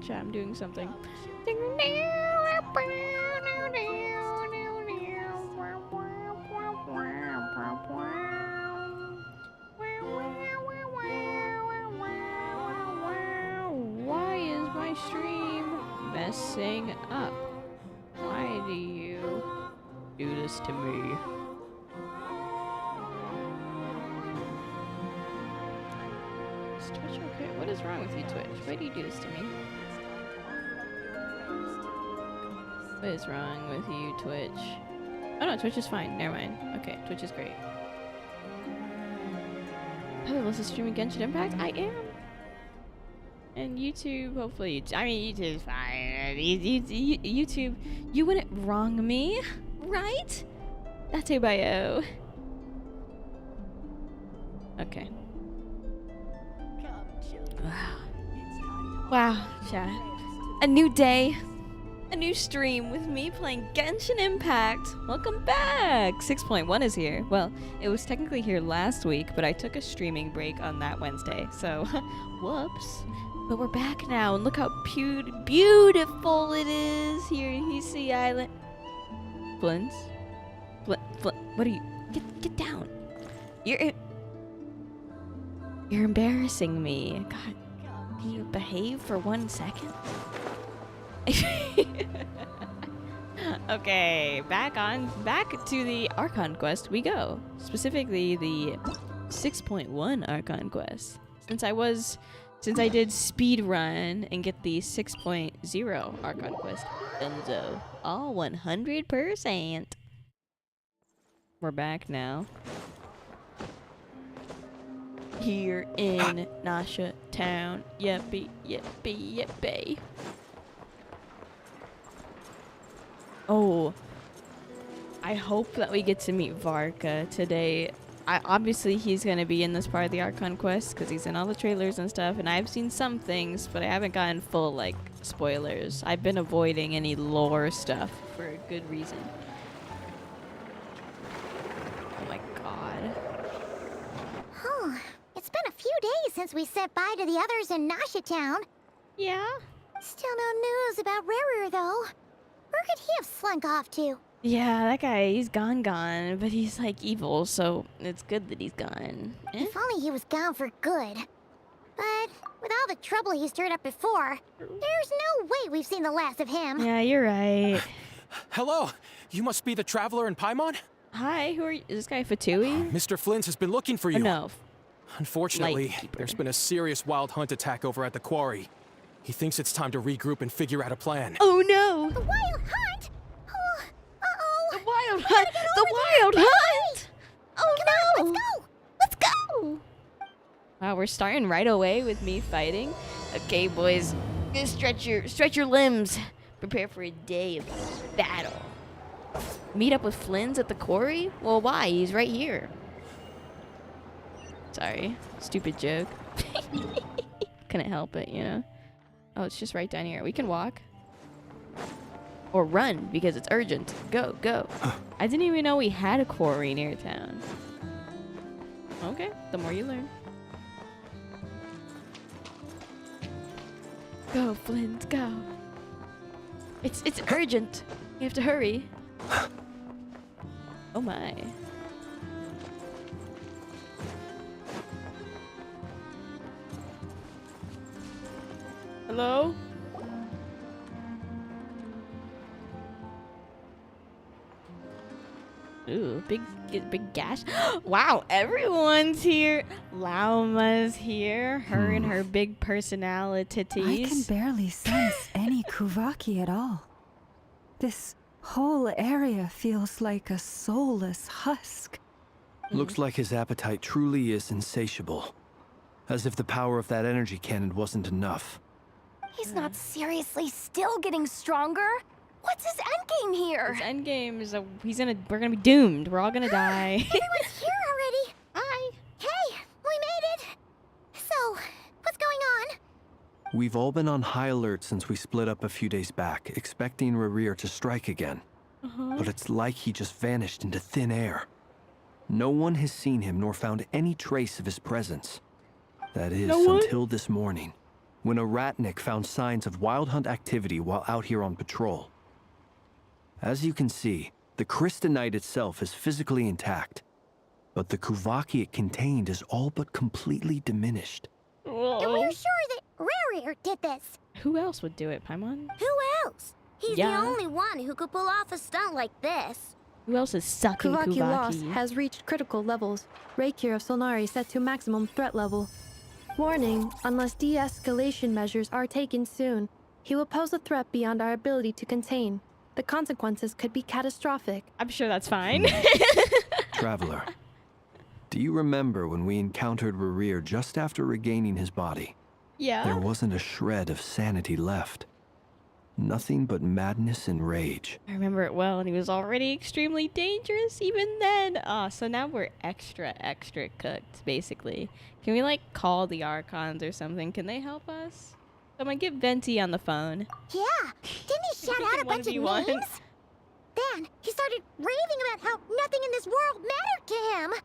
chat. I'm doing something. Why is my stream messing up? Why do you do this to me? Is Twitch okay? What is wrong with you, Twitch? Why do you do this to me? What is wrong with you, Twitch? Oh no, Twitch is fine. Never mind. Okay, Twitch is great. FeatherLes is streaming Genshin Impact? I am. And YouTube, hopefully, I mean, YouTube's fine. YouTube, you wouldn't wrong me, right? That's a bio. Okay. Wow, chat. A new day. A new stream with me playing Genshin Impact. Welcome back! 6.1 is here. Well, it was technically here last week, but I took a streaming break on that Wednesday, so whoops. But we're back now, and look how beautiful it is here in Hisui Island. Flint? What are you? Get down. You're embarrassing me. God, can you behave for 1 second? Okay, back to the Archon quest we go. Specifically the 6.1 Archon quest. Since I did speed run and get the 6.0 Archon quest Enzo, all 100%. We're back now. Here in Nasha Town. Yippee, yippee, yippee. Oh, I hope that we get to meet Varka today. Obviously, he's going to be in this part of the Archon quest because he's in all the trailers and stuff, and I've seen some things, but I haven't gotten full, like, spoilers. I've been avoiding any lore stuff for a good reason. Oh my god. Huh. It's been a few days since we said bye to the others in Nasha Town. Yeah? Still no news about Rarer, though. Where could he have slunk off to? Yeah, that guy, he's gone, but he's like evil, so it's good that he's gone. If only he was gone for good. But with all the trouble he stirred up before, there's no way we've seen the last of him. Yeah, you're right. Hello, you must be the traveler in Paimon? Hi, who are you? Is this guy Fatui? Mr. Flint has been looking for you. Oh, no. Unfortunately, Lightkeeper. there's been a serious wild hunt attack over at the quarry. He thinks it's time to regroup and figure out a plan. Oh no! The wild hunt? Oh, uh-oh. The wild hunt! The wild hunt! Oh no! Come on, let's go! Let's go! Wow, we're starting right away with me fighting. Okay, boys, stretch your limbs. Prepare for a day of battle. Meet up with Flynn's at the quarry? Well, why? He's right here. Sorry, stupid joke. Couldn't help it, you know. Oh, it's just right down here. We can walk. Or run, because it's urgent. Go, go. I didn't even know we had a quarry near town. Okay, the more you learn. Go, Flint, go. It's urgent. You have to hurry. Oh my. Hello? Ooh, big gash. Wow, everyone's here. Lauma's here. Her and her big personalities. I can barely sense any Kuvaki at all. This whole area feels like a soulless husk. Looks like his appetite truly is insatiable. As if the power of that energy cannon wasn't enough. He's not seriously still getting stronger? What's his endgame here? His endgame is we're gonna be doomed. We're all gonna die. Everyone's here already. Hi. Hey, we made it. So, what's going on? We've all been on high alert since we split up a few days back, expecting Rarir to strike again. But it's like he just vanished into thin air. No one has seen him nor found any trace of his presence. That is, until this morning. when a ratnik found signs of wild hunt activity while out here on patrol. As you can see, the crystalite itself is physically intact, but the Kuvaki it contained is all but completely diminished. And Whoa. we're sure that Rarier did this. Who else would do it, Paimon? Who else? He's Yeah. the only one who could pull off a stunt like this. Who else is sucking Kuvaki loss Kuvaki? has reached critical levels. Reiki of Solnari set to maximum threat level. Warning, unless de-escalation measures are taken soon, he will pose a threat beyond our ability to contain. The consequences could be catastrophic. I'm sure that's fine. Traveler, do you remember when we encountered Rarier just after regaining his body? Yeah. There wasn't a shred of sanity left. Nothing but madness and rage. I remember it well, and he was already extremely dangerous even then. So now we're extra cooked, basically. Can we, like, call the Archons or something? Can they help us? Someone get Venti on the phone. Yeah, didn't he shout out a bunch of 1v1. names? Then he started raving about how nothing in this world mattered to him.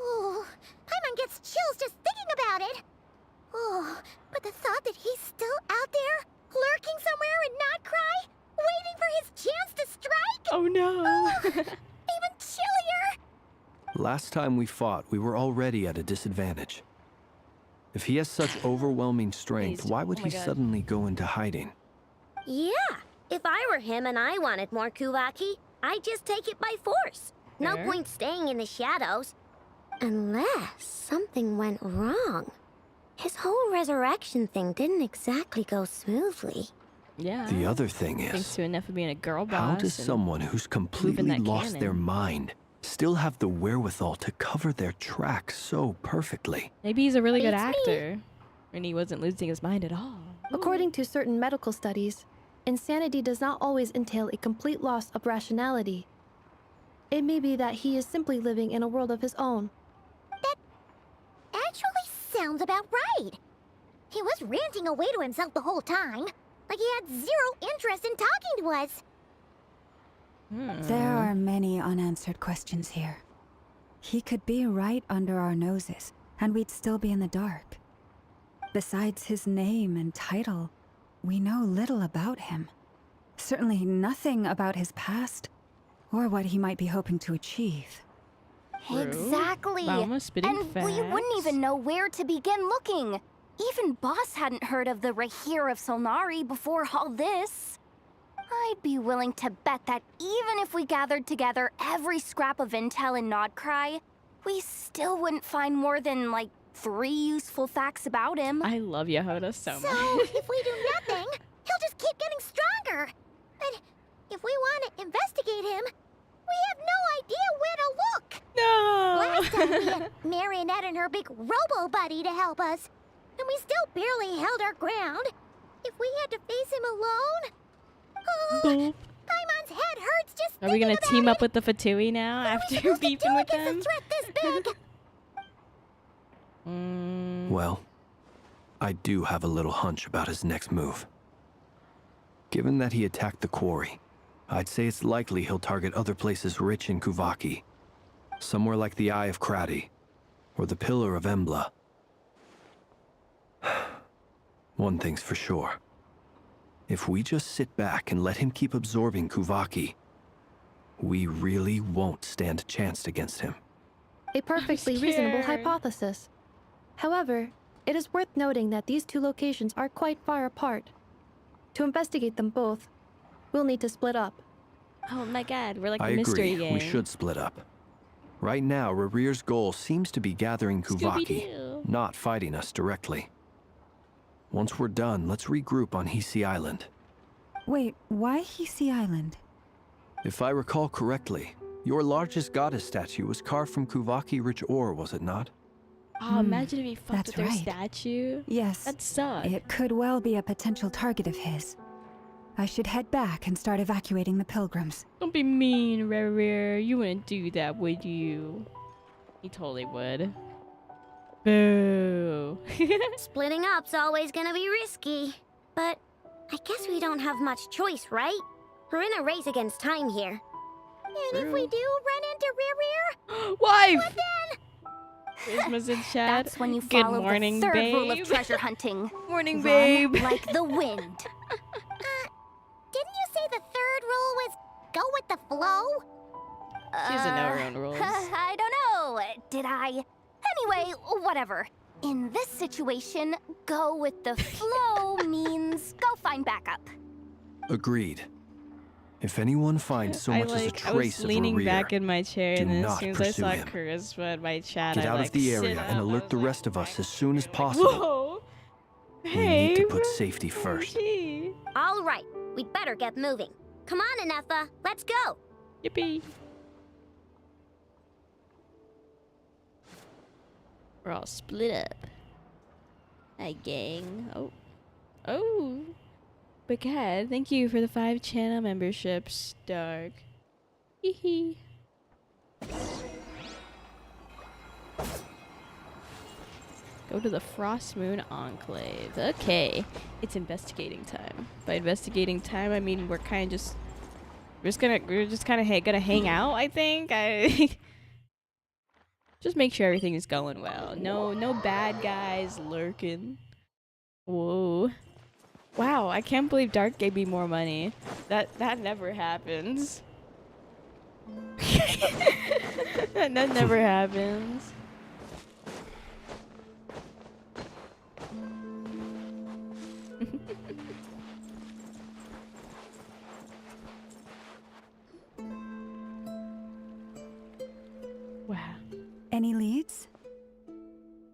Oh, Paimon gets chills just thinking about it. Oh, but the thought that he's still out there, lurking somewhere in Not Cry, waiting for his chance to strike? Oh no. Even chillier! Last time we fought, we were already at a disadvantage. If he has such overwhelming strength, why would Oh my he God. suddenly go into hiding? Yeah, if I were him and I wanted more Kuvaki, I'd just take it by force. No Fair. point staying in the shadows. Unless something went wrong. His whole resurrection thing didn't exactly go smoothly. Yeah. The other thing Thanks is, to enough of being a girl boss. how does and- someone who's completely that lost their cannon. mind still have the wherewithal to cover their tracks so perfectly? Maybe he's a really good Beats me. actor. And he wasn't losing his mind at all. According to certain medical studies, insanity does not always entail a complete loss of rationality. It may be that he is simply living in a world of his own. Actually sounds about right. He was ranting away to himself the whole time, like he had zero interest in talking to us. There are many unanswered questions here. He could be right under our noses, and we'd still be in the dark. Besides his name and title, we know little about him. Certainly nothing about his past, or what he might be hoping to achieve. True. Exactly. Mama spitting And we wouldn't facts. even know where to begin looking. Even Boss hadn't heard of the Rahir of Solnari before all this. I'd be willing to bet that even if we gathered together every scrap of intel in Nodcry, we still wouldn't find more than, like, 3 useful facts about him. I love Yehoda so So, much. if we do nothing, he'll just keep getting stronger. And if we want to investigate him, we have no idea where to look. No. Last time we had Marionette and her big robo-buddy to help us, and we still barely held our ground. If we had to face him alone... Oh, Boop. Paimon's head hurts just Are we gonna thinking team about up with the Fatui now it. after What are we beefing supposed with to do them? against a threat this big? Well, I do have a little hunch about his next move. Given that he attacked the quarry, I'd say it's likely he'll target other places rich in Kuvaki. Somewhere like the Eye of Krati, or the Pillar of Embla. One thing's for sure. If we just sit back and let him keep absorbing Kuvaki, we really won't stand a chance against him. A perfectly reasonable scared. hypothesis. However, it is worth noting that these two locations are quite far apart. To investigate them both, we'll need to split up. Oh my God, we're like I a mystery agree, game. we should split up. Right now, Rarir's goal seems to be gathering Kuvaki, Scooby-Doo. not fighting us directly. Once we're done, let's regroup on Hisi Island. Wait, why Hisi Island? If I recall correctly, your largest goddess statue was carved from Kuvaki-rich ore, was it not? Oh, imagine if he fucked that's with their right. statue. Yes, That'd suck. it could well be a potential target of his. I should head back and start evacuating the pilgrims. Don't be mean, Rare. You wouldn't do that, would you? He totally would. Boo. Splitting up's always gonna be risky. But I guess we don't have much choice, right? We're in a race against time here. And if we do run into Riri, Wife! then... Christmas in chat. That's when you Good follow morning, the third babe. rule of treasure hunting. Morning, Run babe. like the wind. Didn't you say the third rule was go with the flow? She doesn't know her own rules. I don't know. Did I? Anyway, whatever. In this situation, go with the flow means go find backup. Agreed. If anyone finds so much as a I was trace of a leaning rear, back in my chair, do and then as not soon as I pursue saw him. charisma in my chat, get I out like of the sit area up. and I alert was the like, rest of us as soon as possible. Whoa! We need to Babe. put safety first. Gee. All right, we'd better get moving. Come on, Anetha, let's go. Yippee. We're all split up. Hi, gang. Oh. Baghead, thank you for the 5 channel memberships, Dark. Hee hee. Go to the Frost Moon Enclave. Okay. It's investigating time. By investigating time, I mean we're just gonna hang out, I think. Just make sure everything is going well. No bad guys lurking. Whoa. Wow, I can't believe Dark gave me more money. That never happens. that never happens. Wow. Any leads?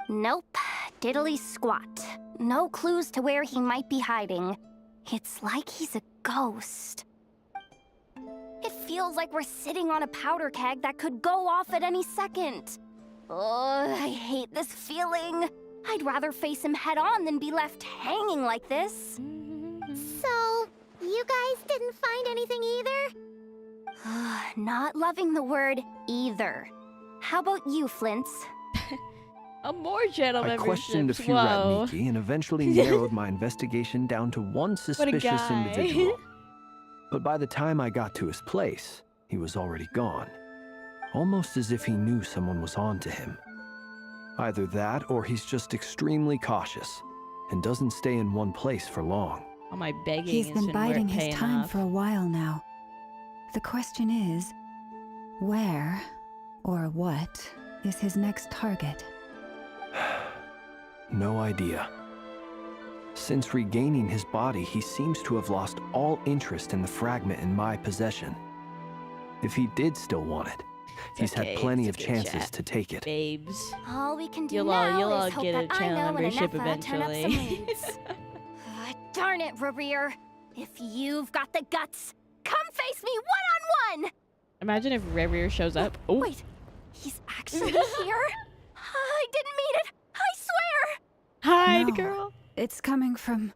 Nope. Diddly squat. No clues to where he might be hiding. It's like he's a ghost. It feels like we're sitting on a powder keg that could go off at any second. Oh, I hate this feeling. I'd rather face him head on than be left hanging like this. So, you guys didn't find anything either? Not loving the word either. How about you, Flint's? A more channel I memberships. questioned a few Whoa. Ratniki and eventually narrowed my investigation down to one suspicious guy. individual. But by the time I got to his place, he was already gone. Almost as if he knew someone was on to him. Either that or he's just extremely cautious and doesn't stay in one place for long. All my begging He's has been been biding his paying time off. for a while now. The question is, where or what is his next target? No idea. Since regaining his body, he seems to have lost all interest in the fragment in my possession. If he did still want it, he's okay, had plenty it's of a good chances chat. to take it. Babes. All we can do You'll now all is hope get a that channel I know membership and Anetha turn up some eventually. leads. Darn it, Rereer. If you've got the guts, come face me one-on-one! Imagine if Reverie shows up. Oh, Wait, he's actually here? I didn't mean it! I swear! hide, No. girl. It's coming from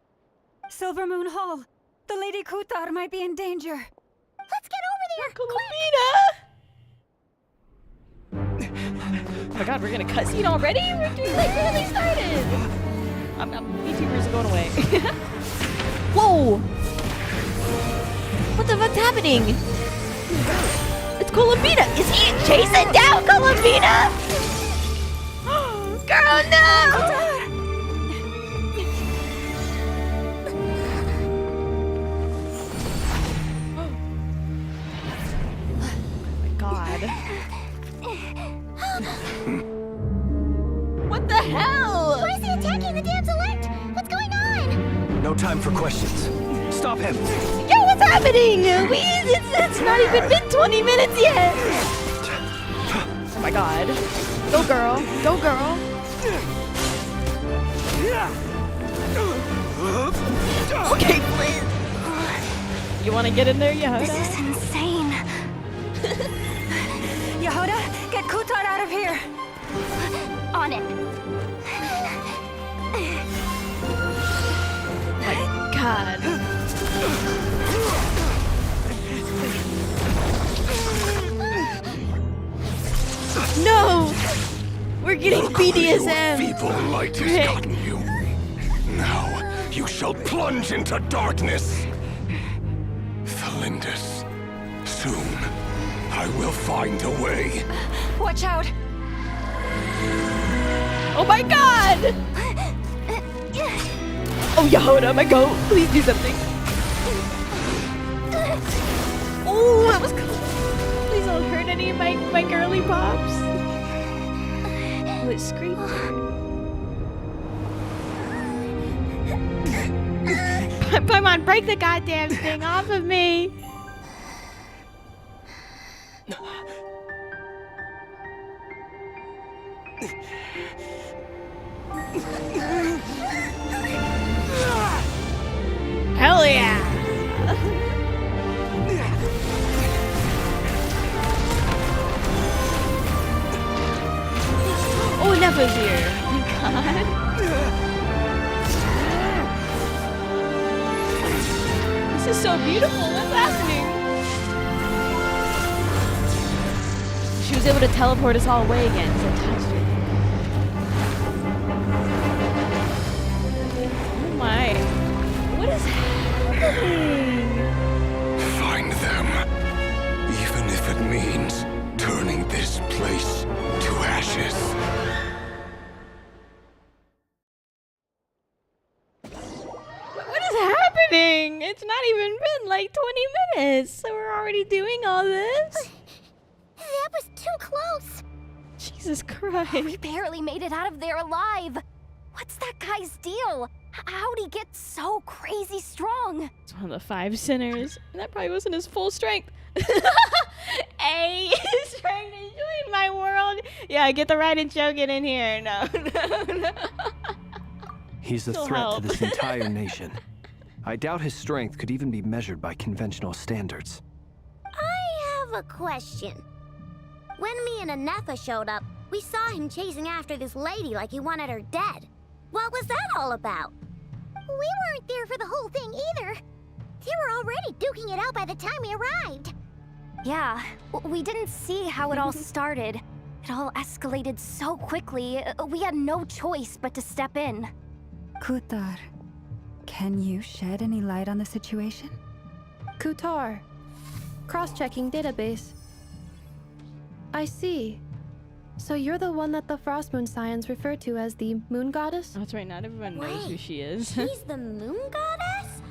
Silver Moon Hall. The Lady Kuthar might be in danger. Let's get over there! Columbina! Oh my god, we're gonna cutscene already? We're doing like barely started. VTubers are going away. Whoa! What the fuck's happening? It's Columbina! Is he chasing down Columbina? Girl, no! God. What the hell? Why is he attacking the damselette? What's going on? No time for questions. Stop him! Yo, what's happening? It's not even been 20 minutes yet. Oh my god. Go girl. Go girl. Okay, Flynn. You want to get in there, Yehoda? This is insane. Yehoda, get Kuthar out of here! On it. My god. No! We're getting BDSM. Feeble light Great. has gotten you. Now you shall plunge into darkness. Felindus, soon I will find a way. Watch out! Oh my god! Oh, Yehoda, my goat. Please do something. Oh, that was close. Please don't hurt any of my girly pops. Oh, it screamed. Paimon, break the goddamn thing off of me. Hell yeah! Oh, Nefa's here. Oh my god. This is so beautiful. What's happening? She was able to teleport us all away again because I touched her. Oh my. What is happening? Find them. Even if it means turning this place to ashes. What is happening? It's not even been like 20 minutes. So we're already doing all this? That was too close. Jesus Christ. We barely made it out of there alive. What's that guy's deal? How'd he get so crazy strong? It's one of the 5 sinners. And that probably wasn't his full strength. Hey, he's trying to join my world. Yeah, get the right and choke it in here. No. He's a Still threat help. to this entire nation. I doubt his strength could even be measured by conventional standards. I have a question. When me and Anefa showed up, we saw him chasing after this lady like he wanted her dead. What was that all about? We weren't there for the whole thing either. They were already duking it out by the time we arrived. Yeah, we didn't see how it all started. It all escalated so quickly, we had no choice but to step in. Kutar, can you shed any light on the situation? Kutar. Cross-checking database. I see. So you're the one that the Frost Moon Scions refer to as the Moon Goddess? That's right, not everyone knows who Wait, she is. She's the moon goddess?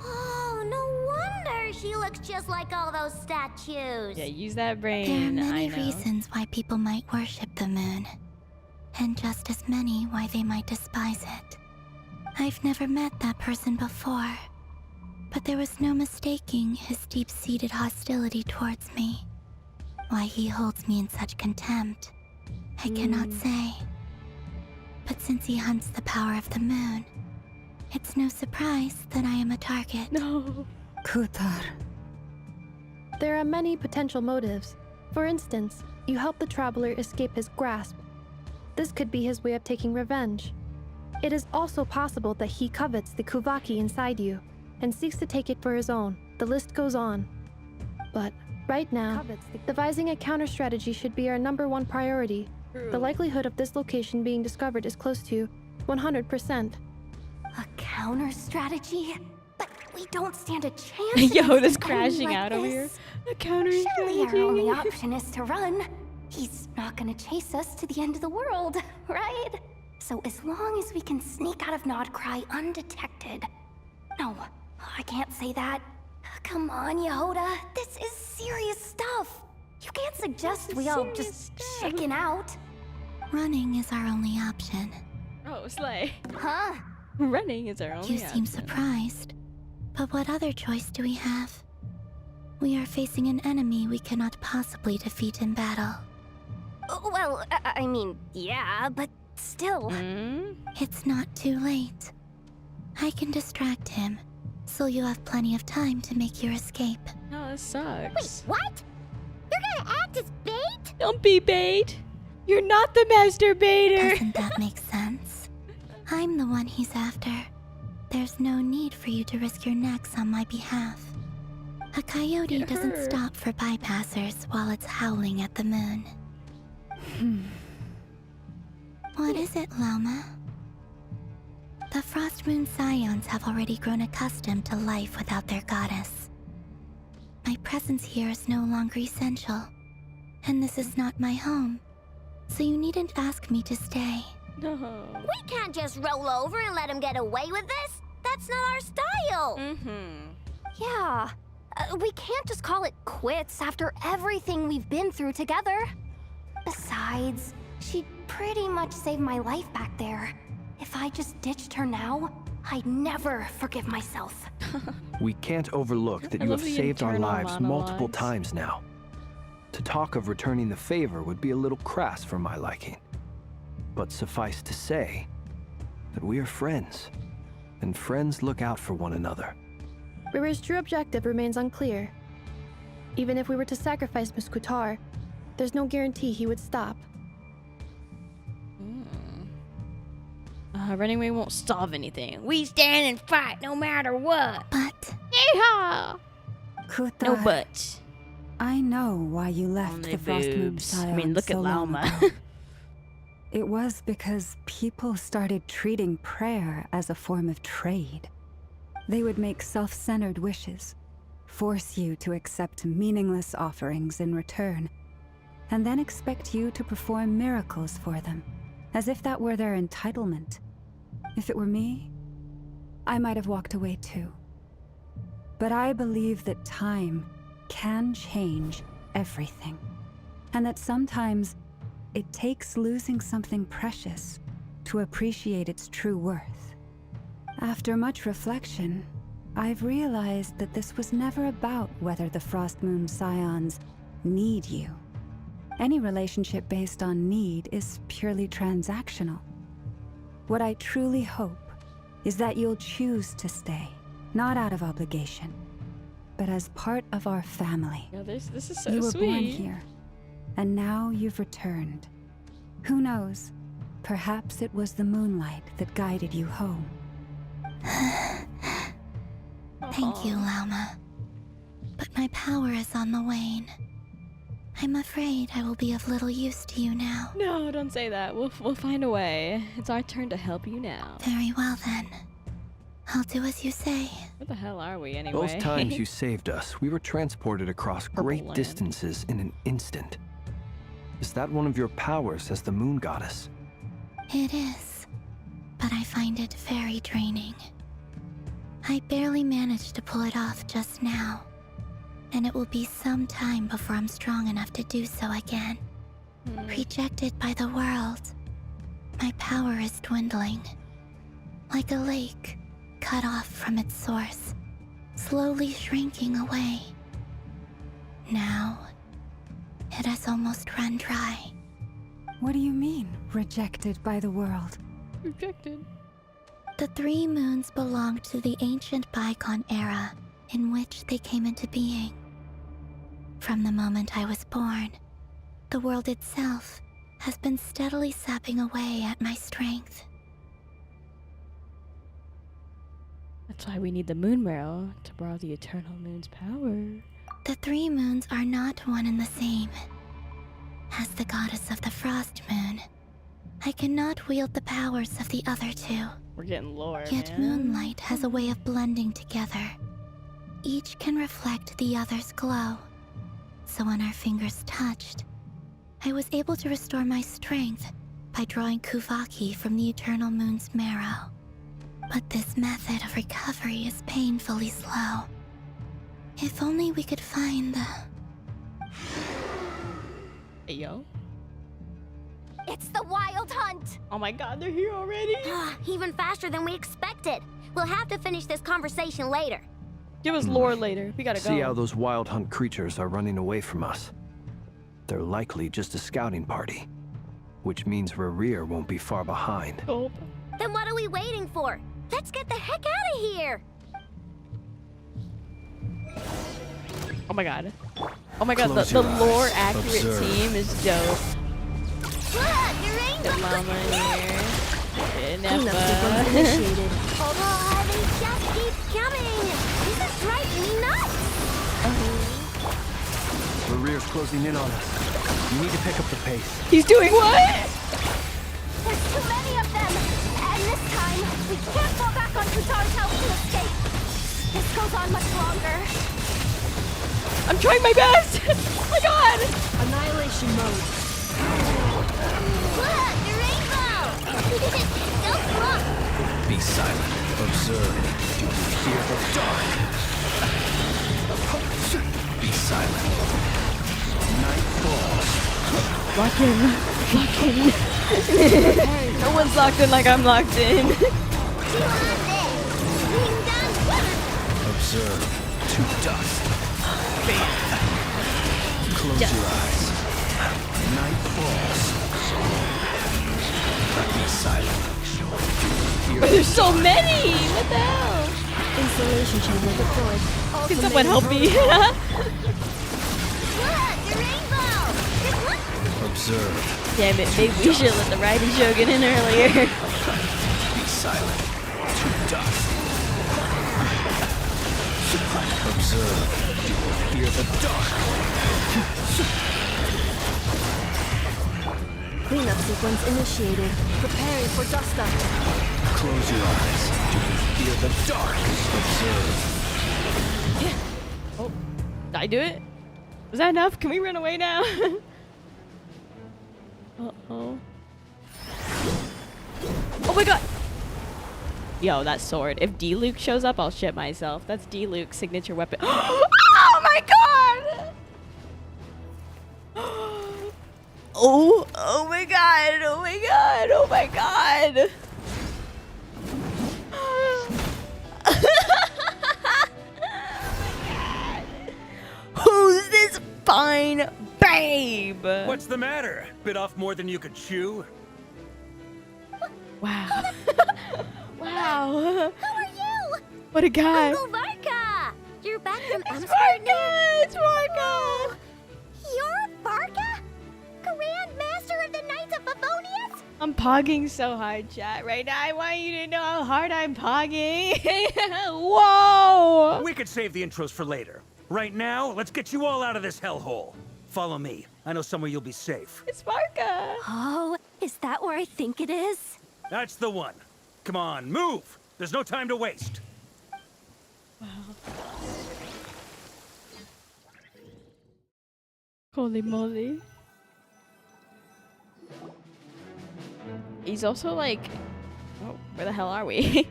Oh, no wonder she looks just like all those statues. Yeah, use that There are brain. I many know. reasons why people might worship the moon, and just as many why they might despise it. I've never met that person before, but there was no mistaking his deep-seated hostility towards me. Why he holds me in such contempt, I cannot say. But since he hunts the power of the moon, it's no surprise that I am a target. No. Kutar. There are many potential motives. For instance, you help the traveler escape his grasp. This could be his way of taking revenge. It is also possible that he covets the Kuvaki inside you and seeks to take it for his own. The list goes on. But right now, devising a counter strategy should be our #1 priority. The likelihood of this location being discovered is close to 100%. A counter strategy? But we don't stand a chance. Yo, against this an enemy crashing like out over here. this. A counter Surely our strategy. only option is to run. He's not gonna chase us to the end of the world, right? So as long as we can sneak out of Nodcry undetected. No, I can't say that. Come on, Yehoda. This is serious stuff. You can't suggest we all just chicken out. Running is our only option. Oh, Slay. Huh? Running is our only You seem option. surprised. But what other choice do we have? We are facing an enemy we cannot possibly defeat in battle. Well, I mean, yeah, but still. It's not too late. I can distract him, so you have plenty of time to make your escape. No, this sucks. What? You're gonna act as bait? Don't be bait. You're not the master baiter. Doesn't that make sense? I'm the one he's after. There's no need for you to risk your necks on my behalf. A coyote Get doesn't her. stop for bypassers while it's howling at the moon. What is it, Loma? The Frost Moon Scions have already grown accustomed to life without their goddess. My presence here is no longer essential, and this is not my home, so you needn't ask me to stay. No. We can't just roll over and let him get away with this. That's not our style. Yeah. We can't just call it quits after everything we've been through together. Besides, she pretty much saved my life back there. If I just ditched her now, I'd never forgive myself. We can't overlook that I you love have the saved our internal lives multiple monologues. times now. To talk of returning the favor would be a little crass for my liking. But suffice to say that we are friends, and friends look out for one another. River's true objective remains unclear. Even if we were to sacrifice Miss Kutar, there's no guarantee he would stop. Running away won't solve anything. We stand and fight no matter what. But Yeehaw! Kutar, No buts. I know why you left Only the Frost Moon boobs. Scion I mean, look at so long Lauma. ago. It was because people started treating prayer as a form of trade. They would make self-centered wishes, force you to accept meaningless offerings in return, and then expect you to perform miracles for them, as if that were their entitlement. If it were me, I might have walked away too. But I believe that time can change everything, and that sometimes it takes losing something precious to appreciate its true worth. After much reflection, I've realized that this was never about whether the Frost Moon Scions need you. Any relationship based on need is purely transactional. What I truly hope is that you'll choose to stay, not out of obligation, but as part of our family. Yeah, this is so You were sweet. born here, and now you've returned. Who knows? Perhaps it was the moonlight that guided you home. thank you, Lauma. But my power is on the wane. I'm afraid I will be of little use to you now. No, don't say that. We'll find a way. It's our turn to help you now. Very well then. I'll do as you say. Where the hell are we anyway? Those times you saved us, we were transported across great land. distances in an instant. Is that one of your powers as the moon goddess? It is, but I find it very draining. I barely managed to pull it off just now, and it will be some time before I'm strong enough to do so again. Rejected by the world, my power is dwindling. Like a lake, cut off from its source, slowly shrinking away. Now, it has almost run dry. What do you mean, rejected by the world? Rejected. The 3 moons belonged to the ancient bygone era in which they came into being. From the moment I was born, the world itself has been steadily sapping away at my strength. That's why we need the moon marrow to borrow the eternal moon's power. The 3 moons are not one and the same. As the goddess of the Frost Moon, I cannot wield the powers of the other 2. We're getting lower, Yet man. moonlight has a way of blending together. Each can reflect the other's glow. So when our fingers touched, I was able to restore my strength by drawing Kuvaki from the eternal moon's marrow. But this method of recovery is painfully slow. If only we could find the... Hey, yo. It's the Wild Hunt! Oh my god, they're here already. Even faster than we expected. We'll have to finish this conversation later. Give us lore later. We gotta go. See how those wild hunt creatures are running away from us. They're likely just a scouting party, which means Rerir won't be far behind. Gulp. Then what are we waiting for? Let's get the heck out of here! Oh my god. Oh my god, Close the your eyes. lore accurate Observe. team is dope. Look, your Get angel! Llama here. Get Cleanup Neffa. sequence initiated. Oh, they just keep coming! This is driving me nuts! Rerir's closing in on us. You need to pick up the pace. He's doing what? There's too many of them! And this time, we can't fall back on Kutar's help to escape! This goes on much longer. I'm trying my best. Oh my god. Annihilation mode. Look, the rainbow! Don't look! Be silent. Observe. Do you fear the dark? Be silent. Night falls. Lock in. Lock in. No one's locked in like I'm locked in. Observe. To dust. Fade. Close your eyes. Night falls. Be silent. There's so many! What the hell? Installation chamber deployed. Can someone help me? Look, the rainbow! Observe. Damn it, maybe we should let the Riding Show get in earlier. Be silent. To dust. Observe. Do you fear the dark? Cleanup sequence initiated. Preparing for dust up. Close your eyes. Do you fear the dark? Observe. Oh, did I do it? Was that enough? Can we run away now? Uh-oh. Oh my god! Yo, that sword. If D-Luke shows up, I'll shit myself. That's D-Luke's signature weapon. Oh my god! Oh my god! Oh my god! Oh my god! Who's this fine babe? What's the matter? Bit off more than you could chew? Wow. Wow. Who are you? What a guy. Uncle Varka! You're back from It's Amsterdam? Varka! It's Varka! You're Varka? Grand Master of the Knights of Favonius? I'm pogging so hard, chat, right now. I want you to know how hard I'm pogging. Whoa! We could save the intros for later. Right now, let's get you all out of this hellhole. Follow me. I know somewhere you'll be safe. It's Varka. Oh, is that where I think it is? That's the one. Come on, move! There's no time to waste. Wow. Holy moly. He's also like... Oh, where the hell are we?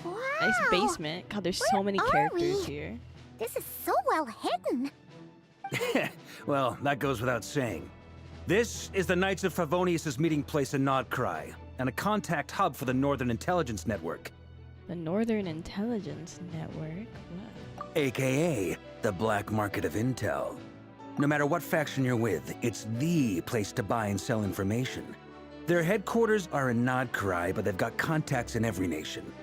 Wow. Nice basement. God, there's so many Where are characters we? here. This is so well hidden. Well, that goes without saying. This is the Knights of Favonius' meeting place in Nodcry, and a contact hub for the Northern Intelligence Network. The Northern Intelligence Network? What? AKA, the black market of intel. No matter what faction you're with, it's the place to buy and sell information. Their headquarters are in Nodcry, but they've got contacts in every nation.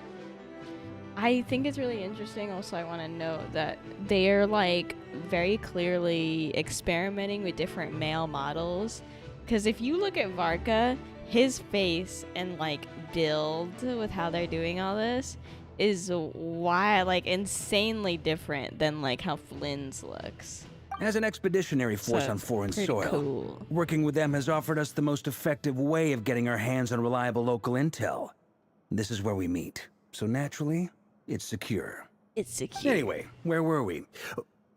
I think it's really interesting. Also, I want to note that they're like very clearly experimenting with different male models. Because if you look at Varka, his face and like build with how they're doing all this is wild, like insanely different than like how Flynn's looks. As an expeditionary force So on foreign pretty soil, cool. working with them has offered us the most effective way of getting our hands on reliable local intel. This is where we meet. So naturally, it's secure. It's secure. Anyway, where were we?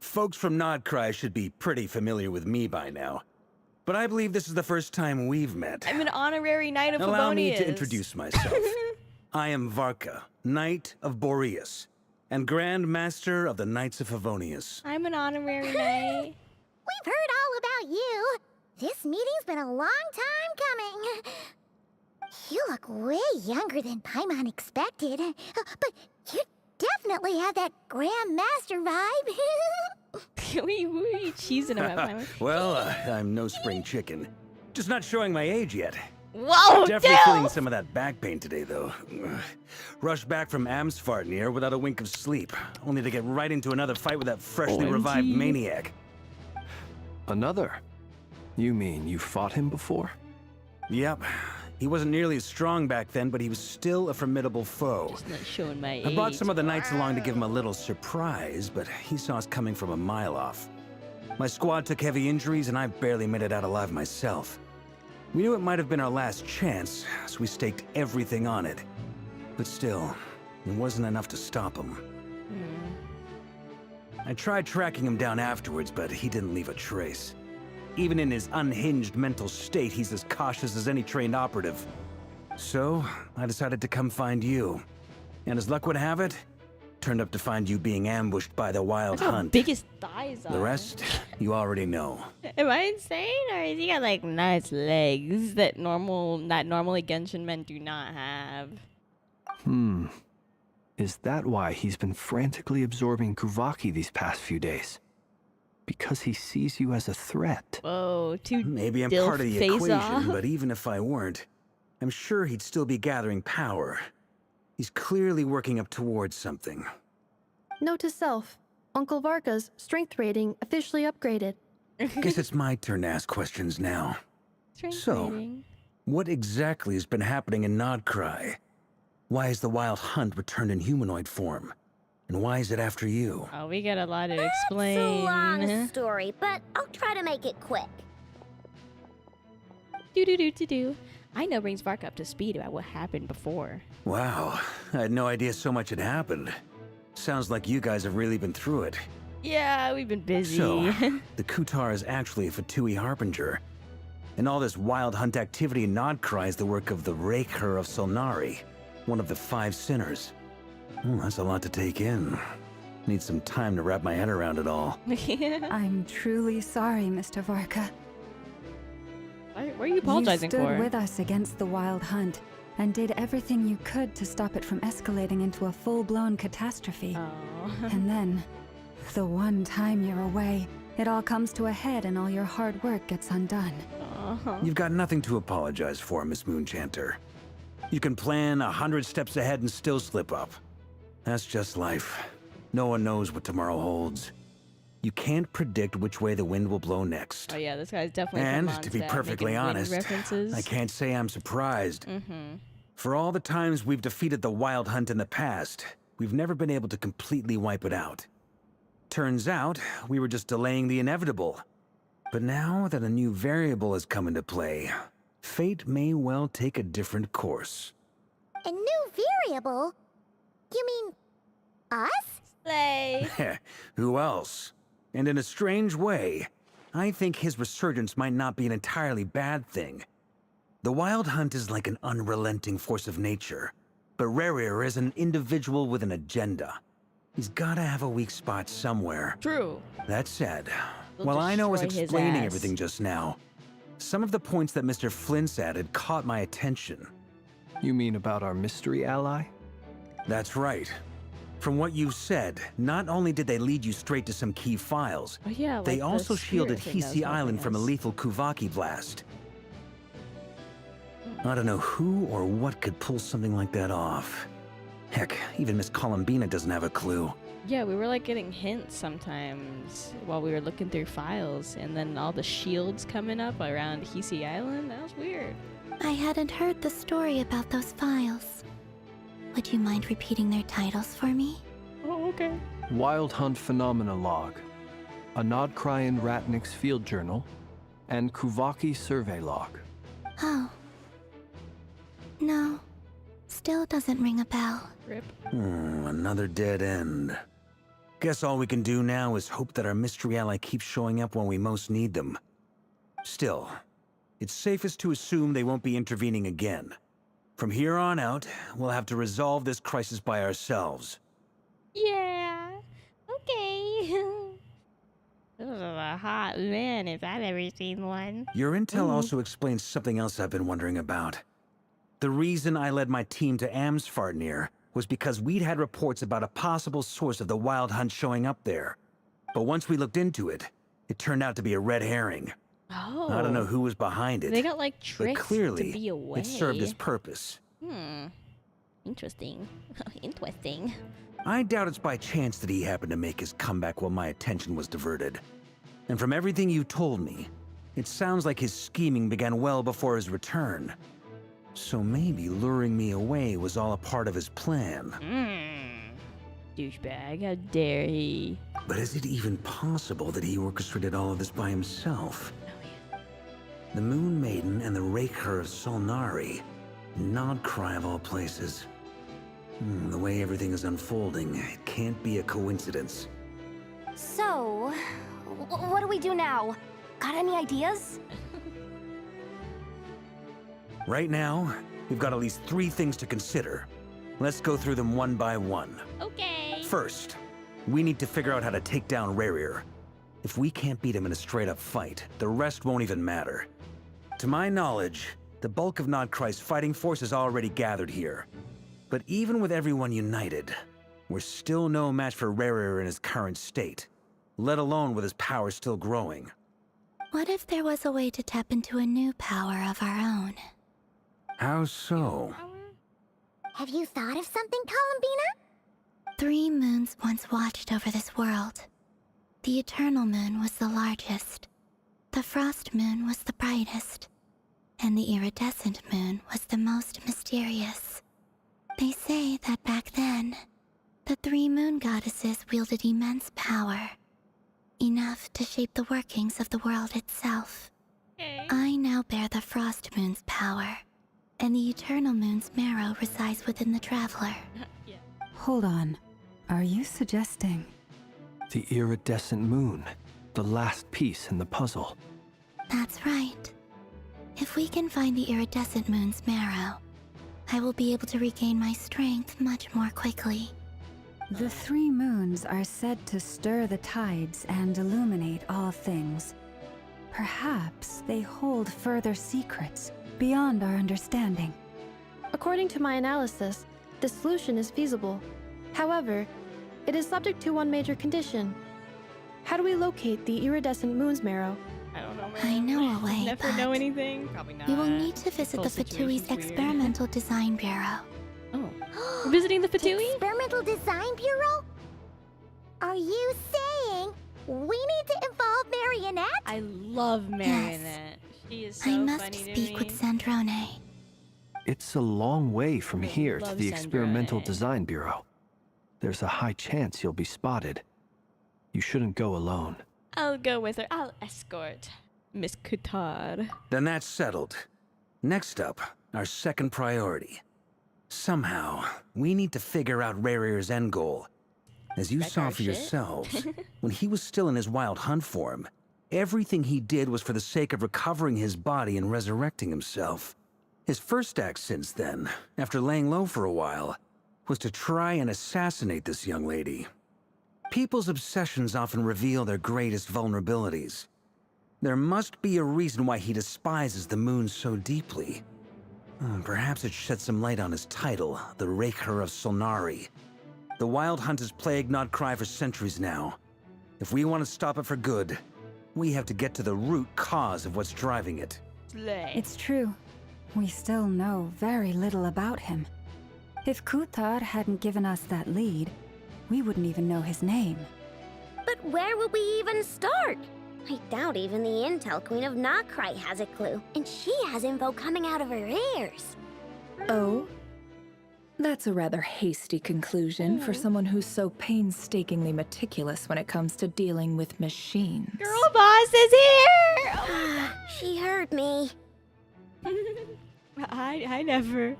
Folks from Nodcry should be pretty familiar with me by now. But I believe this is the first time we've met. I'm an honorary knight of Allow me Favonius. to introduce myself. I am Varka, Knight of Boreas, and Grand Master of the Knights of Favonius. I'm an honorary knight. We've heard all about you. This meeting's been a long time coming. You look way younger than Paimon expected. But you definitely have that Grand Master vibe. Who are you cheesing about? Well, I'm no spring chicken. Just not showing my age yet. Whoa, Definitely Dale! feeling some of that back pain today, though. Rushed back from Amsfartnir without a wink of sleep, only to get right into another fight with that freshly OMG. revived maniac. Another? You mean you fought him before? Yep. He wasn't nearly as strong back then, but he was still a formidable foe. Just not showing my age. I brought some of the knights along to give him a little surprise, but he saw us coming from a mile off. My squad took heavy injuries, and I barely made it out alive myself. We knew it might have been our last chance, so we staked everything on it. But still, it wasn't enough to stop him. I tried tracking him down afterwards, but he didn't leave a trace. Even in his unhinged mental state, he's as cautious as any trained operative. So, I decided to come find you. And as luck would have it, turned up to find you being ambushed by the Wild That's how Hunt. big his thighs are. The rest, you already know. Am I insane, or is he got like nice legs that normally Genshin men do not have? Is that why he's been frantically absorbing Kuvaki these past few days? Because he sees you as a threat. Whoa, too. Maybe I'm part of the equation, but even if I weren't, I'm sure he'd still be gathering power. He's clearly working up towards something. Note to self, Uncle Varka's strength rating officially upgraded. Guess it's my turn to ask questions now. What exactly has been happening in Nodcry? Why has the Wild Hunt returned in humanoid form? And why is it after you? Oh, we got a lot to explain. It's a long story, but I'll try to make it quick. Do. I know brings Varka up to speed about what happened before. Wow, I had no idea so much had happened. Sounds like you guys have really been through it. Yeah, we've been busy. So, the Kutar is actually a Fatui Harbinger. And all this Wild Hunt activity in Nodcry is the work of the Raker of Solnari, one of the 5 sinners. That's a lot to take in. Need some time to wrap my head around it all. I'm truly sorry, Mr. Varka. What are you apologizing for? You stood for? with us against the Wild Hunt and did everything you could to stop it from escalating into a full-blown catastrophe. Oh. And then, the one time you're away, it all comes to a head and all your hard work gets undone. You've got nothing to apologize for, Miss Moonchanter. You can plan 100 steps ahead and still slip up. That's just life. No one knows what tomorrow holds. You can't predict which way the wind will blow next. Oh yeah, this guy's definitely And to be perfectly honest, I can't say I'm surprised. For all the times we've defeated the Wild Hunt in the past, we've never been able to completely wipe it out. Turns out, we were just delaying the inevitable. But now that a new variable has come into play, fate may well take a different course. A new variable? You mean us? Slay. Who else? And in a strange way, I think his resurgence might not be an entirely bad thing. The Wild Hunt is like an unrelenting force of nature, but Rerir is an individual with an agenda. He's gotta have a weak spot somewhere. True. That said, They'll while I know I was destroy his explaining ass. everything just now, some of the points that Mr. Flint's added caught my attention. You mean about our mystery ally? That's right. From what you said, not only did they lead you straight to some key files, Oh yeah, they like also the shielded spirit thing that was Hisi helping Island from a us. lethal Kuvaki blast. I don't know who or what could pull something like that off. Heck, even Miss Columbina doesn't have a clue. Yeah, we were like getting hints sometimes while we were looking through files, and then all the shields coming up around Hisi Island. That was weird. I hadn't heard the story about those files. Would you mind repeating their titles for me? Oh, okay. Wild Hunt Phenomena Log, a Nodcryan Ratnik's Field Journal, and Kuvaki Survey Log. Oh. No. Still doesn't ring a bell. Rip. Another dead end. Guess all we can do now is hope that our mystery ally keeps showing up when we most need them. Still, it's safest to assume they won't be intervening again. From here on out, we'll have to resolve this crisis by ourselves. Yeah. Okay. This is a hot man if I've ever seen one. Your intel also explains something else I've been wondering about. The reason I led my team to Amsfarnir was because we'd had reports about a possible source of the Wild Hunt showing up there. But once we looked into it, it turned out to be a red herring. Oh. I don't know who was behind it. They got like but tricked clearly, to be away. it served its purpose. Interesting. Interesting. I doubt it's by chance that he happened to make his comeback while my attention was diverted. And from everything you told me, it sounds like his scheming began well before his return. So maybe luring me away was all a part of his plan. Douchebag, how dare he? But is it even possible that he orchestrated all of this by himself? The Moon Maiden and the Raker of Solnari. Nodcry of all places. The way everything is unfolding, it can't be a coincidence. So, what do we do now? Got any ideas? Right now, we've got at least 3 things to consider. Let's go through them one by one. Okay. First, we need to figure out how to take down Rerir. If we can't beat him in a straight-up fight, the rest won't even matter. To my knowledge, the bulk of Nodcry's fighting force is already gathered here. But even with everyone united, we're still no match for Rerir in his current state, let alone with his power still growing. What if there was a way to tap into a new power of our own? How so? Have you thought of something, Columbina? 3 moons once watched over this world. The Eternal Moon was the largest. The Frost Moon was the brightest. And the Iridescent Moon was the most mysterious. They say that back then, the 3 moon goddesses wielded immense power. Enough to shape the workings of the world itself. I now bear the Frost Moon's power, and the Eternal Moon's marrow resides within the Traveler. Hold on. Are you suggesting? The iridescent moon, the last piece in the puzzle. That's right. If we can find the Iridescent Moon's marrow, I will be able to regain my strength much more quickly. The 3 moons are said to stir the tides and illuminate all things. Perhaps they hold further secrets beyond our understanding. According to my analysis, the solution is feasible. However, it is subject to one major condition. How do we locate the Iridescent Moon's marrow? I don't know, man. I know a way, Never know anything? Probably not. we will need to visit Whole the situation's Fatui's weird. Experimental Design Bureau. Oh. We're visiting the Fatui? Experimental Design Bureau? Are you saying we need to involve Marionette? I love Marionette. She is so I must funny to speak me. with Sandrone. It's a long way from I here to love the Experimental Sandrone. Design Bureau. There's a high chance you'll be spotted. You shouldn't go alone. I'll go with her. I'll escort Miss Coutard. Then that's settled. Next up, our second priority. Somehow, we need to figure out Rerir's end goal. As you Wreck saw our for shit? yourselves, when he was still in his wild hunt form, everything he did was for the sake of recovering his body and resurrecting himself. His first act since then, after laying low for a while, was to try and assassinate this young lady. People's obsessions often reveal their greatest vulnerabilities. There must be a reason why he despises the moon so deeply. Perhaps it sheds some light on his title, the Raker of Solnari. The Wild Hunt has plagued Nodcry for centuries now. If we want to stop it for good, we have to get to the root cause of what's driving it. Slay. It's true. We still know very little about him. If Coutard hadn't given us that lead, we wouldn't even know his name. But where would we even start? I doubt even the Intel Queen of Nodcry has a clue, and she has info coming out of her ears. Oh? That's a rather hasty conclusion for someone who's so painstakingly meticulous when it comes to dealing with machines. Girl boss is here! Oh She heard me. I never.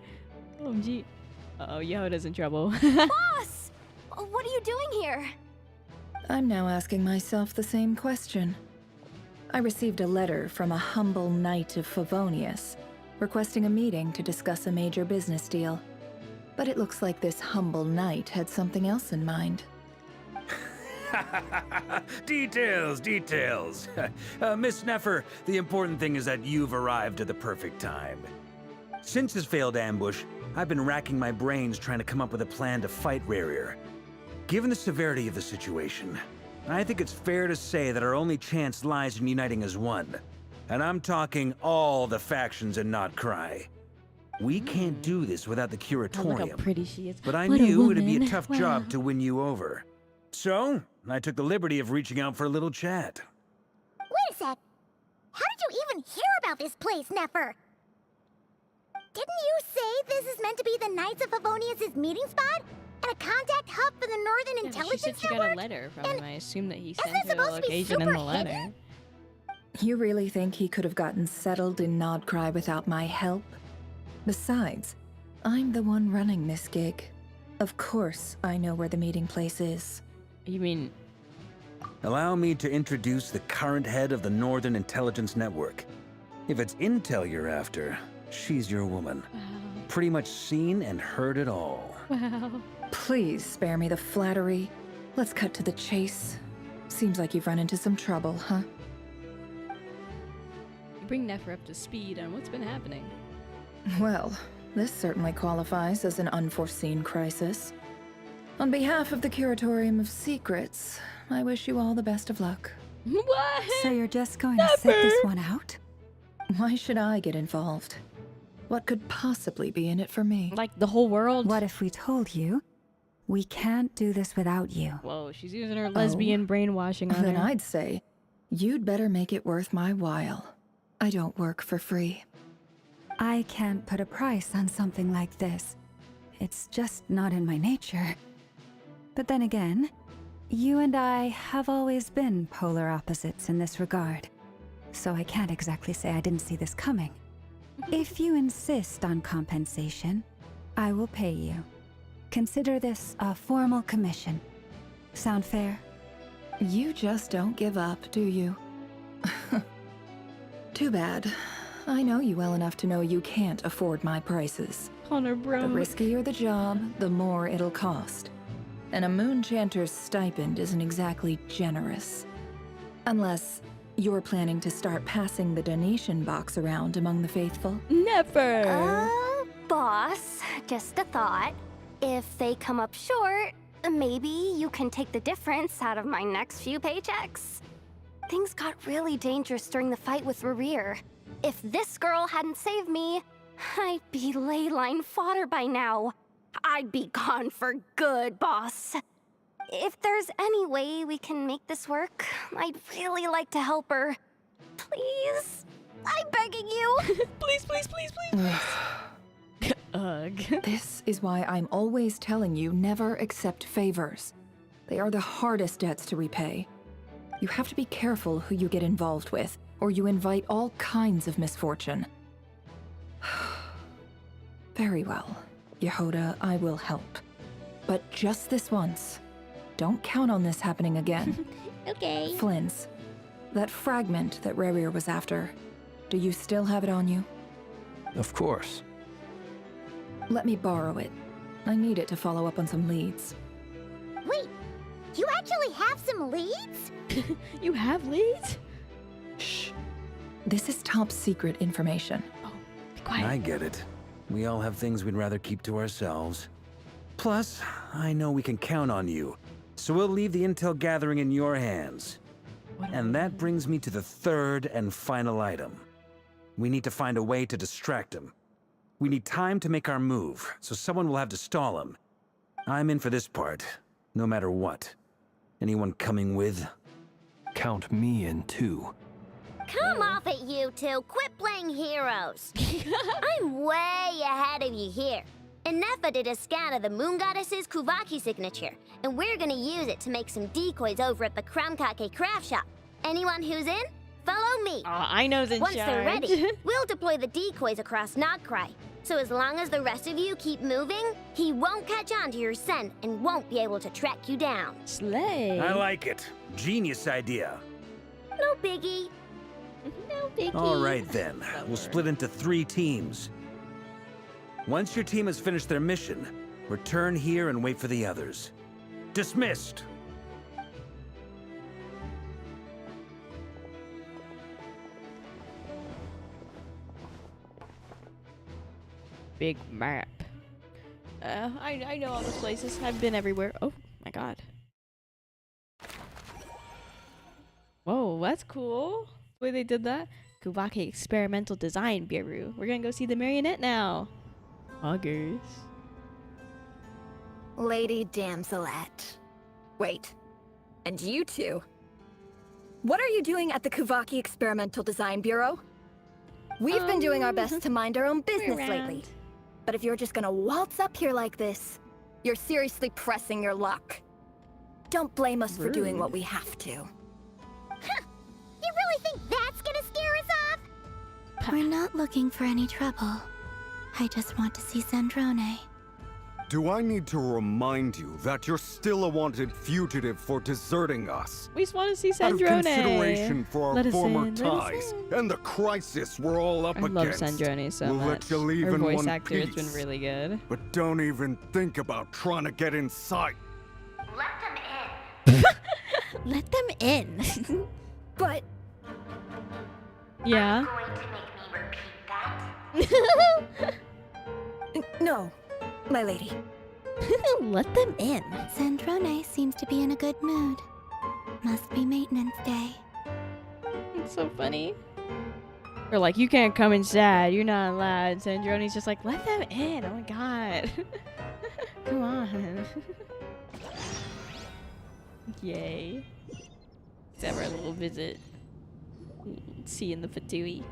Oh, gee. Uh-oh, Yehoda's in trouble. Boss! What are you doing here? I'm now asking myself the same question. I received a letter from a humble knight of Favonius, requesting a meeting to discuss a major business deal. But it looks like this humble knight had something else in mind. Details, details. Miss Neffer, the important thing is that you've arrived at the perfect time. Since his failed ambush, I've been racking my brains trying to come up with a plan to fight Rerir. Given the severity of the situation, I think it's fair to say that our only chance lies in uniting as one. And I'm talking all the factions in Nodcry. We can't do this without the Oh, look how Curatorium. pretty she is. But I What a knew it'd be a woman. tough Wow. job to win you over. So, I took the liberty of reaching out for a little chat. Wait a sec. How did you even hear about this place, Neffer? Didn't you say this is meant to be the Knights of Favonius' meeting spot? And a contact hub for the Northern Yeah, but Intelligence she said she Network? got a letter from him. I assume that he isn't sent it her the supposed to be location in the super letter. hidden? You really think he could have gotten settled in Nodcry without my help? Besides, I'm the one running this gig. Of course I know where the meeting place is. You mean Allow me to introduce the current head of the Northern Intelligence Network. If it's intel you're after, she's your woman. pretty much seen and heard it all. Wow. Please spare me the flattery. Let's cut to the chase. Seems like you've run into some trouble, huh? You bring Nefer up to speed on what's been happening. Well, this certainly qualifies as an unforeseen crisis. On behalf of the Curatorium of Secrets, I wish you all the best of luck. What? So you're just going to sit this one out? Why should I get involved? What could possibly be in it for me? Like the whole world? What if we told you we can't do this without you? Whoa, she's using her lesbian brainwashing on Then her. I'd say, you'd better make it worth my while. I don't work for free. I can't put a price on something like this. It's just not in my nature. But then again, you and I have always been polar opposites in this regard. So I can't exactly say I didn't see this coming. If you insist on compensation, I will pay you. Consider this a formal commission. Sound fair? You just don't give up, do you? Too bad. I know you well enough to know you can't afford my prices. Connor, bro. The riskier the job, the more it'll cost. And a moon chanter's stipend isn't exactly generous. Unless you're planning to start passing the donation box around among the faithful. Never. Boss, just a thought. If they come up short, maybe you can take the difference out of my next few paychecks. Things got really dangerous during the fight with Rerir. If this girl hadn't saved me, I'd be ley line fodder by now. I'd be gone for good, boss. If there's any way we can make this work, I'd really like to help her. Please? I'm begging you. Please, please, please, please. Ugh. This is why I'm always telling you never accept favors. They are the hardest debts to repay. You have to be careful who you get involved with, or you invite all kinds of misfortune. Very well, Yehoda, I will help. But just this once. Don't count on this happening again. Okay. Flynn's, that fragment that Rerir was after, do you still have it on you? Of course. Let me borrow it. I need it to follow up on some leads. Wait, you actually have some leads? You have leads? Shh. This is top secret information. Oh, be quiet. I get it. We all have things we'd rather keep to ourselves. Plus, I know we can count on you, so we'll leave the intel gathering in your hands. And that brings me to the third and final item. We need to find a way to distract him. We need time to make our move, so someone will have to stall him. I'm in for this part, no matter what. Anyone coming with? Count me in too. Come off it, you two. Quit playing heroes. I'm way ahead of you here. And Nefa did a scan of the Moon Goddess's Kuvaki signature, and we're gonna use it to make some decoys over at the Kramkake craft shop. Anyone who's in, follow me. I know the Once they're ready, we'll deploy the decoys across Nogcry. So as long as the rest of you keep moving, he won't catch on to your scent and won't be able to track you down. Slay. I like it. Genius idea. No biggie. No biggie. All right then, we'll split into 3 teams. Once your team has finished their mission, return here and wait for the others. Dismissed! Big map. I know all those places. I've been everywhere. Oh my god. Whoa, that's cool. The way they did that. Kuvaki Experimental Design Bureau. We're gonna go see the marionette now. August. Lady Damselette. Wait. And you two? What are you doing at the Kuvaki Experimental Design Bureau? We've been doing our best to mind our own business lately. But if you're just gonna waltz up here like this, you're seriously pressing your luck. Don't blame us for doing what we have to. Huh. You really think that's gonna scare us off? We're not looking for any trouble. I just want to see Zandrone. Do I need to remind you that you're still a wanted fugitive for deserting us? We just want to see Out of Sandrone. consideration for our Let us former in, let us ties in. and the crisis we're all up I love against, Sandrone so we'll much. let you leave Her in voice one actor piece. has been really good. But don't even think about trying to get inside. Let them in. Let them in. But Yeah. Going to make me repeat that? no, my lady. Let them in. Sandrone seems to be in a good mood. Must be maintenance day. It's so funny. Or like, you can't come inside. You're not allowed. Sandrone's just like, let them in. Oh my god. Come on. Yay. Let's have our little visit. See in the Fatui.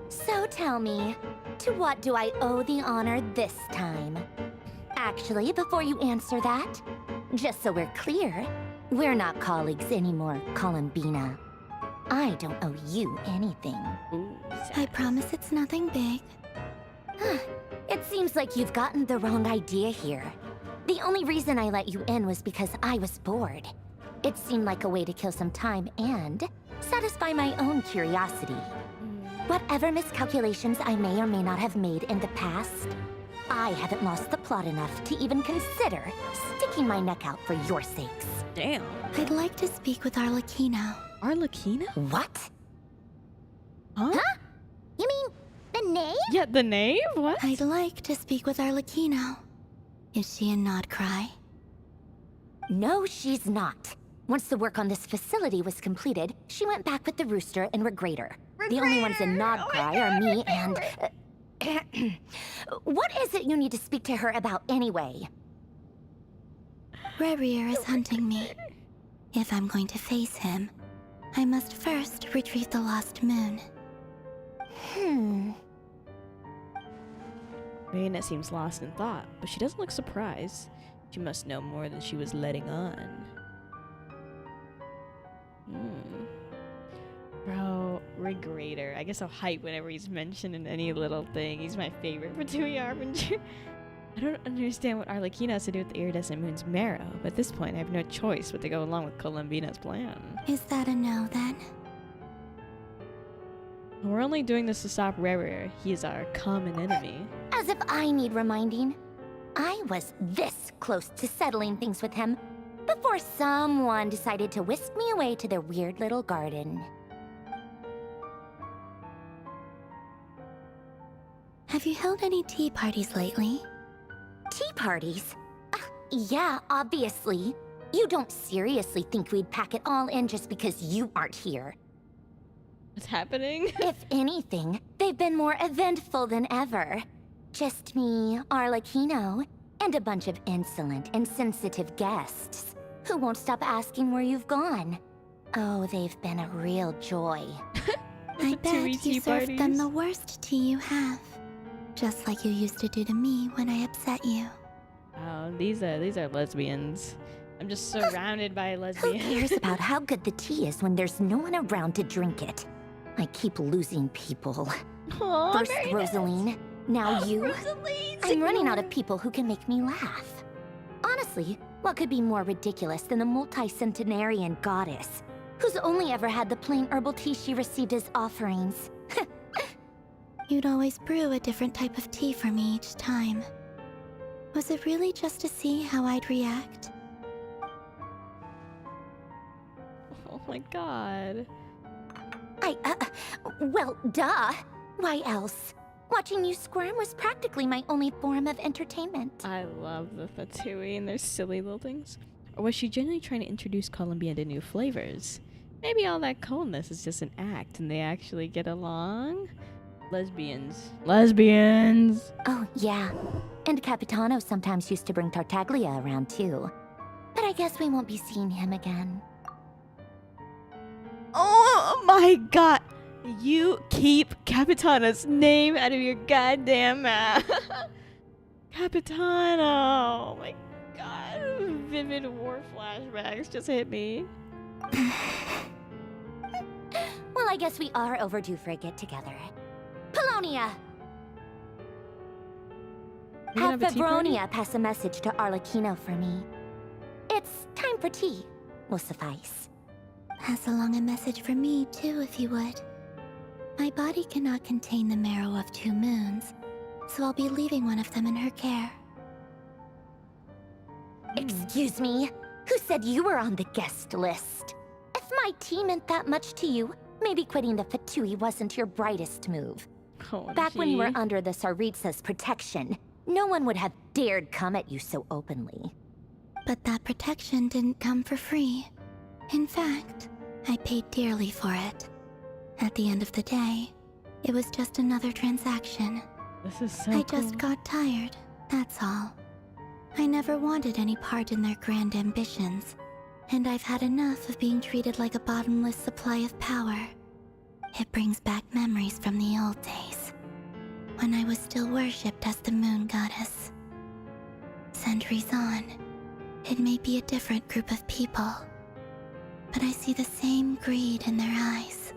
So tell me, to what do I owe the honor this time? Actually, before you answer that, just so we're clear, we're not colleagues anymore, Columbina. I don't owe you anything. Ooh, I promise it's nothing big. It seems like you've gotten the wrong idea here. The only reason I let you in was because I was bored. It seemed like a way to kill some time and satisfy my own curiosity. Whatever miscalculations I may or may not have made in the past, I haven't lost the plot enough to even consider sticking my neck out for your sakes. Damn. I'd like to speak with Arlecchino. Arlecchino? What? Huh? You mean the name? Yeah, the name? What? I'd like to speak with Arlecchino. Is she in Nodcry? No, she's not. Once the work on this facility was completed, she went back with the Rooster and Regrator. The only ones in Nodcry are me and... what is it you need to speak to her about anyway? Rerir is hunting me. If I'm going to face him, I must first retrieve the lost moon. Reina seems lost in thought, but she doesn't look surprised. She must know more than she was letting on. Bro, Regrator. I guess I'll hype whenever he's mentioned in any little thing. He's my favorite Fatui Harbinger. I don't understand what Arlecchino has to do with the iridescent moon's marrow, but at this point I have no choice but to go along with Columbina's plan. Is that a no, then? We're only doing this to stop Rerir. He is our common enemy. As if I need reminding. I was this close to settling things with him before someone decided to whisk me away to their weird little garden. Have you held any tea parties lately? Tea parties? Yeah, obviously. You don't seriously think we'd pack it all in just because you aren't here. What's happening? If anything, they've been more eventful than ever. Just me, Arlecchino, and a bunch of insolent and sensitive guests who won't stop asking where you've gone. Oh, they've been a real joy. I bet you served them the worst tea you have. Just like you used to do to me when I upset you. Oh, these are lesbians. I'm just surrounded by lesbians. Who cares about how good the tea is when there's no one around to drink it? I keep losing people. Aww, First Rosaline, now you. Rosaline, I'm running out of people who can make me laugh. Honestly, what could be more ridiculous than the multi-centenarian goddess, who's only ever had the plain herbal tea she received as offerings? You'd always brew a different type of tea for me each time. Was it really just to see how I'd react? Oh my god. Well, duh. Why else? Watching you squirm was practically my only form of entertainment. I love the Fatui and their silly little things. Or was she genuinely trying to introduce Columbia to new flavors? Maybe all that coldness is just an act and they actually get along? Lesbians. Lesbians! Oh, yeah. And Capitano sometimes used to bring Tartaglia around too. But I guess we won't be seeing him again. Oh my god! You keep Capitano's name out of your goddamn mouth. Capitano! Oh my god. Vivid war flashbacks just hit me. Well, I guess we are overdue for a get-together. Polonia! Have Febronia pass a message to Arlecchino for me. It's time for tea. Will suffice. Pass along a message for me, too, if you would. My body cannot contain the marrow of 2 moons, so I'll be leaving one of them in her care. Excuse me? Who said you were on the guest list? If my tea meant that much to you, maybe quitting the Fatui wasn't your brightest move. Back when you were under the Tsaritsa's protection, no one would have dared come at you so openly. But that protection didn't come for free. In fact, I paid dearly for it. At the end of the day, it was just another transaction. This is so I just got tired, that's all. I never wanted any part in their grand ambitions, and I've had enough of being treated like a bottomless supply of power. It brings back memories from the old days, when I was still worshipped as the moon goddess. Centuries on, it may be a different group of people, but I see the same greed in their eyes.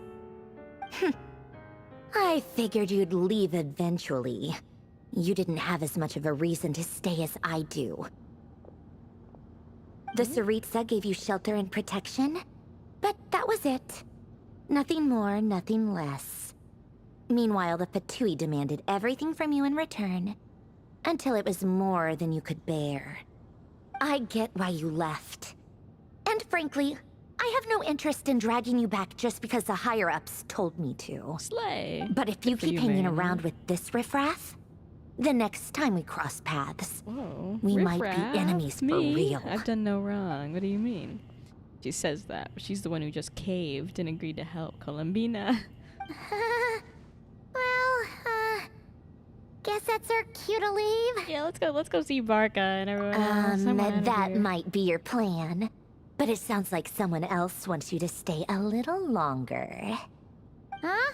I figured you'd leave eventually. You didn't have as much of a reason to stay as I do. The Tsaritsa gave you shelter and protection, but that was it. Nothing more, nothing less. Meanwhile, the Fatui demanded everything from you in return, until it was more than you could bear. I get why you left. And frankly, I have no interest in dragging you back just because the higher-ups told me to. Slay. But if you keep hanging around with this riffraff, the next time we cross paths, we might be enemies for real. I've done no wrong. What do you mean? She says that, but she's the one who just caved and agreed to help Columbina. Guess that's our cue to leave. Yeah, let's go see Barca and everyone else. That might be your plan. But it sounds like someone else wants you to stay a little longer. Huh?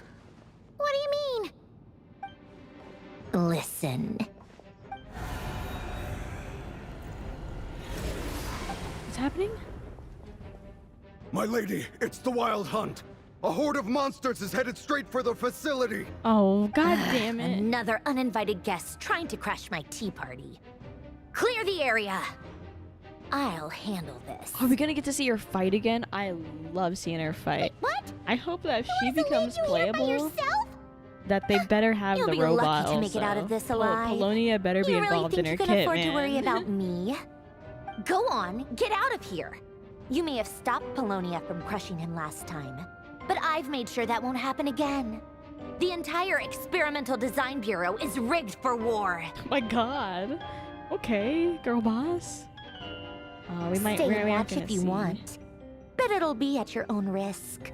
What do you mean? Listen. What's happening? My lady, it's the Wild Hunt. A horde of monsters is headed straight for the facility. Oh, god damn it. Another uninvited guest trying to crash my tea party. Clear the area. I'll handle this. Are we gonna get to see her fight again? I love seeing her fight. Wait, what? I hope that if Who she has to leave becomes you here by playable, yourself? that they better have You'll the be robot lucky to make it out of this alive. Polonia better be You really involved in think her you can kit, afford man. to worry about me? Go on, get out of here. You may have stopped Polonia from crushing him last time, but I've made sure that won't happen again. The entire Experimental Design Bureau is rigged for war. Oh my god. Okay, girl boss. We might Stay we're and not watch gonna if you see. want, but it'll be at your own risk.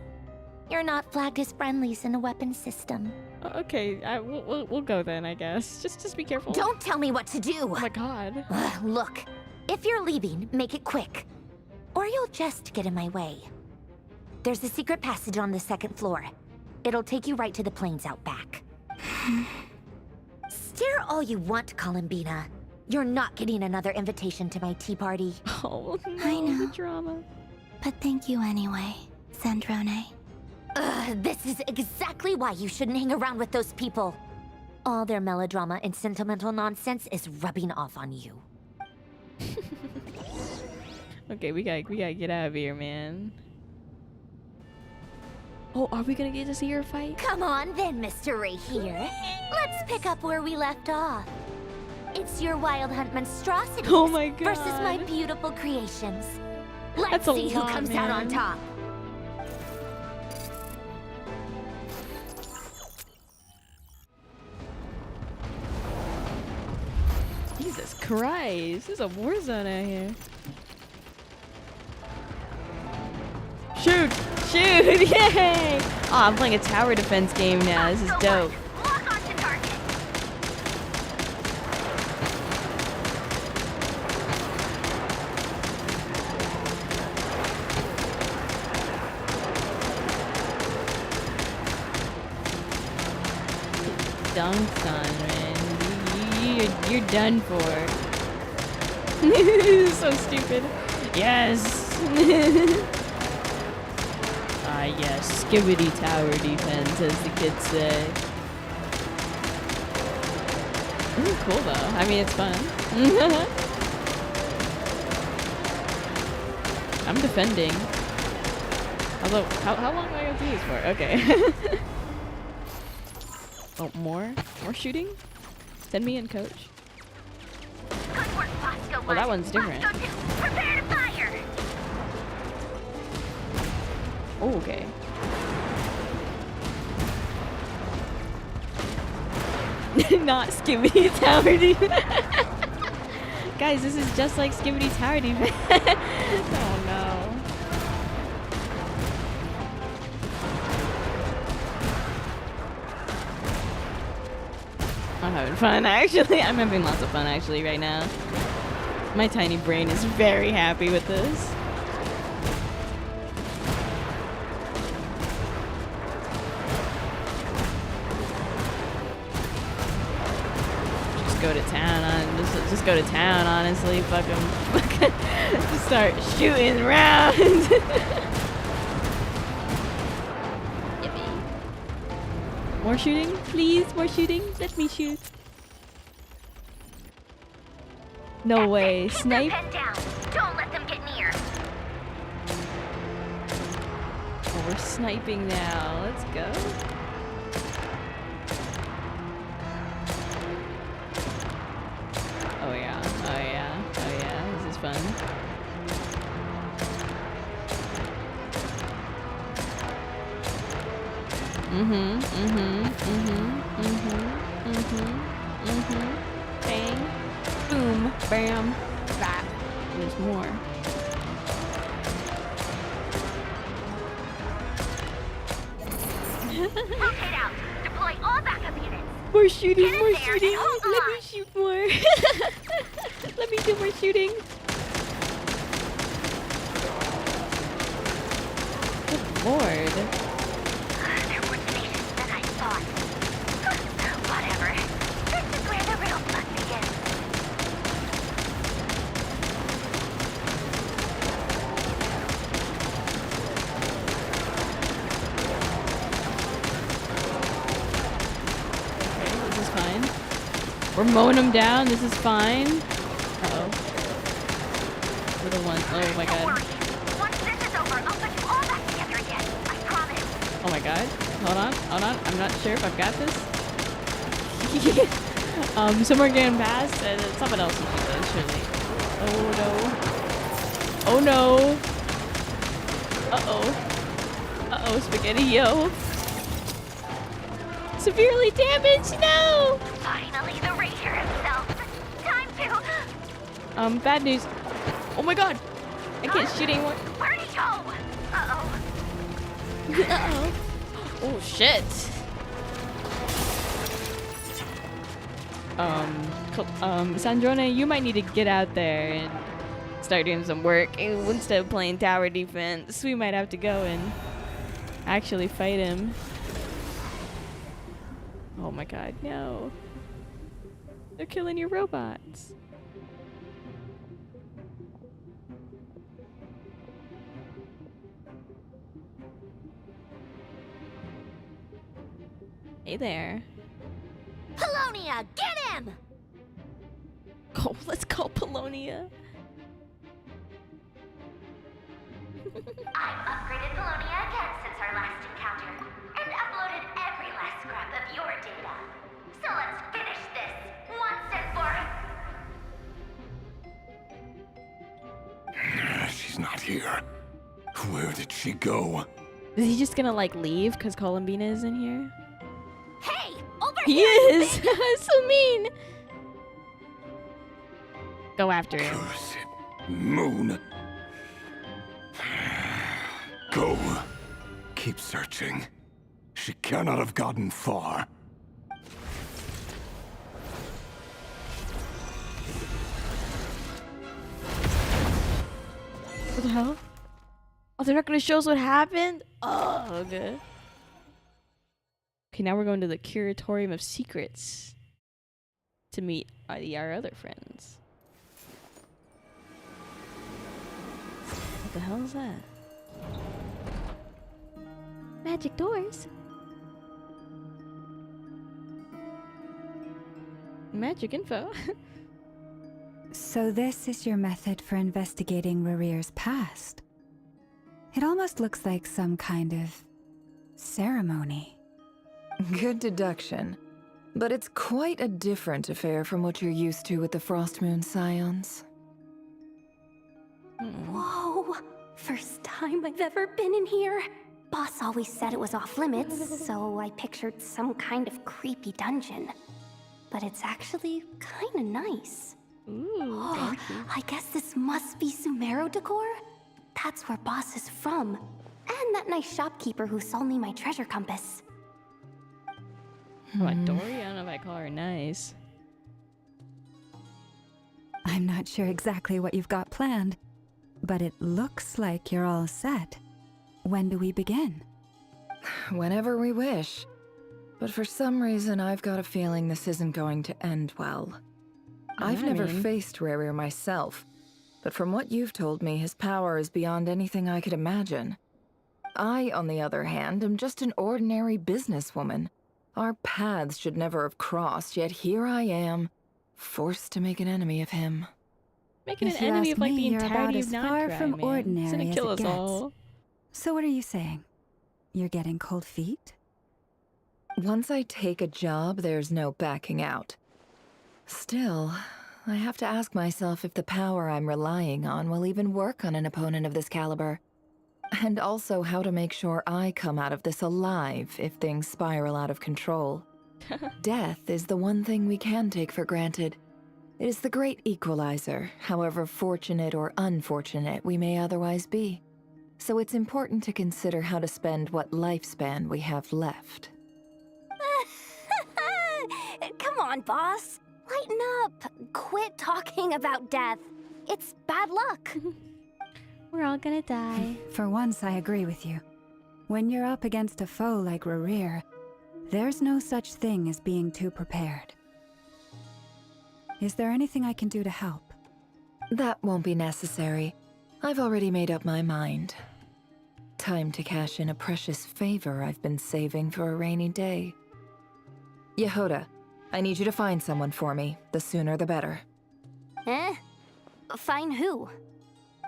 You're not flagged as friendlies in the weapons system. Okay, we'll go then, I guess. Just be careful. Don't tell me what to do! Oh my god. Look, if you're leaving, make it quick. Or you'll just get in my way. There's a secret passage on the 2nd floor. It'll take you right to the plains out back. Stare all you want, Columbina. You're not getting another invitation to my tea party. Oh, no, I know. the drama. But thank you anyway, Sandrone. This is exactly why you shouldn't hang around with those people. All their melodrama and sentimental nonsense is rubbing off on you. Okay, we gotta get out of here, man. Oh, are we gonna get to see her fight? Come on then, Mr. Ray here. Let's pick up where we left off. It's your Wild Hunt monstrosities Oh my god. versus my beautiful creations. Let's That's a see who lot, comes out on man. top. Jesus Christ, this is a war zone out here. Shoot! Shoot! Yay! Oh, I'm playing a tower defense game now. This is dope. Lock onto target. Dunked on, man. You're done for. This is so stupid. Yes! Ah, yes, skibbity tower defense, as the kids say. This is cool, though. I mean, it's fun. I'm defending. Although, how long do I gotta do this for? Okay. Oh, more shooting? Send me in, coach. Good work, Bosco. Well, that one's different. Bosco 2, prepare to fire. Oh, okay. Not Skibbity Tower defense. Guys, this is just like Skibbity Tower defense. Oh no. I'm having fun, actually. I'm having lots of fun, actually, right now. My tiny brain is very happy with this. Just go to town on, just go to town, honestly. Fuck 'em. Just start shooting rounds. More shooting, please. More shooting. Let me shoot. No way. Snipe. Don't let them get near. Oh, we're sniping now. Let's go. Oh yeah. Oh yeah. Oh yeah. This is fun. Bang. Boom. Bam. Bap. There's more. Rotate out. Deploy all backup units. More shooting. Get in More there shooting. and hold Let on. me shoot more. Let me do more shooting. Good lord. They're more tenacious than I thought. Whatever. This is where the real fun begins. Okay, this is fine. We're mowing them down. This is fine. Uh-oh. Little one. Oh my god. Once this is over, I'll put you all back together again. I promise. Oh my god. Hold on. Hold on. I'm not sure if I've got this. Some are getting past and then someone else will do this, surely. Oh no. Oh no. Uh-oh. Uh-oh, Spaghetti-O. Severely damaged, no! Finally, the Ranger himself. Time to... Bad news. Oh my god! I can't shoot anyone. Where'd he go? Uh-oh. Uh-oh. Oh shit. Sandrone, you might need to get out there and start doing some work. Instead of playing tower defense, we might have to go and actually fight him. Oh my god, no. They're killing your robots. Hey there. Polonia, get him! Oh, let's call Polonia. I've upgraded Polonia again since our last encounter, and uploaded every last scrap of your data. So let's finish this, once and for... She's not here. Where did she go? Is he just gonna like leave because Columbina is in here? Hey, over He here! is! So mean! Go after him. Cursed moon. Go. Keep searching. She cannot have gotten far. What the hell? Oh, they're not gonna show us what happened? Oh, okay. Okay, now we're going to the Curatorium of Secrets to meet our other friends. What the hell is that? Magic doors. Magic info. So this is your method for investigating Rarir's past. It almost looks like some kind of ceremony. Good deduction. But it's quite a different affair from what you're used to with the Frostmoon Scions. Whoa! First time I've ever been in here. Boss always said it was off limits, so I pictured some kind of creepy dungeon. But it's actually kinda nice. Ooh, I guess this must be Sumero decor? That's where Boss is from. And that nice shopkeeper who sold me my treasure compass. What, Dory? I don't know if I call her nice. I'm not sure exactly what you've got planned, but it looks like you're all set. When do we begin? Whenever we wish. But for some reason, I've got a feeling this isn't going to end well. I've never faced Rarir myself, but from what you've told me, his power is beyond anything I could imagine. I, on the other hand, am just an ordinary businesswoman. Our paths should never have crossed, yet here I am, forced to make an enemy of him. Making If an you enemy ask of like me, the you're entirety about of as far Notcry, from man. ordinary It's gonna as kill it us gets. all. So what are you saying? You're getting cold feet? Once I take a job, there's no backing out. Still, I have to ask myself if the power I'm relying on will even work on an opponent of this caliber. And also how to make sure I come out of this alive if things spiral out of control. Death is the one thing we can take for granted. It is the great equalizer, however fortunate or unfortunate we may otherwise be. So it's important to consider how to spend what lifespan we have left. Come on, boss. Lighten up. Quit talking about death. It's bad luck. We're all gonna die. For once, I agree with you. When you're up against a foe like Rarir, there's no such thing as being too prepared. Is there anything I can do to help? That won't be necessary. I've already made up my mind. Time to cash in a precious favor I've been saving for a rainy day. Yehoda, I need you to find someone for me. The sooner the better. Eh? Find who?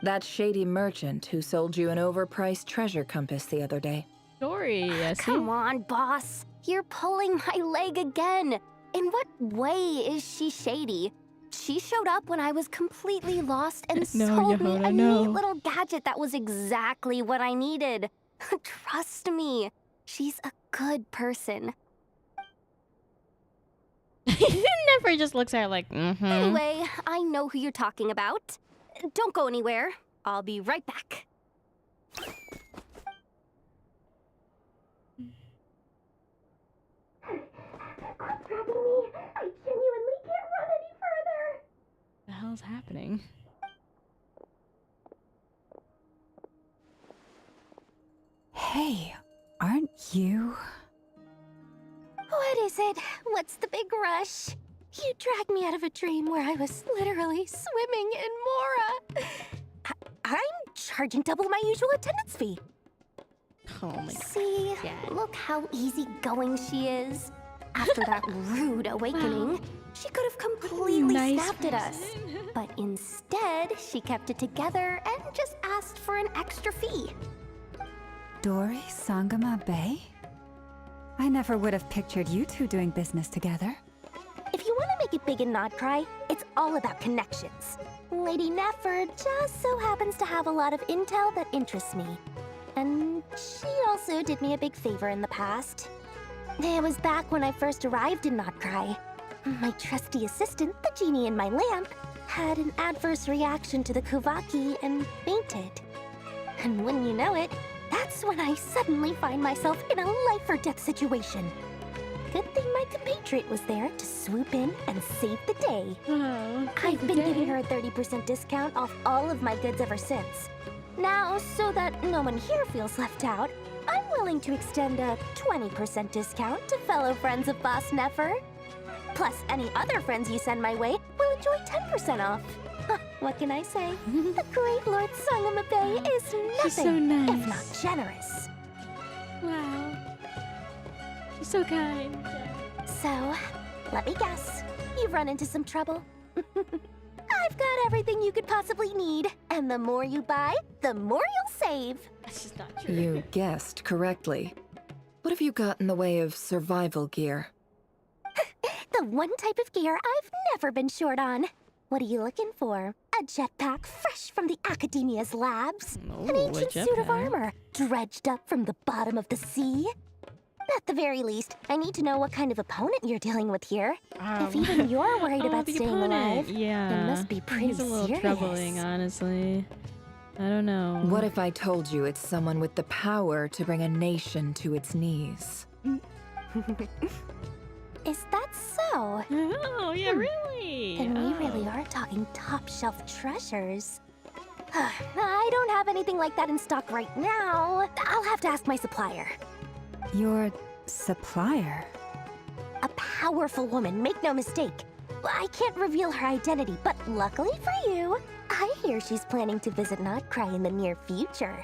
That shady merchant who sold you an overpriced treasure compass the other day. Dory, yes. Come on, boss. You're pulling my leg again. In what way is she shady? She showed up when I was completely lost and sold me a neat little gadget that was exactly what I needed. Trust me, she's a good person. Never just looks at her like, Anyway, I know who you're talking about. Don't go anywhere. I'll be right back. Quit dragging me. I genuinely can't run any further. the hell's happening? Hey, aren't you? What is it? What's the big rush? You dragged me out of a dream where I was literally swimming in Mora. I'm charging double my usual attendance fee. Oh my See, look how easygoing she is. After that rude awakening, she could have completely snapped at us. But instead, she kept it together and just asked for an extra fee. Dory Sangama Bay? I never would have pictured you two doing business together. If you want to make it big and not cry, it's all about connections. Lady Nefer just so happens to have a lot of intel that interests me. And she also did me a big favor in the past. It was back when I first arrived in Notcry. My trusty assistant, the genie in my lamp, had an adverse reaction to the Kuvaki and fainted. And wouldn't you know it, that's when I suddenly find myself in a life-or-death situation. Good thing my compatriot was there to swoop in and save the day. I've been giving her a 30% discount off all of my goods ever since. Now, so that no one here feels left out, I'm willing to extend a 20% discount to fellow friends of Boss Nefer. Plus, any other friends you send my way will enjoy 10% off. What can I say? The great Lord Sangamabe is nothing so nice. if not generous. Wow. You're so kind. So, let me guess. You've run into some trouble. I've got everything you could possibly need. And the more you buy, the more you'll save. That's just not true. You guessed correctly. What have you got in the way of survival gear? The one type of gear I've never been short on. What are you looking for? A jetpack fresh from the Academia's labs? An ancient suit of armor dredged up from the bottom of the sea? At the very least, I need to know what kind of opponent you're dealing with here. If even you're worried about the staying opponent. alive, Yeah. it must be pretty He's a little serious. troubling, honestly. I don't know. What if I told you it's someone with the power to bring a nation to its knees? Is that so? Oh, yeah, really? Then we really are talking top-shelf treasures. I don't have anything like that in stock right now. I'll have to ask my supplier. Your supplier? A powerful woman, make no mistake. I can't reveal her identity, but luckily for you, I hear she's planning to visit Notcry in the near future.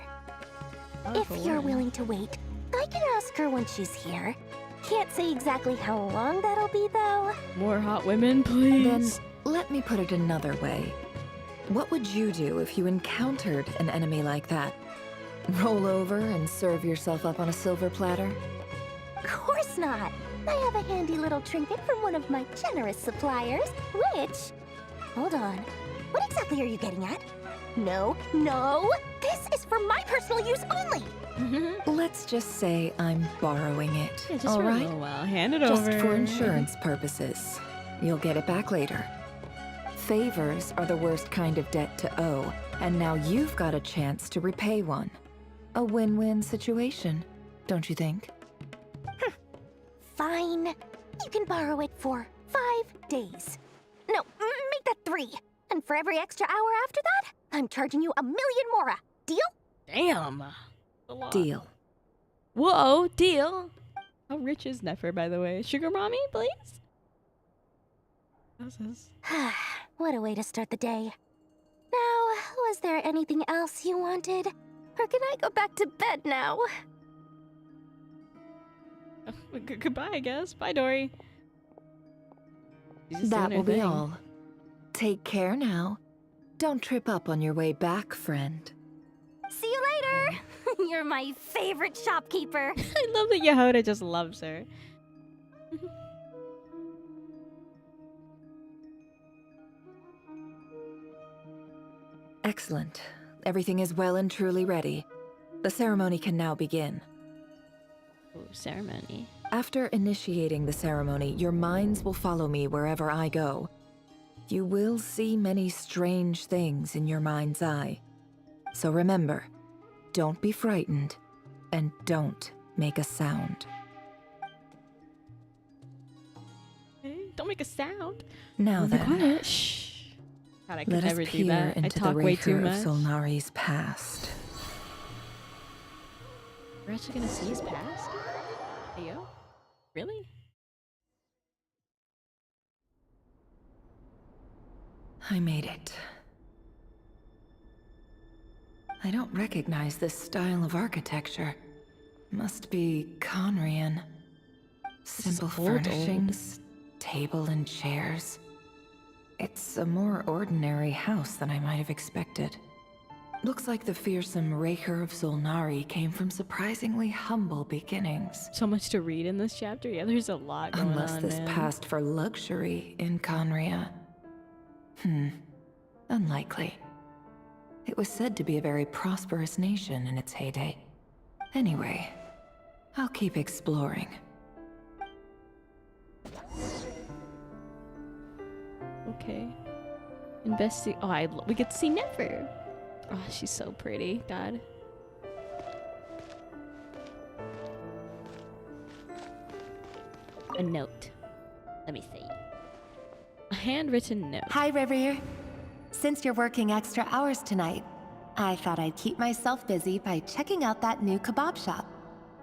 If you're willing to wait, I can ask her when she's here. Can't say exactly how long that'll be, though. More hot women, please. Then let me put it another way. What would you do if you encountered an enemy like that? Roll over and serve yourself up on a silver platter? Of course not. I have a handy little trinket from one of my generous suppliers, which... Hold on. What exactly are you getting at? No, no! This is for my personal use only! Let's just say I'm borrowing it. Yeah, just all for a right? little while. Hand it Just over. for insurance purposes. You'll get it back later. Favors are the worst kind of debt to owe, and now you've got a chance to repay one. A win-win situation, don't you think? Fine. You can borrow it for 5 days. No, make that 3. And for every extra hour after that, I'm charging you 1,000,000 mora. Deal? Damn. A lot. Deal. Whoa, deal. How rich is Nefer, by the way? Sugar mommy, please? How's this? What a way to start the day. Now, was there anything else you wanted? Or can I go back to bed now? Goodbye, I guess. Bye, Dory. She's just That doing her will be thing. all. Take care now. Don't trip up on your way back, friend. See you later! You're my favorite shopkeeper. I love that Yehoda just loves her. Excellent. Everything is well and truly ready. The ceremony can now begin. Ooh, ceremony. After initiating the ceremony, your minds will follow me wherever I go. You will see many strange things in your mind's eye. So remember, don't be frightened, and don't make a sound. Okay, don't make a sound. Now Be then, quiet. Shh. God, I could let us never do peer that. I into talk the way too Raker of much. Solnari's past. We're actually gonna see his past? Ayo? Really? I made it. I don't recognize this style of architecture. Must be Conrian. Simple old. furnishings, table and chairs. It's a more ordinary house than I might have expected. Looks like the fearsome Raker of Solnari came from surprisingly humble beginnings. So much to read in this chapter. Yeah, there's a lot going Unless on, this man. passed for luxury in Conria. Unlikely. It was said to be a very prosperous nation in its heyday. Anyway, I'll keep exploring. Okay. We get to see Nefer. Oh, she's so pretty. God. A note. Let me see. A handwritten note. Hi, River. Since you're working extra hours tonight, I thought I'd keep myself busy by checking out that new kebab shop.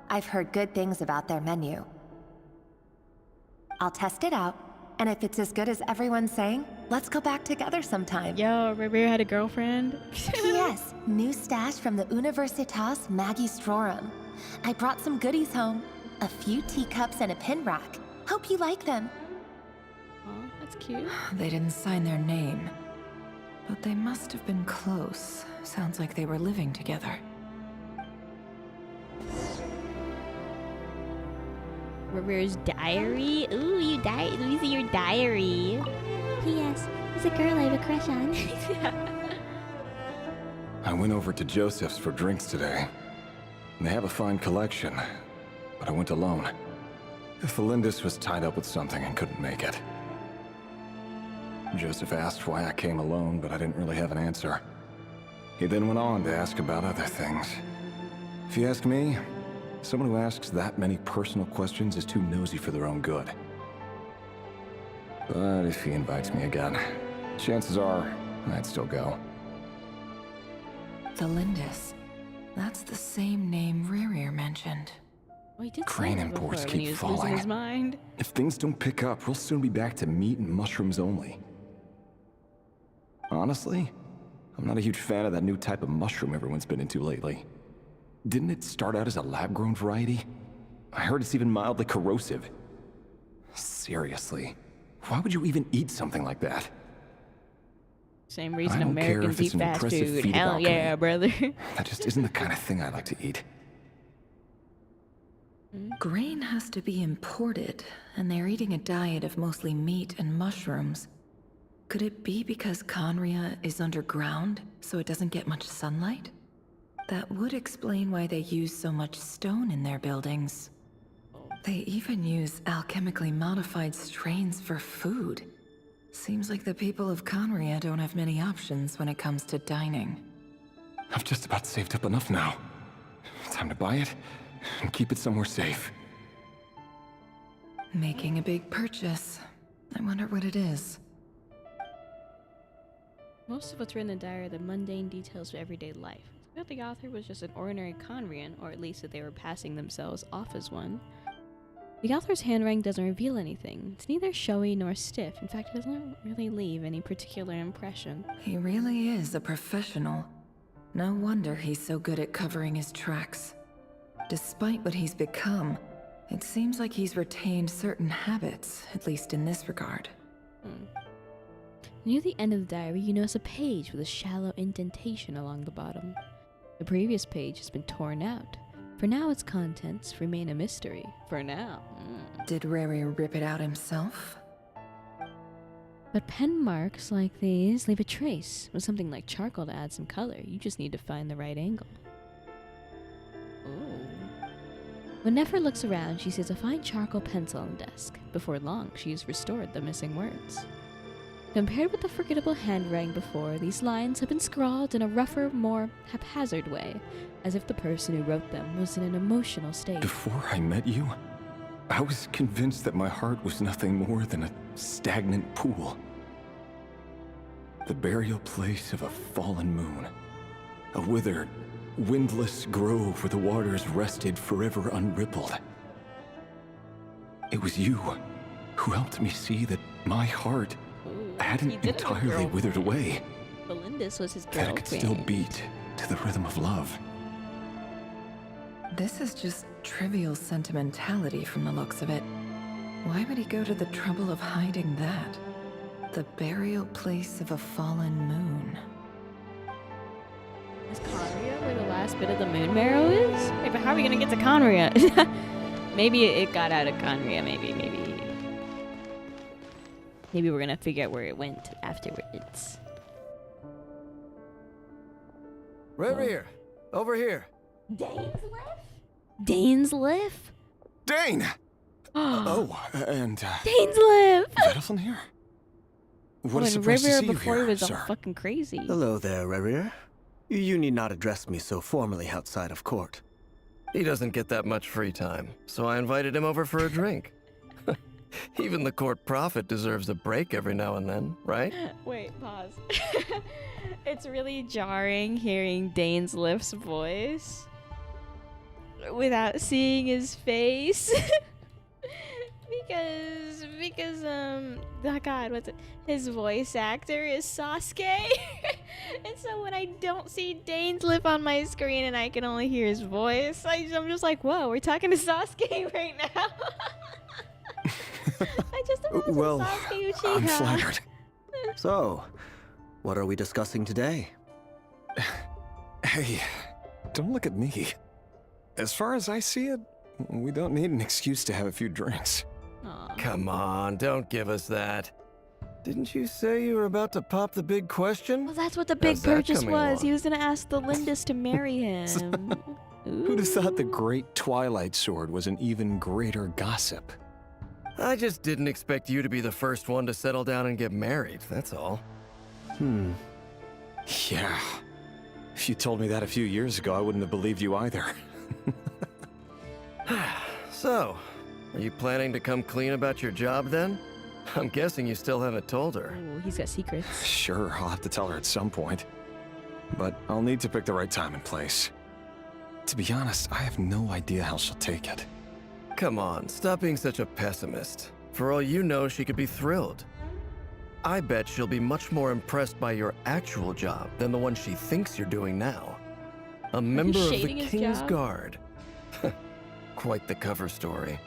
I've heard good things about their menu. I'll test it out, and if it's as good as everyone's saying, let's go back together sometime. Yo, River had a girlfriend. P.S. New stash from the Universitas Magistrorum. I brought some goodies home. A few teacups and a pin rack. Hope you like them. Oh, that's cute. They didn't sign their name. But they must have been close. Sounds like they were living together. River's diary? Ooh, let me see your diary. P.S. There's a girl I have a crush on. I went over to Joseph's for drinks today. They have a fine collection, but I went alone. FeatherLes was tied up with something and couldn't make it. Joseph asked why I came alone, but I didn't really have an answer. He then went on to ask about other things. If you ask me, someone who asks that many personal questions is too nosy for their own good. But if he invites me again, chances are I'd still go. FeatherLes. That's the same name Rerir mentioned. Oh, he did say Crane that imports before when he keep was losing falling. his mind. If things don't pick up, we'll soon be back to meat and mushrooms only. Honestly, I'm not a huge fan of that new type of mushroom everyone's been into lately. Didn't it start out as a lab-grown variety? I heard it's even mildly corrosive. Seriously, why would you even eat something like that? Same reason I don't care Americans if it's eat an fast impressive food. feat of Hell alchemy. yeah, brother. That just isn't the kind of thing I like to eat. Grain has to be imported, and they're eating a diet of mostly meat and mushrooms. Could it be because Conria is underground, so it doesn't get much sunlight? That would explain why they use so much stone in their buildings. They even use alchemically modified strains for food. Seems like the people of Conria don't have many options when it comes to dining. I've just about saved up enough now. Time to buy it and keep it somewhere safe. Making a big purchase. I wonder what it is. Most of what's written in the diary are the mundane details of everyday life. I thought the author was just an ordinary Conrian, or at least that they were passing themselves off as one. The author's handwriting doesn't reveal anything. It's neither showy nor stiff. In fact, it doesn't really leave any particular impression. He really is a professional. No wonder he's so good at covering his tracks. Despite what he's become, it seems like he's retained certain habits, at least in this regard. Near the end of the diary, you notice a page with a shallow indentation along the bottom. The previous page has been torn out. For now, its contents remain a mystery. For now. Did Rerir rip it out himself? But pen marks like these leave a trace. With something like charcoal to add some color, you just need to find the right angle. Ooh. When Nefer looks around, she sees a fine charcoal pencil on the desk. Before long, she has restored the missing words. Compared with the forgettable handwriting before, these lines have been scrawled in a rougher, more haphazard way, as if the person who wrote them was in an emotional state. Before I met you, I was convinced that my heart was nothing more than a stagnant pool. The burial place of a fallen moon. A withered, windless grove where the waters rested forever unrippled. It was you who helped me see that my heart hadn't entirely withered away. FeatherLes was his That girlfriend. it could still beat to the rhythm of love. This is just trivial sentimentality from the looks of it. Why would he go to the trouble of hiding that? The burial place of a fallen moon. Is Conria where the last bit of the moon marrow is? Wait, but how are we gonna get to Conria? Maybe it got out of Conria, maybe. Maybe we're gonna figure out where it went afterwards. Rerir, over here. Dainsliff? Dane! Oh, and, Dainsliff! Vedelson here? What a When surprise to River see you before here, he was all sir. fucking crazy. Hello there, Rerir. You need not address me so formally outside of court. He doesn't get that much free time, so I invited him over for a drink. Even the court prophet deserves a break every now and then, right? Wait, pause. It's really jarring hearing Dainsliff's voice without seeing his face. because oh god, what's it? His voice actor is Sasuke. And so when I don't see Dane's lip on my screen and I can only hear his voice, I'm just like, whoa, we're talking to Sasuke right now. I just imagine Well, Sasuke Uchiha. I'm flattered. So, what are we discussing today? Hey, don't look at me. As far as I see it, we don't need an excuse to have a few drinks. Come on, don't give us that. Didn't you say you were about to pop the big question? Well, that's what the big How's that purchase coming was. along? He was gonna ask the Lindis to marry him. Who'd have thought the great Twilight Sword was an even greater gossip? I just didn't expect you to be the first one to settle down and get married, that's all. Yeah. If you told me that a few years ago, I wouldn't have believed you either. So, are you planning to come clean about your job then? I'm guessing you still haven't told her. Oh, he's got secrets. Sure, I'll have to tell her at some point. But I'll need to pick the right time and place. To be honest, I have no idea how she'll take it. Come on, stop being such a pessimist. For all you know, she could be thrilled. I bet she'll be much more impressed by your actual job than the one she thinks you're doing now. A member of the shading his King's job? Guard. Quite the cover story.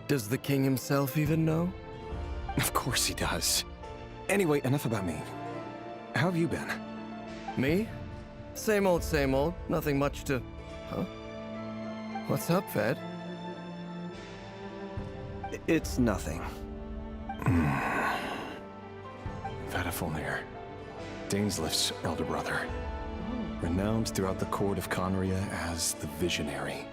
Does the king himself even know? Of course he does. Anyway, enough about me. How have you been? Me? Same old, same old. Nothing much to... Huh? What's up, Fed? It's nothing. FeatherLes, Dainslift's elder brother. Renowned throughout the court of Conria as the Visionary,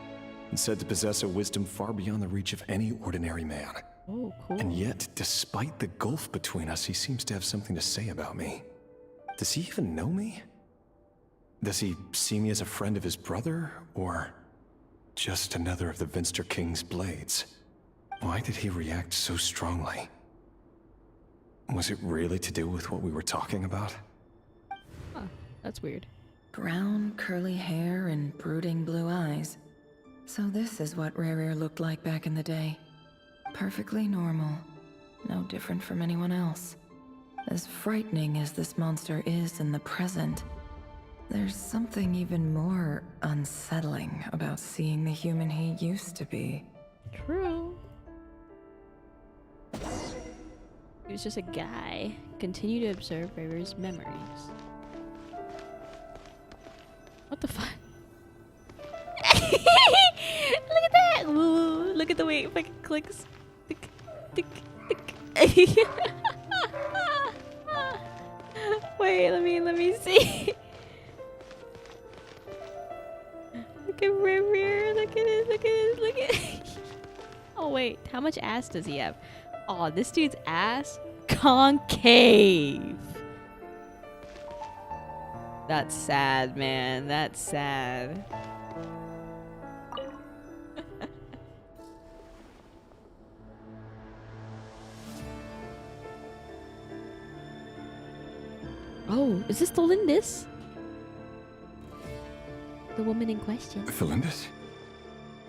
and said to possess a wisdom far beyond the reach of any ordinary man. Oh, cool. And yet, despite the gulf between us, he seems to have something to say about me. Does he even know me? Does he see me as a friend of his brother, or just another of the Vinster King's blades? Why did he react so strongly? Was it really to do with what we were talking about? Huh, that's weird. Brown, curly hair and brooding blue eyes. So this is what Rerir looked like back in the day. Perfectly normal. No different from anyone else. As frightening as this monster is in the present, there's something even more unsettling about seeing the human he used to be. True. He was just a guy. Continue to observe Rerir's memories. What the fuck? Look at that! Ooh, look at the way it fucking clicks. Tick, tick, tick. Wait, let me see. Look at Rerir. Look at it. Oh wait, how much ass does he have? Oh, this dude's ass concave. That's sad, man. That's sad. Oh, is this the Lindis? The woman in question. Felindis?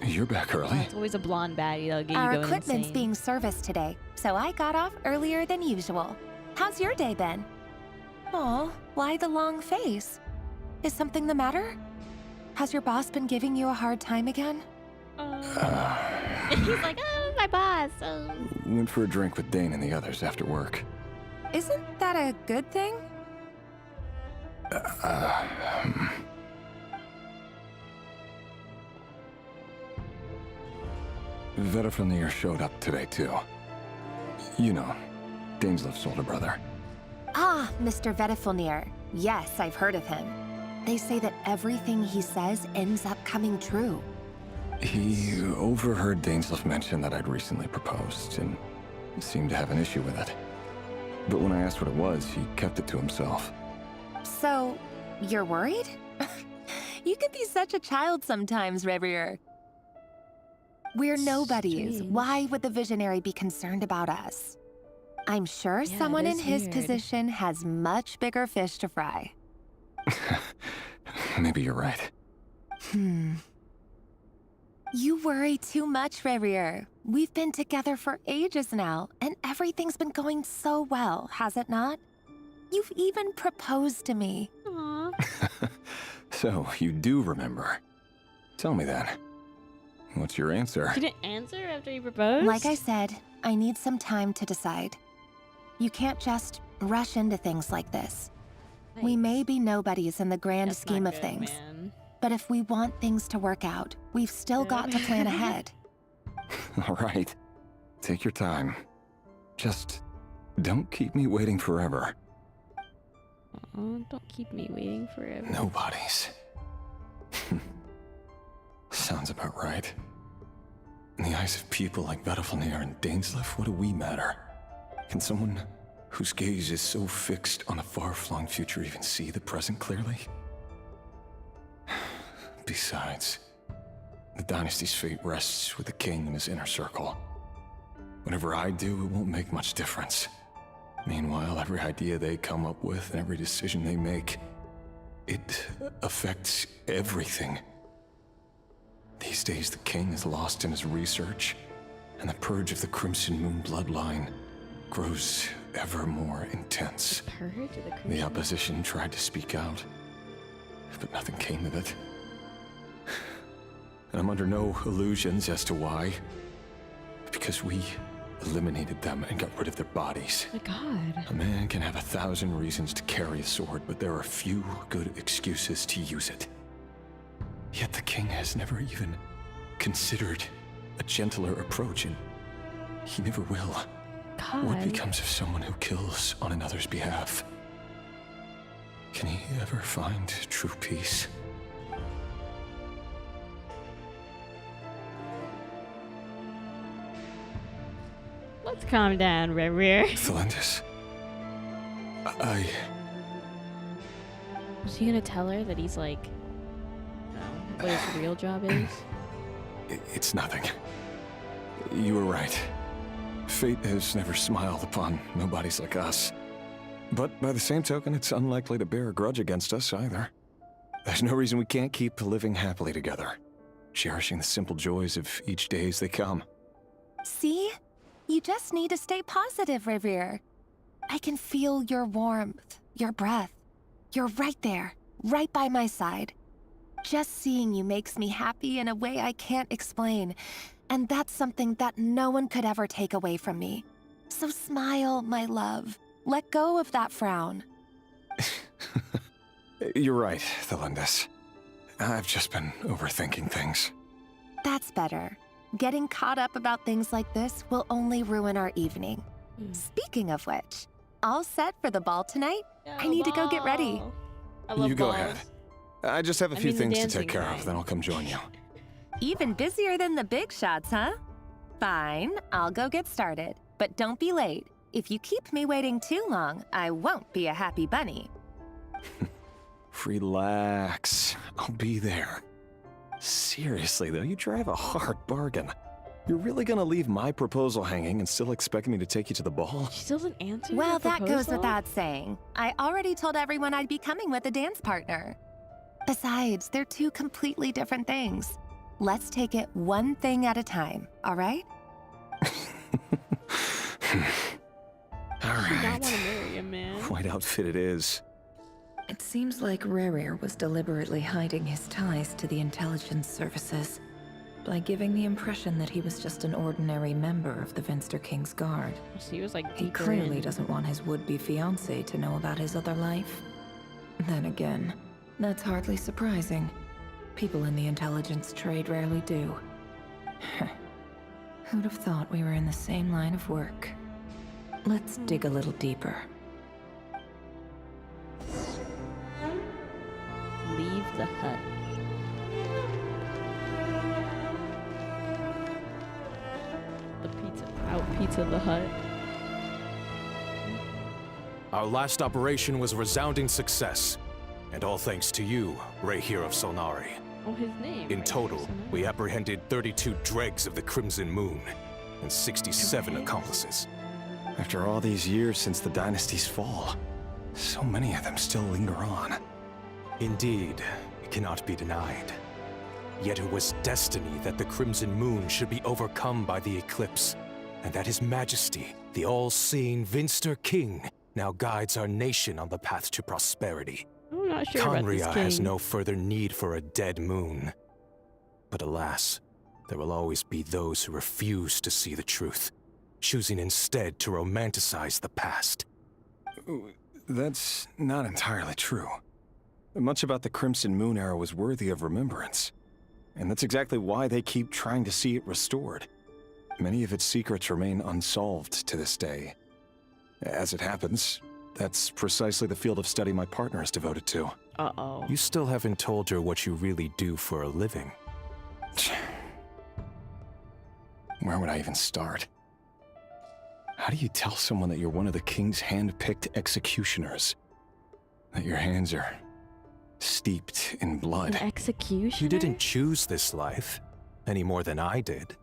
You're back early. Oh, it's always a blonde baddie that'll get Our you going equipment's insane. being serviced today, so I got off earlier than usual. How's your day been? Aw, why the long face? Is something the matter? Has your boss been giving you a hard time again? He's like, oh, my boss. Oh. Went for a drink with Dane and the others after work. Isn't that a good thing? FeatherLes showed up today, too. You know, Dainslift's older brother. Ah, Mr. Vedifilnir. Yes, I've heard of him. They say that everything he says ends up coming true. He overheard Dainslift mention that I'd recently proposed, and seemed to have an issue with it. But when I asked what it was, he kept it to himself. So, you're worried? You can be such a child sometimes, Rerir. We're nobodies. Strange. Why would the Visionary be concerned about us? I'm sure Yeah, someone it in is his weird. position has much bigger fish to fry. Maybe you're right. You worry too much, Rerir. We've been together for ages now, and everything's been going so well, has it not? You've even proposed to me. Aw. So, you do remember. Tell me then. What's your answer? You didn't answer after you proposed? Like I said, I need some time to decide. You can't just rush into things like this. We may be nobodies in the grand scheme of things. But if we want things to work out, we've still got to plan ahead. All right. Take your time. Just don't keep me waiting forever. Oh, don't keep me waiting forever. Nobody's. Sounds about right. In the eyes of people like FeatherLes and Dainsleif, what do we matter? Can someone whose gaze is so fixed on a far-flung future even see the present clearly? Besides, the dynasty's fate rests with the king and his inner circle. Whatever I do, it won't make much difference. Meanwhile, every idea they come up with and every decision they make, it affects everything. These days, the king is lost in his research, and the purge of the Crimson Moon bloodline grows ever more intense. The opposition tried to speak out, but nothing came of it. And I'm under no illusions as to why. Because we eliminated them and got rid of their bodies. Oh my God. A man can have 1,000 reasons to carry a sword, but there are few good excuses to use it. Yet the king has never even considered a gentler approach, and he never will. God. What becomes of someone who kills on another's behalf? Can he ever find true peace? Let's calm down, Reverie. FeatherLes. Is he gonna tell her that he's like, what his real job is? It's nothing. You were right. Fate has never smiled upon nobodies like us. But by the same token, it's unlikely to bear a grudge against us either. There's no reason we can't keep living happily together, cherishing the simple joys of each day as they come. See? You just need to stay positive, Revere. I can feel your warmth, your breath. You're right there, right by my side. Just seeing you makes me happy in a way I can't explain. And that's something that no one could ever take away from me. So smile, my love. Let go of that frown. You're right, FeatherLes. I've just been overthinking things. That's better. Getting caught up about things like this will only ruin our evening. Speaking of which, all set for the ball tonight? I need to go get ready. You go ahead. I just have a few things to take care of, then I'll come join you. Even busier than the big shots, huh? Fine, I'll go get started. But don't be late. If you keep me waiting too long, I won't be a happy bunny. Relax. I'll be there. Seriously, though, you drive a hard bargain. You're really gonna leave my proposal hanging and still expect me to take you to the ball? She still didn't answer. Well, that goes without saying. I already told everyone I'd be coming with a dance partner. Besides, they're two completely different things. Let's take it one thing at a time, all right? All right. I want to marry him, man. White outfit it is. It seems like Rerir was deliberately hiding his ties to the intelligence services by giving the impression that he was just an ordinary member of the Finster King's Guard. She was like, he clearly doesn't want his would-be fiancée to know about his other life. Then again, that's hardly surprising. People in the intelligence trade rarely do. Who'd have thought we were in the same line of work? Let's dig a little deeper. Leave the hut. The pizza the hut. Our last operation was a resounding success, and all thanks to you, Rehir of Solnari. Oh, his name. In total, we apprehended 32 dregs of the Crimson Moon, and 67 accomplices. After all these years since the dynasty's fall, so many of them still linger on. Indeed, it cannot be denied. Yet it was destiny that the Crimson Moon should be overcome by the eclipse, and that His Majesty, the all-seeing Finster King, now guides our nation on the path to prosperity. I'm not sure about this Conria king. has no further need for a dead moon. But alas, there will always be those who refuse to see the truth, choosing instead to romanticize the past. That's not entirely true. Much about the Crimson Moon era was worthy of remembrance. And that's exactly why they keep trying to see it restored. Many of its secrets remain unsolved to this day. As it happens, that's precisely the field of study my partner is devoted to. Uh-oh. You still haven't told her what you really do for a living. Where would I even start? How do you tell someone that you're one of the king's hand-picked executioners? That your hands are steeped in blood? An execution? You didn't choose this life, any more than I did.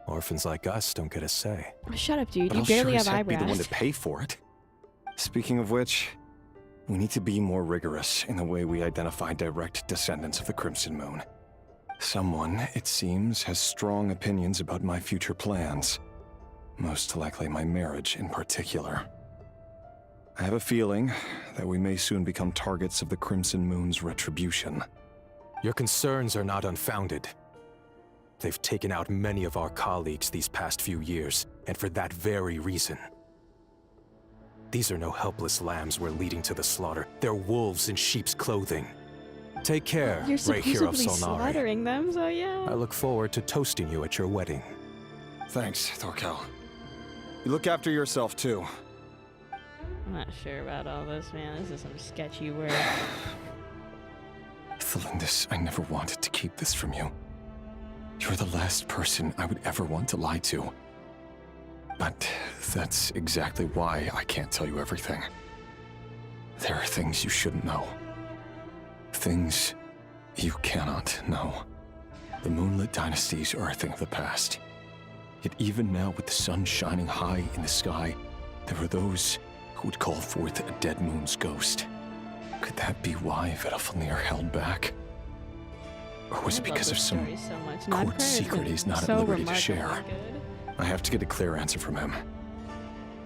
Orphans like us don't get a say. Oh, shut up, dude. But You I'll barely sure have as heck be the one eyebrows. to pay for it. Speaking of which, we need to be more rigorous in the way we identify direct descendants of the Crimson Moon. Someone, it seems, has strong opinions about my future plans. Most likely my marriage in particular. I have a feeling that we may soon become targets of the Crimson Moon's retribution. Your concerns are not unfounded. They've taken out many of our colleagues these past few years, and for that very reason. These are no helpless lambs we're leading to the slaughter. They're wolves in sheep's clothing. Take care, You're Ray Hero of supposedly Solnari. slaughtering them, so yeah. I look forward to toasting you at your wedding. Thanks, Thorkel. You look after yourself, too. I'm not sure about all this, man. This is some sketchy work. Thelindis, I never wanted to keep this from you. You're the last person I would ever want to lie to. But that's exactly why I can't tell you everything. There are things you shouldn't know. Things you cannot know. The moonlit dynasties are a thing of the past. Yet even now, with the sun shining high in the sky, there are those who would call forth a dead moon's ghost. Could that be why FeatherLes held back? Or was it because of some court secret he's not at liberty to share? I have to get a clear answer from him.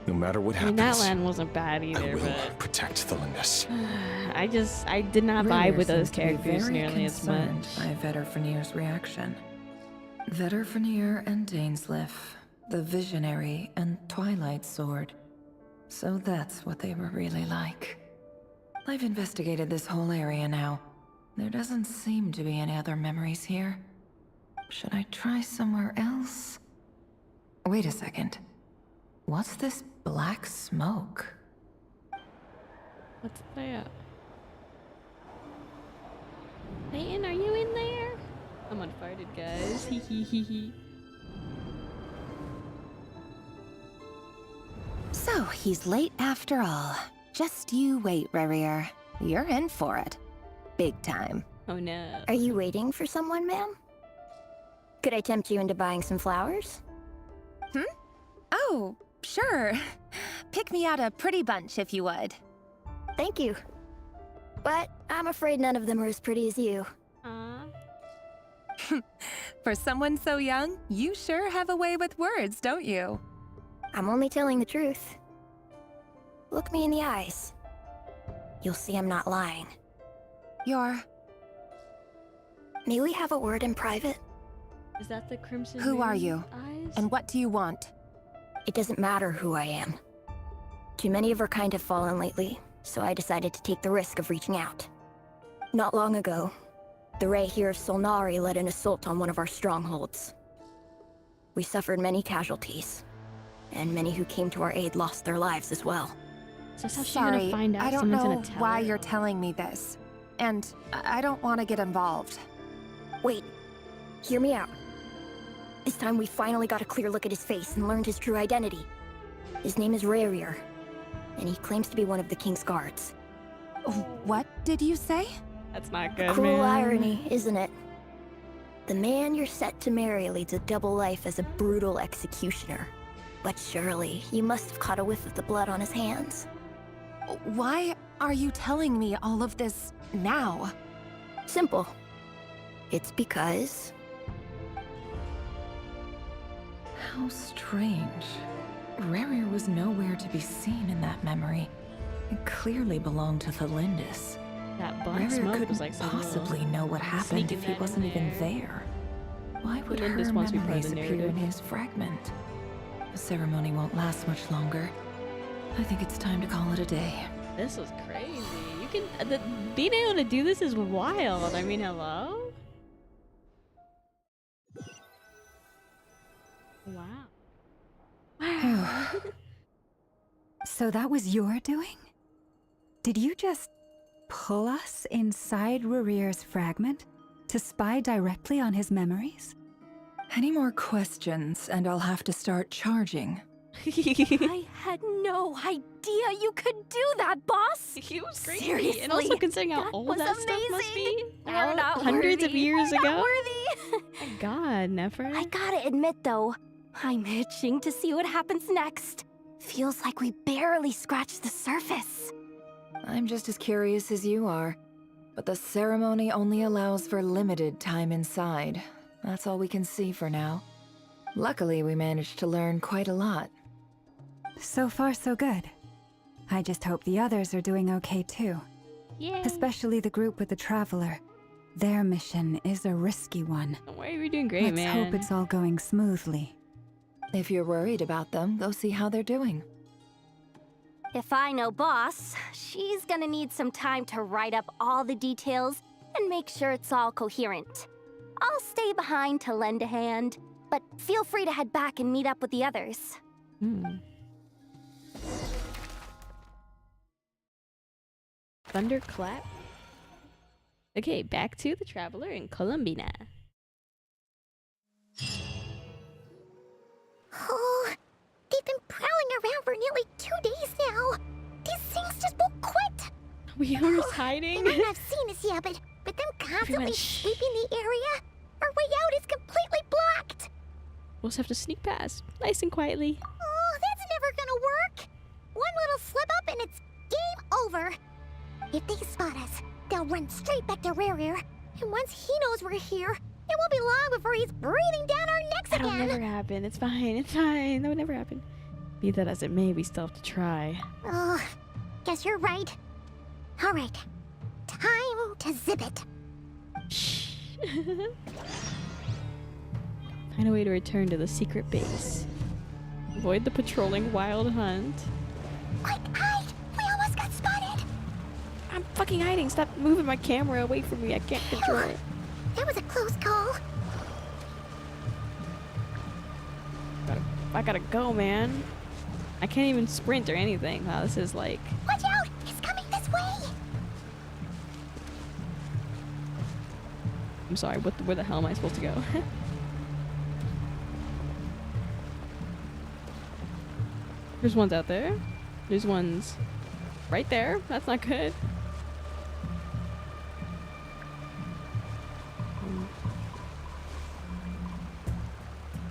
No matter what I mean, happens, that land wasn't bad either, I will but protect Thelindis. I did not vibe with those seems to be characters very nearly as concerned much. by Vedderfenir's reaction. Vedderfenir and Dainsleif, the Visionary and Twilight Sword. So that's what they were really like. I've investigated this whole area now. There doesn't seem to be any other memories here. Should I try somewhere else? Wait a second. What's this black smoke? What's that? Peyton, are you in there? I'm unfarted, guys. Hee hee hee hee. So, he's late after all. Just you wait, Rarier. You're in for it. Big time. Oh no. Are you waiting for someone, ma'am? Could I tempt you into buying some flowers? Oh, sure. Pick me out a pretty bunch if you would. Thank you. But I'm afraid none of them are as pretty as you. For someone so young, you sure have a way with words, don't you? I'm only telling the truth. Look me in the eyes. You'll see I'm not lying. May we have a word in private? Is that the Crimson Who are Moon you? eyes? And what do you want? It doesn't matter who I am. Too many of her kind have fallen lately, so I decided to take the risk of reaching out. Not long ago, the Ray here of Solnari led an assault on one of our strongholds. We suffered many casualties, and many who came to our aid lost their lives as well. So that's how she's Sorry, gonna find out I don't someone's know gonna tell why her. you're telling me this. And I don't want to get involved. Wait, hear me out. This time we finally got a clear look at his face and learned his true identity. His name is Rarier, and he claims to be one of the King's guards. What did you say? That's not good, Cruel man. irony, isn't it? The man you're set to marry leads a double life as a brutal executioner. But surely, you must have caught a whiff of the blood on his hands. Why are you telling me all of this now? Simple. It's because... How strange. Rarier was nowhere to be seen in that memory. It clearly belonged to the Lindis. That black Rara smoke couldn't was like some possibly know what happened if he wasn't even there. Why would Lindis her wants to be part of memories the appear in narrative. his fragment? The ceremony won't last much longer. I think it's time to call it a day. This was crazy. You can being able to do this is wild. I mean, hello. Wow. Wow. So that was your doing? Did you just pull us inside Rarir's fragment to spy directly on his memories? Any more questions, and I'll have to start charging. I had no idea you could do that, boss. He was crazy. Seriously, And also considering how that old was that stuff must be. amazing. We're not hundreds of worthy. years We're ago. not worthy. My God, never. I gotta admit, though, I'm itching to see what happens next. Feels like we barely scratched the surface. I'm just as curious as you are. But the ceremony only allows for limited time inside. That's all we can see for now. Luckily, we managed to learn quite a lot. So far, so good. I just hope the others are doing okay too. Yeah. Especially the group with the Traveler. Their mission is a risky one. Don't worry, we're doing great, Let's man. hope it's all going smoothly. If you're worried about them, go see how they're doing. If I know boss, she's gonna need some time to write up all the details and make sure it's all coherent. I'll stay behind to lend a hand, but feel free to head back and meet up with the others. Thunderclap. Okay, back to the Traveler in Columbina. Oh, they've been prowling around for nearly 2 days now. These things just won't quit. We were hiding. They might not have seen us yet, but them constantly sweeping the area, our way out is completely blocked. We'll just have to sneak past, nice and quietly. Oh, that's never gonna work. One little slip up and it's game over. If they spot us, they'll run straight back to Rarir. And once he knows we're here, it won't be long before he's breathing down our necks That'll again. never happen. It's fine. It's fine. That would never happen. Be that as it may, we still have to try. Oh, guess you're right. All right, time to zip it. Shh. Find a way to return to the secret base. Avoid the patrolling wild hunt. Quick, hide! We almost got spotted. I'm fucking hiding. Stop moving my camera away from me. I can't control it. That was a close call. I gotta go, man. I can't even sprint or anything. Wow, this is like... Watch out! He's coming this way! I'm sorry, where the hell am I supposed to go? There's ones out there. There's ones right there. That's not good.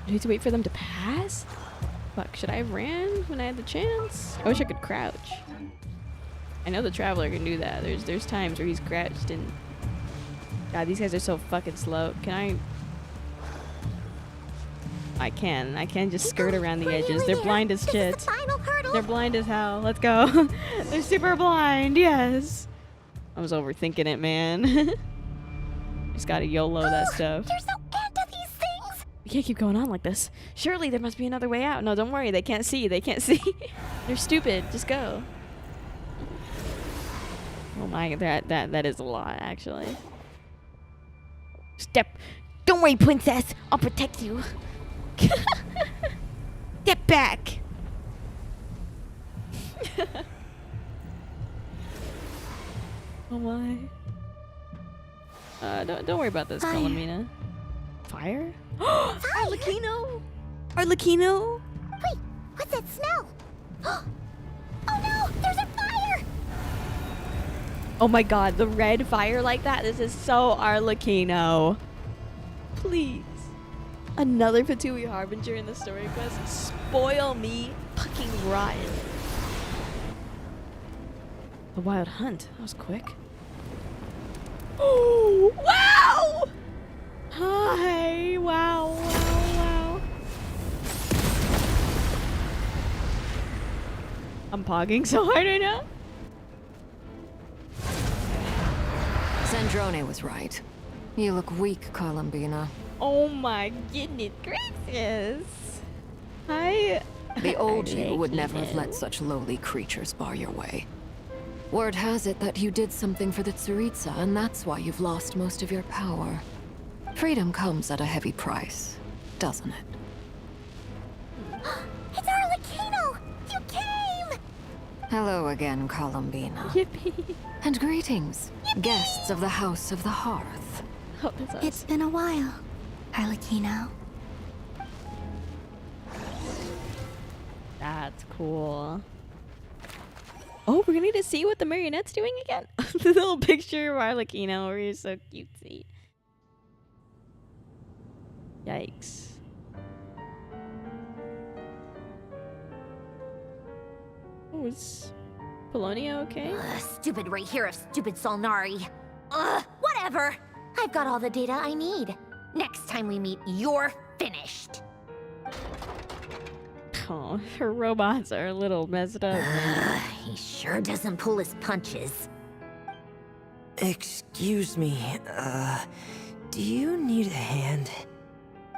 I need to wait for them to pass? Fuck, should I have ran when I had the chance? I wish I could crouch. I know the Traveler can do that. There's times where he's crouched and... God, these guys are so fucking slow. Can I... I can just skirt around the edges. They're blind as shit. They're blind as hell. Let's go. They're super blind, yes. I was overthinking it, man. Just gotta YOLO that stuff. There's no end to these things! We can't keep going on like this. Surely there must be another way out. No, don't worry. They can't see. They can't see. They're stupid. Just go. Oh my, that is a lot, actually. Step. Don't worry, princess. I'll protect you. Get back. Oh my. Don't worry about this, Columbina. Fire? Arlecchino! Arlecchino! Wait, what's that smell? Oh no, there's a fire! Oh my god, the red fire like that? This is so Arlecchino. Please. Another Fatui Harbinger in the story quest. Spoil me fucking rotten. The Wild Hunt. That was quick. Oh, wow! Hi, wow, wow, wow. I'm pogging so hard right now. Sandrone was right. You look weak, Columbina. Oh my goodness gracious. The old you would never have let such lowly creatures bar your way. Word has it that you did something for the Tsaritsa, and that's why you've lost most of your power. Freedom comes at a heavy price, doesn't it? It's Arlecchino! You came! Hello again, Columbina. Yippee. And greetings, guests of the House of the Hearth. Oh, that's us. It's been a while, Arlecchino. That's cool. Oh, we're gonna get to see what the marionette's doing again. The little picture of Arlecchino where he's so cutesy. Yikes. Oh, is Polonia okay? Stupid right here of stupid Solnari. Whatever. I've got all the data I need. Next time we meet, you're finished. Oh, her robots are a little messed up. He sure doesn't pull his punches. Excuse me, do you need a hand?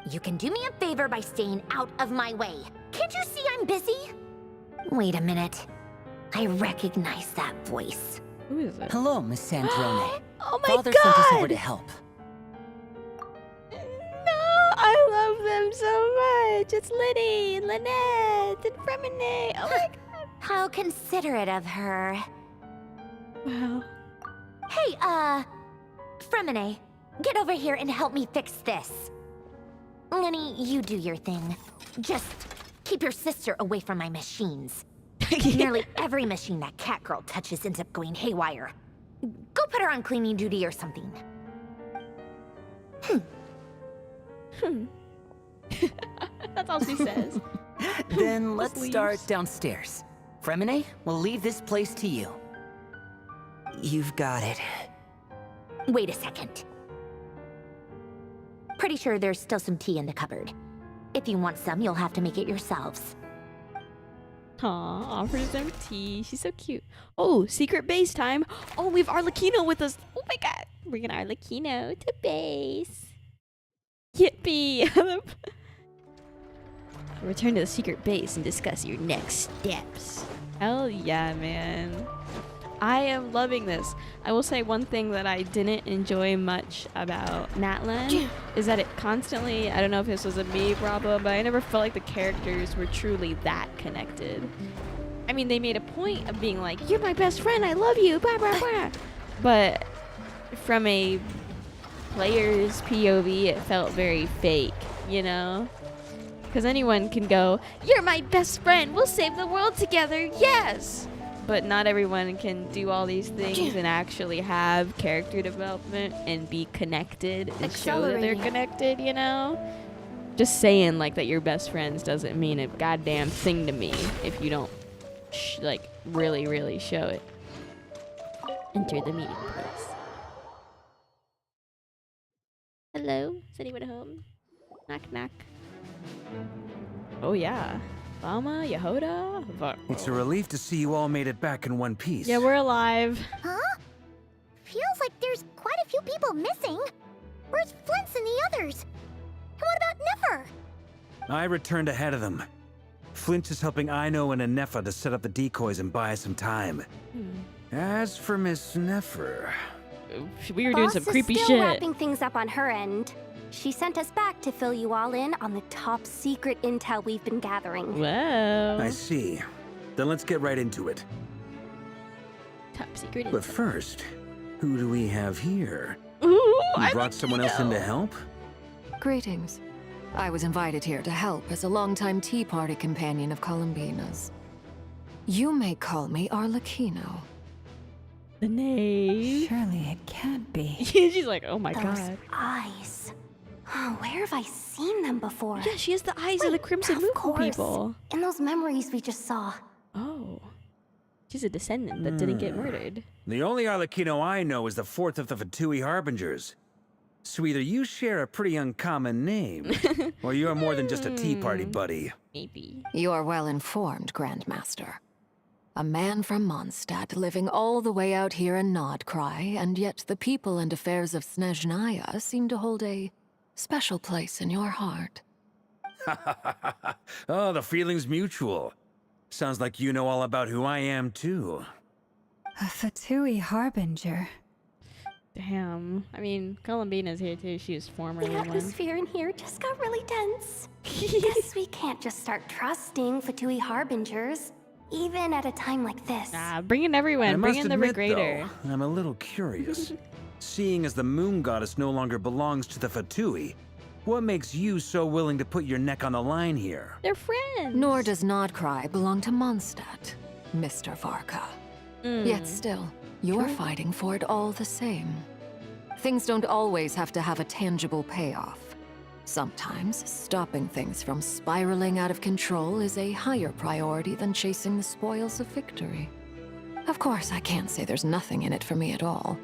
You can do me a favor by staying out of my way. Can't you see I'm busy? Wait a minute. I recognize that voice. Who is it? Hello, Miss Sandrone. Oh my Father god! sent us over to help. No, I love them so much. It's Liddy, Lynette, and Fremine. Oh my god. How considerate of her. Wow. Hey, Fremine, get over here and help me fix this. Lenny, you do your thing. Just keep your sister away from my machines. Nearly every machine that cat girl touches ends up going haywire. Go put her on cleaning duty or something. That's all she says. Then let's start downstairs. Fremine, we'll leave this place to you. You've got it. Wait a second. Pretty sure there's still some tea in the cupboard. If you want some, you'll have to make it yourselves. Aw, offers them tea. She's so cute. Oh, secret base time. Oh, we have Arlecchino with us. Oh my god. Bringing Arlecchino to base. Yippee. Return to the secret base and discuss your next steps. Hell yeah, man. I am loving this. I will say one thing that I didn't enjoy much about Natlan is that it constantly, I don't know if this was a me problem, but I never felt like the characters were truly that connected. I mean, they made a point of being like, you're my best friend, I love you, blah, blah, blah. But from a player's POV, it felt very fake, you know? Because anyone can go, you're my best friend, we'll save the world together, yes! But not everyone can do all these things and actually have character development and be connected and show that they're connected, you know? Just saying like that you're best friends doesn't mean a goddamn thing to me if you don't like really, really show it. Enter the meeting place. Hello? Is anyone home? Knock, knock. Oh yeah. Bama, Yehoda, It's a relief to see you all made it back in one piece. Yeah, we're alive. Huh? Feels like there's quite a few people missing. Where's Flint's and the others? And what about Nefer? I returned ahead of them. Flint is helping Aino and Anefa to set up the decoys and buy us some time. As for Miss Nefer... We were doing some creepy still shit. Wrapping things up on her end. She sent us back to fill you all in on the top secret intel we've been gathering. Whoa. I see. Then let's get right into it. Top secret But intel. first, who do we have here? Ooh, You brought someone else in to help? Greetings. I was invited here to help as a longtime Tea Party companion of Columbina's. You may call me Arlecchino. The name. Surely it can't be. She's like, oh my Those god. eyes. Oh, where have I seen them before? Yeah, she has the eyes of the Crimson Moon people. In those memories we just saw. Oh. She's a descendant that didn't get murdered. The only Arlecchino I know is the fourth of the Fatui Harbingers. So either you share a pretty uncommon name, or you're more than just a Tea Party buddy. Maybe. You are well informed, Grandmaster. A man from Mondstadt living all the way out here in Nodcry, and yet the people and affairs of Snezhnaya seem to hold a special place in your heart. Oh, the feeling's mutual. Sounds like you know all about who I am, too. A Fatui harbinger. Damn. I mean, Columbina's here too. She was formerly The one. atmosphere in here just got really tense. Guess we can't just start trusting Fatui harbingers, even at a time like this. Ah, bring in everyone. I Bring must in the admit, Regrader. though, I'm a little curious. Seeing as the moon goddess no longer belongs to the Fatui, what makes you so willing to put your neck on the line here? They're friends. Nor does Nodcry belong to Mondstadt, Mr. Varka. Yet still, you're fighting for it all the same. Things don't always have to have a tangible payoff. Sometimes, stopping things from spiraling out of control is a higher priority than chasing the spoils of victory. Of course, I can't say there's nothing in it for me at all.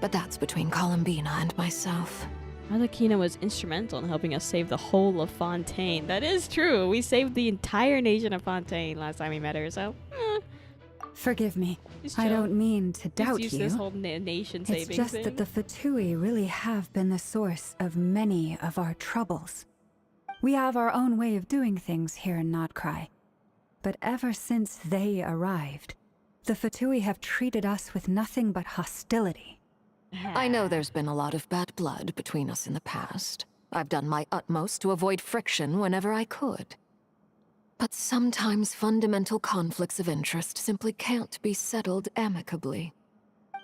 But that's between Columbina and myself. Arlecchino was instrumental in helping us save the whole of Fontaine. That is true. We saved the entire nation of Fontaine last time we met her, so... Forgive me. Just I chill. don't mean to doubt use you. this whole nation saving It's just thing. that the Fatui really have been the source of many of our troubles. We have our own way of doing things here in Nodcry. But ever since they arrived, the Fatui have treated us with nothing but hostility. I know there's been a lot of bad blood between us in the past. I've done my utmost to avoid friction whenever I could. But sometimes fundamental conflicts of interest simply can't be settled amicably.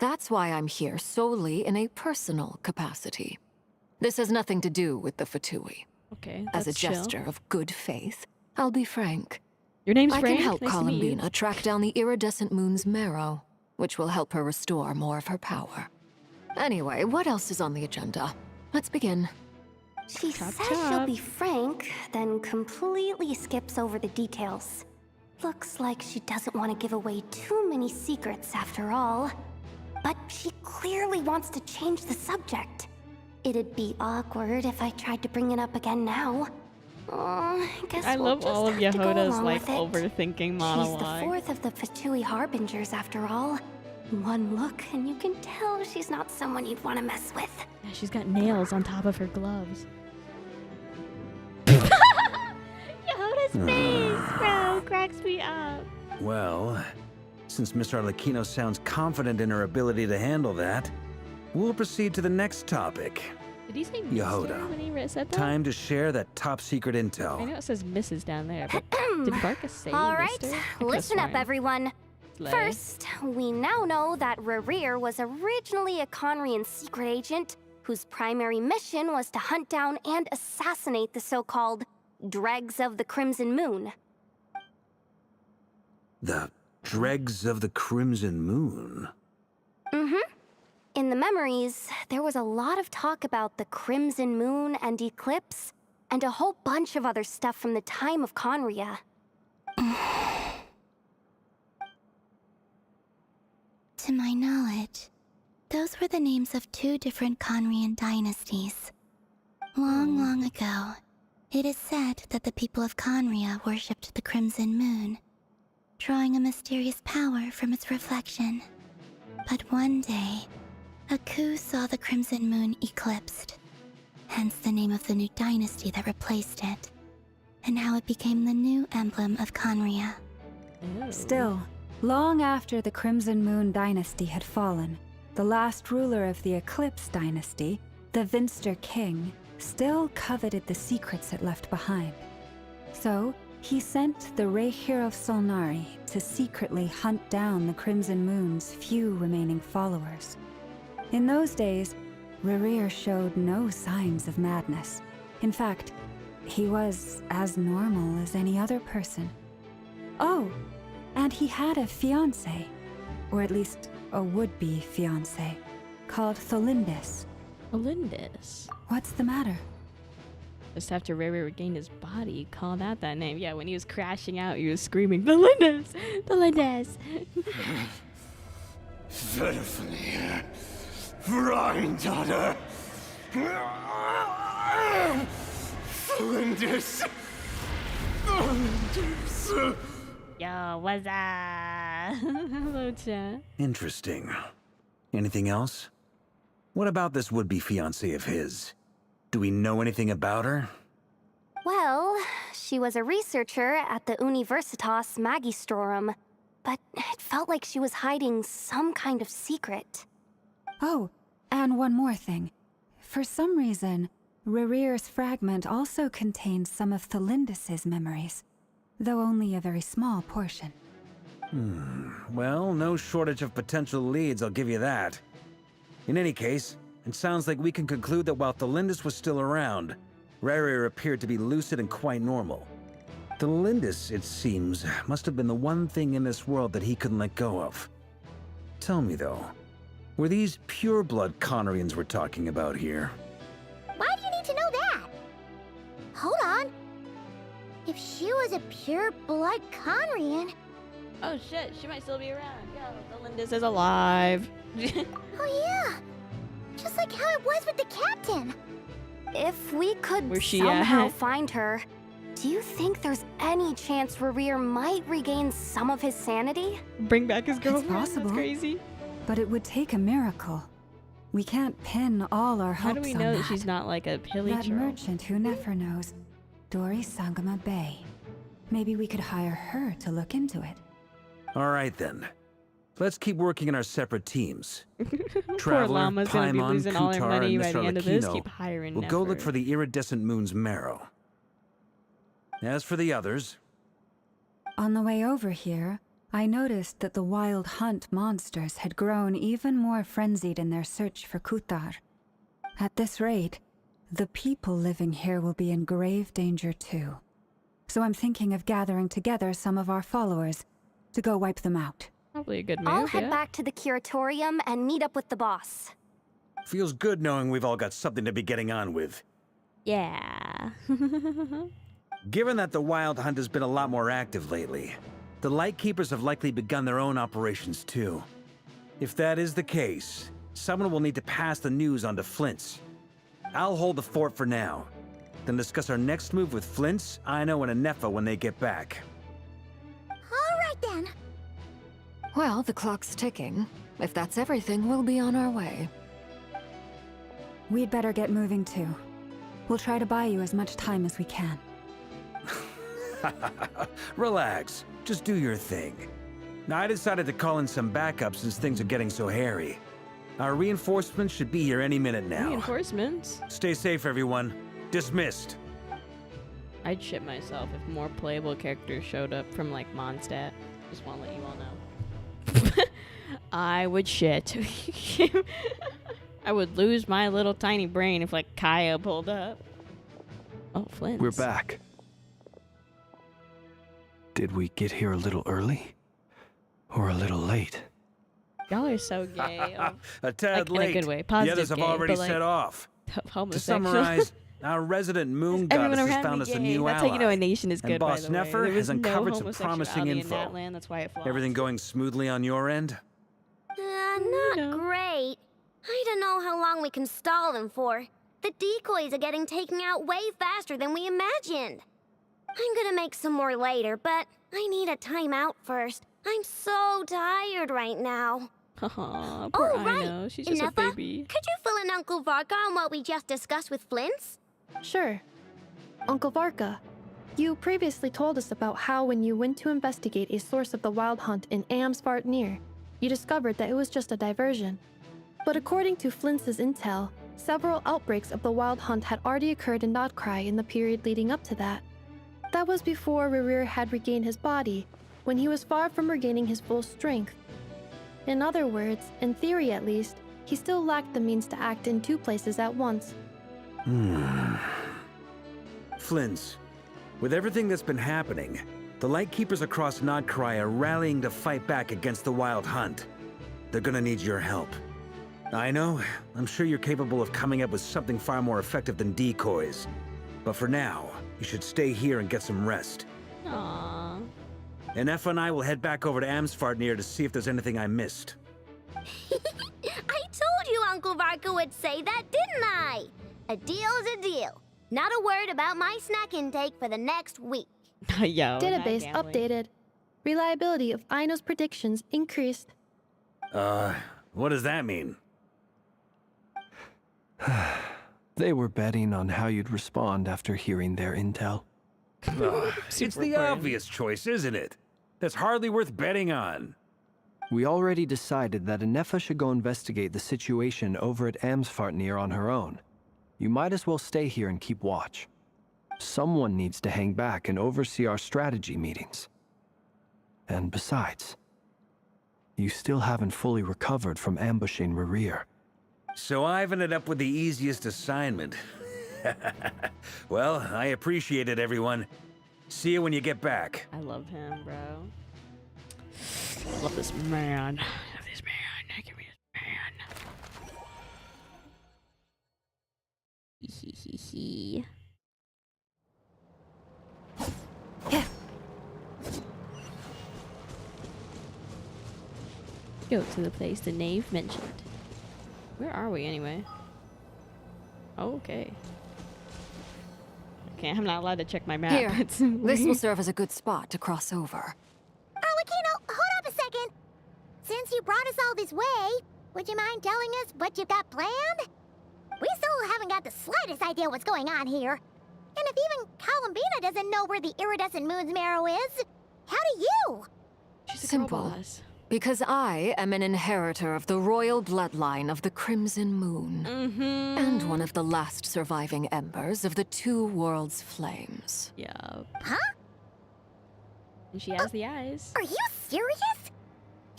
That's why I'm here solely in a personal capacity. This has nothing to do with the Fatui. Okay, As a that's chill. gesture of good faith, I'll be frank. Your name's I Frank? can help Nice to meet you. Columbina track down the iridescent moon's marrow, which will help her restore more of her power. Anyway, what else is on the agenda? Let's begin. She says she'll be frank, then completely skips over the details. Looks like she doesn't want to give away too many secrets after all. But she clearly wants to change the subject. It'd be awkward if I tried to bring it up again now. Guess I we'll love just all of have to go Yehoda's along like with it. overthinking monologue. She's the fourth of the Fatui harbingers after all. One look and you can tell she's not someone you'd want to mess with. Yeah, she's got nails on top of her gloves. Yehoda's face, bro, cracks me up. Well, since Miss Arlecchino sounds confident in her ability to handle that, we'll proceed to the next topic. Did he say Yehoda, Mr. when he said that? time to share that top-secret I intel. know it says Mrs. down there, but did Varka say All right, Mr.? I could've listen up, sworn. everyone. Slay. First, we now know that Rerir was originally a Conrian secret agent whose primary mission was to hunt down and assassinate the so-called Dregs of the Crimson Moon. The dregs of the Crimson Moon. In the memories, there was a lot of talk about the Crimson Moon and Eclipse, and a whole bunch of other stuff from the time of Conria. To my knowledge, those were the names of two different Conrian dynasties. Long ago, it is said that the people of Conria worshipped the Crimson Moon, drawing a mysterious power from its reflection. But one day, a coup saw the Crimson Moon eclipsed, hence the name of the new dynasty that replaced it, and how it became the new emblem of Conria. Still, long after the Crimson Moon dynasty had fallen, the last ruler of the Eclipse dynasty, the Vinster King, still coveted the secrets it left behind. So, he sent the Rehir of Solnari to secretly hunt down the Crimson Moon's few remaining followers. In those days, Rerir showed no signs of madness. In fact, he was as normal as any other person. Oh, and he had a fiancé, or at least a would-be fiancé, called Tholindis. Tholindis? What's the matter? Just after Riri regained his body, he called out that name. Yeah, when he was crashing out, he was screaming, Tholindis! Tholindis! Verfnir, Freindaughter, Flinders, Yo, what's up? Hello, chat. Interesting. Anything else? What about this would-be fiancée of his? Do we know anything about her? Well, she was a researcher at the Universitas Magistrorum, but it felt like she was hiding some kind of secret. Oh, and one more thing. For some reason, Rerear's fragment also contains some of Thelindis' memories, though only a very small portion. Well, no shortage of potential leads, I'll give you that. In any case, it sounds like we can conclude that while Thelindis was still around, Rerear appeared to be lucid and quite normal. Thelindis, it seems, must have been the one thing in this world that he couldn't let go of. Tell me though, were these pure-blood Conorians we're talking about here? Why do you need to know that? Hold on. If she was a pure-blood Conrian... Oh shit, she might still be around. Yo, Thelindis is alive. Oh yeah! Just like how it was with the captain. If we could Where's she somehow at? find her, do you think there's any chance Rerear might regain some of his sanity? Bring back his girlfriend. It's possible. That's crazy. But it would take a miracle. We can't pin all our hopes How do we on know that. that she's not like a pilly That troll? merchant who never knows, Dori Sangama Bay. Maybe we could hire her to look into it. All right then. Let's keep working in our separate teams. Poor Traveler, Llama's gonna be Paimon, losing all her Kutar, money and by the Mr. end of this. Arlecchino Keep hiring will go look Nefer. for the iridescent moon's marrow. As for the others, On the way over here, I noticed that the wild hunt monsters had grown even more frenzied in their search for Kutar. At this rate, the people living here will be in grave danger too. So I'm thinking of gathering together some of our followers to go wipe them out. Probably a good move. I'll head yeah. back to the curatorium and meet up with the boss. feels good knowing we've all got something to be getting on with. Yeah. Given that the Wild Hunt has been a lot more active lately, the Lightkeepers have likely begun their own operations too. If that is the case, someone will need to pass the news on to Flint's. I'll hold the fort for now, then discuss our next move with Flint's, Aino, and Anefa when they get back. All right then. Well, the clock's ticking. If that's everything, we'll be on our way. We'd better get moving too. We'll try to buy you as much time as we can. Relax, just do your thing. Now, I decided to call in some backup since things are getting so hairy. Our reinforcements should be here any minute now. Reinforcements? Stay safe, everyone. Dismissed. I'd shit myself if more playable characters showed up from like Mondstadt. Just want to let you all know. I would shit. I would lose my little tiny brain if like Kaya pulled up. Oh, Flint. We're back. Did we get here a little early? Or a little late? Y'all are so gay. A tad like, late. In a good way. The Positive others have gay, already but, like, set off. To homosexual. summarize, our resident moon Everyone goddess has around found me us a gay. new That's ally. how you know a nation is good, And by Boss the way. Nefer There was has no uncovered some promising homosexuality info. in that land. That's why it flopped. Everything going smoothly on your end? Not great. I don't know how long we can stall them for. The decoys are getting taken out way faster than we imagined. I'm gonna make some more later, but I need a timeout first. I'm so tired right now. Aw, poor Oh, right. Aino. She's just a Nefa, baby. could you fill in Uncle Varka on what we just discussed with Flint's? Sure. Uncle Varka, you previously told us about how when you went to investigate a source of the Wild Hunt in Amsvartnir, you discovered that it was just a diversion. But according to Flint's intel, several outbreaks of the Wild Hunt had already occurred in Nodcry in the period leading up to that. That was before Rerear had regained his body, when he was far from regaining his full strength. In other words, in theory at least, he still lacked the means to act in two places at once. Flint's, with everything that's been happening, the Lightkeepers across Nodcry are rallying to fight back against the Wild Hunt. They're gonna need your help. I know, I'm sure you're capable of coming up with something far more effective than decoys. But for now, you should stay here and get some rest. Aww. And Efa and I will head back over to Amsvartnir to see if there's anything I missed. I told you Uncle Varka would say that, didn't I? A deal's a deal. Not a word about my snack intake for the next week. Yo. Database updated. Reliability of Aino's predictions increased. What does that mean? They were betting on how you'd respond after hearing their intel. It's the obvious choice, isn't it? That's hardly worth betting on. We already decided that Anefa should go investigate the situation over at Amsfartnir on her own. You might as well stay here and keep watch. Someone needs to hang back and oversee our strategy meetings. And besides, you still haven't fully recovered from ambushing Rerir. So I've ended up with the easiest assignment. Well, I appreciate it, everyone. See you when you get back. I love him, bro. I love this man. I love this man. Give me this man. Hee hee hee. Go to the place the knave mentioned. Where are we anyway? Oh, okay. Okay, I'm not allowed to check my map. Here, It's this will weird. serve as a good spot to cross over. Arlecchino, hold up a second. Since you brought us all this way, would you mind telling us what you've got planned? We still haven't got the slightest idea what's going on here. And if even Columbina doesn't know where the iridescent moon's marrow is, how do you? Simple. Because I am an inheritor of the royal bloodline of the Crimson Moon. And one of the last surviving embers of the Two Worlds' flames. Yeah. Huh? And she has the eyes. Are you serious?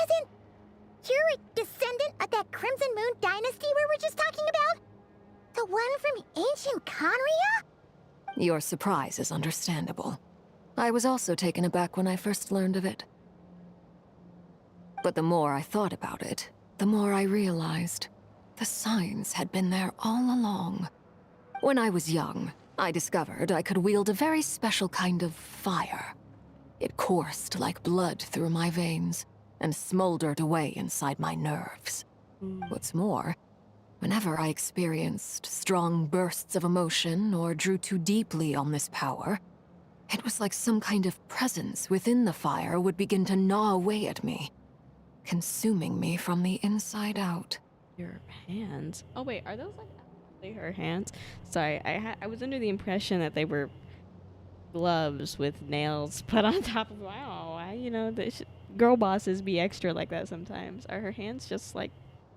Isn't you're a descendant of that Crimson Moon dynasty we were just talking about? The one from ancient Conria? Your surprise is understandable. I was also taken aback when I first learned of it. But the more I thought about it, the more I realized the signs had been there all along. When I was young, I discovered I could wield a very special kind of fire. It coursed like blood through my veins and smoldered away inside my nerves. What's more, whenever I experienced strong bursts of emotion or drew too deeply on this power, it was like some kind of presence within the fire would begin to gnaw away at me, consuming me from the inside out. Your hands. Oh wait, are those like actually her hands? Sorry, I was under the impression that they were gloves with nails put on top of. Wow, girl bosses be extra like that sometimes. Are her hands just like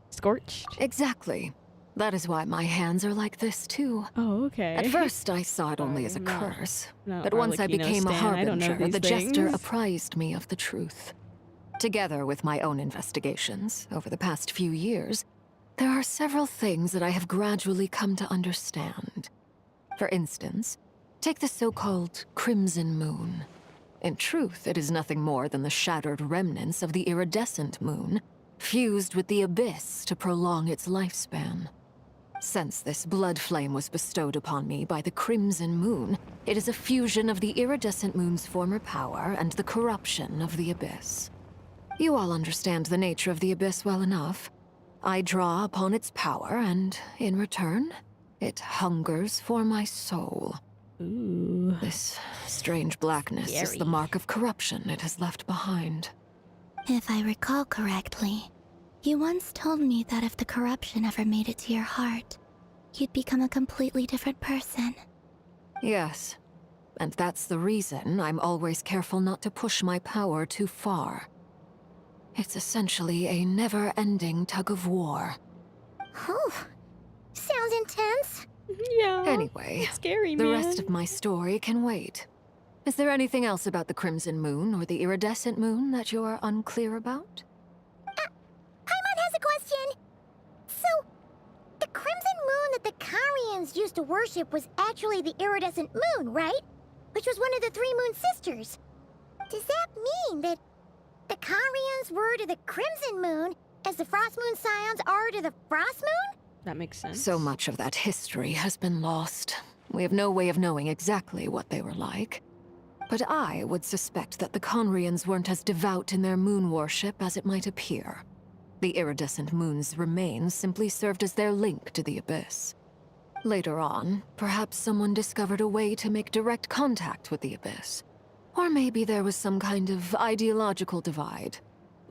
scorched? Exactly. That is why my hands are like this too. Oh, okay. At first, I saw it only as a curse, but once I Arlecchino became a stan, I don't know harbinger, these the jester things. apprised me of the truth. Together with my own investigations over the past few years, there are several things that I have gradually come to understand. For instance, take the so-called Crimson Moon. In truth, it is nothing more than the shattered remnants of the iridescent moon, fused with the abyss to prolong its lifespan. Since this blood flame was bestowed upon me by the Crimson Moon, it is a fusion of the iridescent moon's former power and the corruption of the abyss. You all understand the nature of the abyss well enough. I draw upon its power, and in return, it hungers for my soul. Ooh. This strange blackness is Scary. the mark of corruption it has left behind. If I recall correctly, you once told me that if the corruption ever made it to your heart, you'd become a completely different person. Yes, and that's the reason I'm always careful not to push my power too far. It's essentially a never-ending tug-of-war. Whew. Sounds intense. Yeah. Anyway, it's scary, the man. rest of my story can wait. Is there anything else about the Crimson Moon or the Iridescent Moon that you're unclear about? Paimon has a question. So, the Crimson Moon that the Carians used to worship was actually the Iridescent Moon, right? Which was one of the three Moon Sisters. Does that mean that the Carians were to the Crimson Moon as the Frost Moon Scions are to the Frost Moon? That makes sense. So much of that history has been lost. We have no way of knowing exactly what they were like. But I would suspect that the Conrians weren't as devout in their moon worship as it might appear. The iridescent moon's remains simply served as their link to the abyss. Later on, perhaps someone discovered a way to make direct contact with the abyss. Or maybe there was some kind of ideological divide.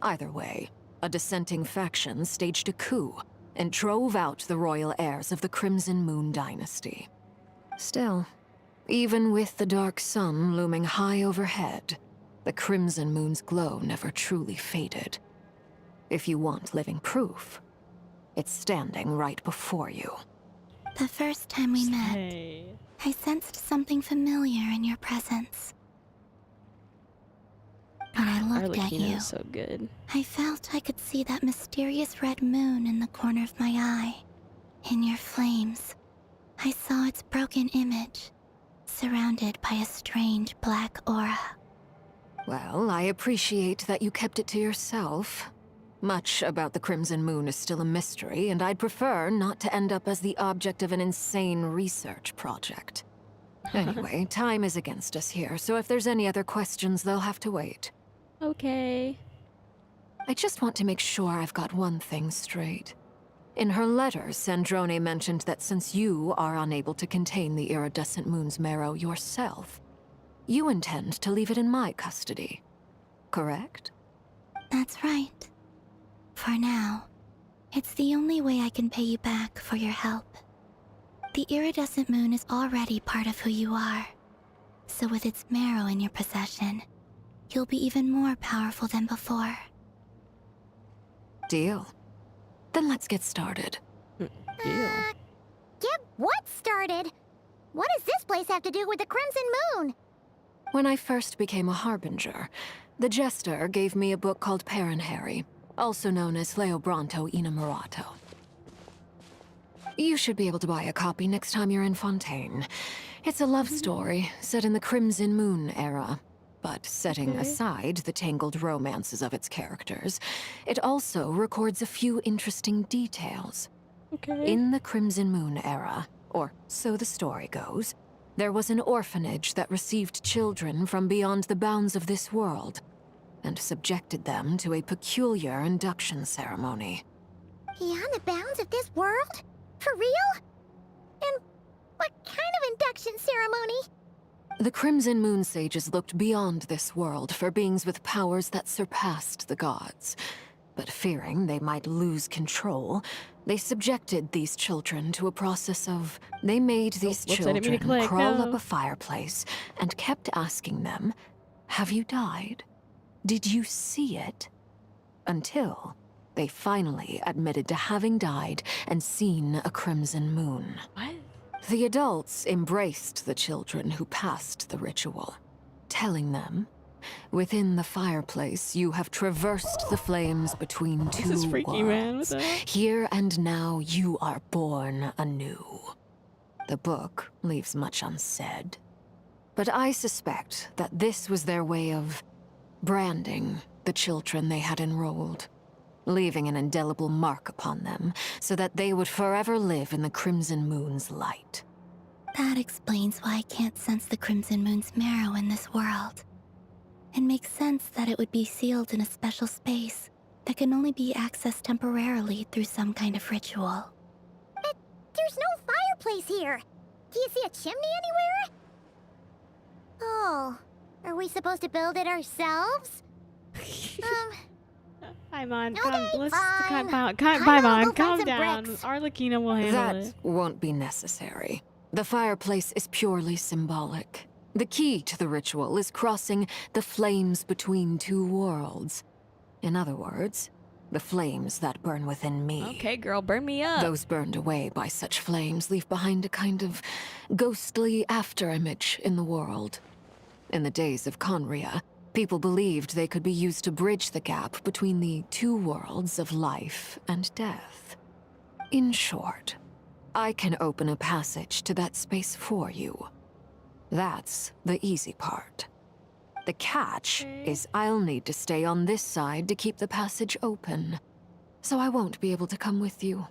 Either way, a dissenting faction staged a coup and drove out the royal heirs of the Crimson Moon dynasty. Still, even with the dark sun looming high overhead, the Crimson Moon's glow never truly faded. If you want living proof, it's standing right before you. The first time we met, I sensed something familiar in your presence. When I looked at you, so good. I felt I could see that mysterious red moon in the corner of my eye. In your flames, I saw its broken image, surrounded by a strange black aura. Well, I appreciate that you kept it to yourself. Much about the Crimson Moon is still a mystery, and I'd prefer not to end up as the object of an insane research project. Anyway, time is against us here, so if there's any other questions, they'll have to wait. Okay. I just want to make sure I've got one thing straight. In her letter, Sandrone mentioned that since you are unable to contain the iridescent moon's marrow yourself, you intend to leave it in my custody. Correct? That's right. For now, it's the only way I can pay you back for your help. The iridescent moon is already part of who you are, so with its marrow in your possession, you'll be even more powerful than before. Deal. Then let's get started. Get what started? What does this place have to do with the Crimson Moon? When I first became a Harbinger, the Jester gave me a book called Parenheri, also known as Leobranto Inamorato. You should be able to buy a copy next time you're in Fontaine. It's a love story set in the Crimson Moon era. But setting aside the tangled romances of its characters, it also records a few interesting details. In the Crimson Moon era, or so the story goes, there was an orphanage that received children from beyond the bounds of this world, and subjected them to a peculiar induction ceremony. Beyond the bounds of this world? For real? And what kind of induction ceremony? The Crimson Moon sages looked beyond this world for beings with powers that surpassed the gods. But fearing they might lose control, they subjected these children to a process of... They made these children crawl up a fireplace and kept asking them, "Have you died? Did you see it?" Until they finally admitted to having died and seen a crimson moon. What? The adults embraced the children who passed the ritual, telling them, "Within the fireplace, you have traversed the flames between two This is freaky, man. worlds. What the heck? Here and now, you are born anew." The book leaves much unsaid, but I suspect that this was their way of branding the children they had enrolled, leaving an indelible mark upon them so that they would forever live in the Crimson Moon's light. That explains why I can't sense the Crimson Moon's marrow in this world. It makes sense that it would be sealed in a special space that can only be accessed temporarily through some kind of ritual. But there's no fireplace here. Do you see a chimney anywhere? Oh, are we supposed to build it ourselves? Paimon, Okay, fine. Paimon, go find calm some down. bricks. Arlecchino will handle That it. won't be necessary. The fireplace is purely symbolic. The key to the ritual is crossing the flames between two worlds. In other words, the flames that burn within me. Okay, girl, burn me up. Those burned away by such flames leave behind a kind of ghostly afterimage in the world. In the days of Conria, people believed they could be used to bridge the gap between the two worlds of life and death. In short, I can open a passage to that space for you. That's the easy part. The catch is I'll need to stay on this side to keep the passage open, so I won't be able to come with you.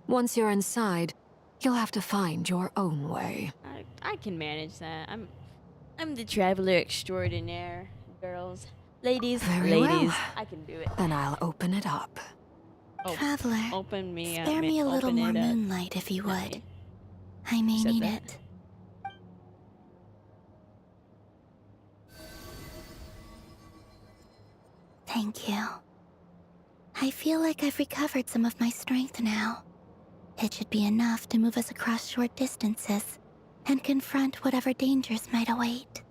Once you're inside, you'll have to find your own way. I can manage that. I'm the traveler extraordinaire, girls. Ladies, Very ladies, well. I can do it. Then I'll open it up. Oh, Traveler, open me up. spare me a little open more it up. moonlight if you would. I may Said need that. it. Thank you. I feel like I've recovered some of my strength now. It should be enough to move us across short distances and confront whatever dangers might await.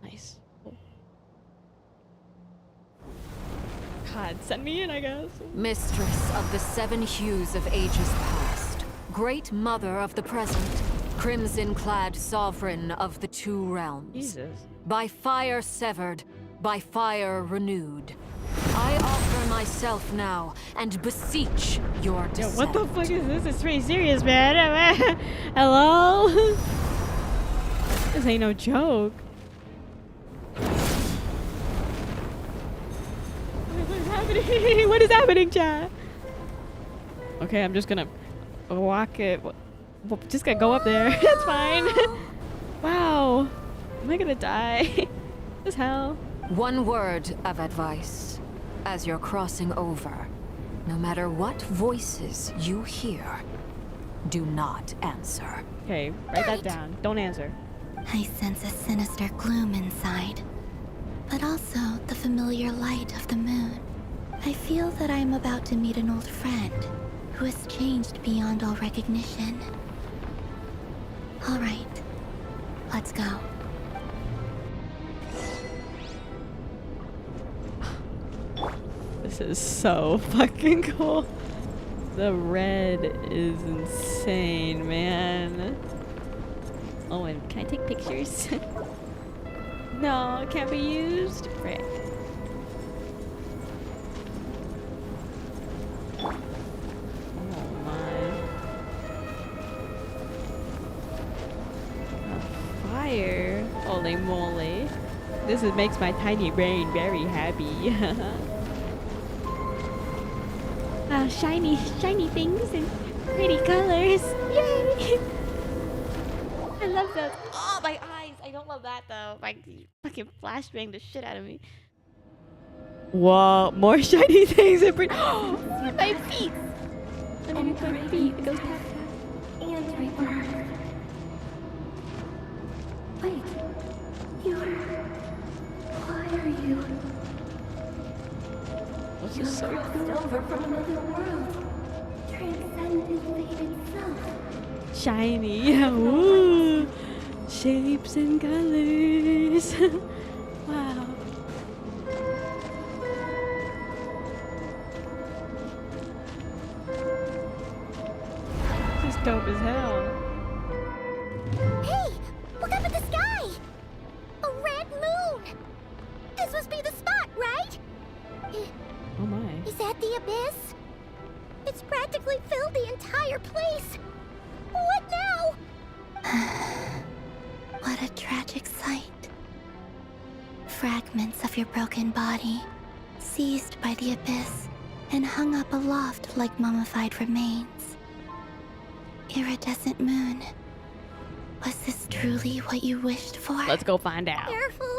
Nice. God, send me in, I guess. Mistress of the 7 hues of ages past, Great Mother of the present, crimson-clad sovereign of the 2 realms. Jesus. By fire severed, by fire renewed. I offer myself now and beseech your descent. Yo, what the fuck is this? It's pretty serious, man. Hello? This ain't no joke. What is happening? What is happening, chat? Okay, I'm just gonna walk it. Just gonna go up there. That's fine. Wow. Am I gonna die? This hell. One word of advice. As you're crossing over, no matter what voices you hear, do not answer. Okay, write that down. Don't answer. I sense a sinister gloom inside, but also the familiar light of the moon. I feel that I am about to meet an old friend who has changed beyond all recognition. All right, let's go. This is so fucking cool. The red is insane, man. Oh, and can I take pictures? No, it can't be used. Frick. Oh my. Fire. Holy moly. This makes my tiny brain very happy. Shiny things and pretty colors. Yay! I love those. Oh, my eyes. I don't love that though. Like, fucking flashbang the shit out of me. Whoa, more shiny things and pretty. Oh, my feet. Underneath my feet. It goes tap tap. And rebirth. Wait. Why are you? What's this so over from another world? Transcended fate itself. Shiny, yeah, woo! Shapes and colors. Wow. This is dope as hell. Hey! Look up at the sky! A red moon! This must be the spot, right? Oh my. Is that the abyss? It's practically filled the entire place. What now? What a tragic sight. Fragments of your broken body, seized by the abyss and hung up aloft like mummified remains. Iridescent moon. Was this truly what you wished for? Let's go find out. Careful!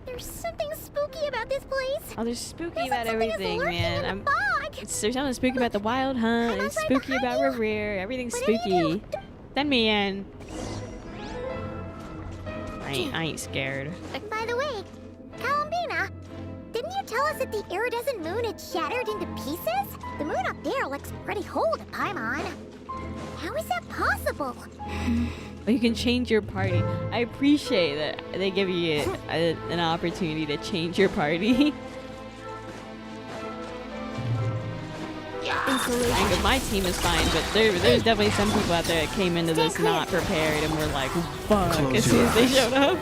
There's something spooky about this place. Oh, there's spooky about everything, man. There's something spooky about the Wild Hunt. It's spooky about Revere. Everything's spooky. Send me in. I ain't scared. By the way, Columbina, didn't you tell us that the iridescent moon had shattered into pieces? The moon up there looks pretty whole to Paimon. How is that possible? You can change your party. I appreciate that they give you an opportunity to change your party. Like, my team is fine, but there's definitely some people out there that came into this not prepared and were like, fuck, as soon as they showed up.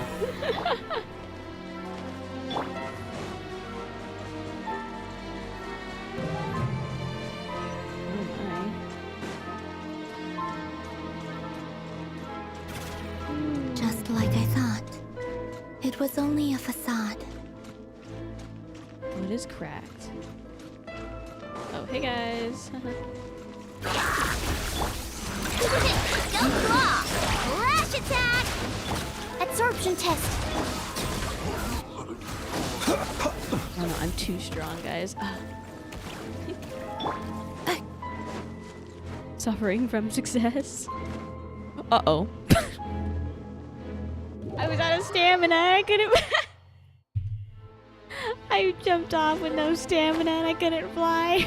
Just like I thought. It was only a facade. Oh, it is cracked. Oh, hey guys. Don't claw! Flash attack! Absorption test. Oh no, I'm too strong, guys. Suffering from success. Uh-oh. I was out of stamina. I I jumped off with no stamina and I couldn't fly.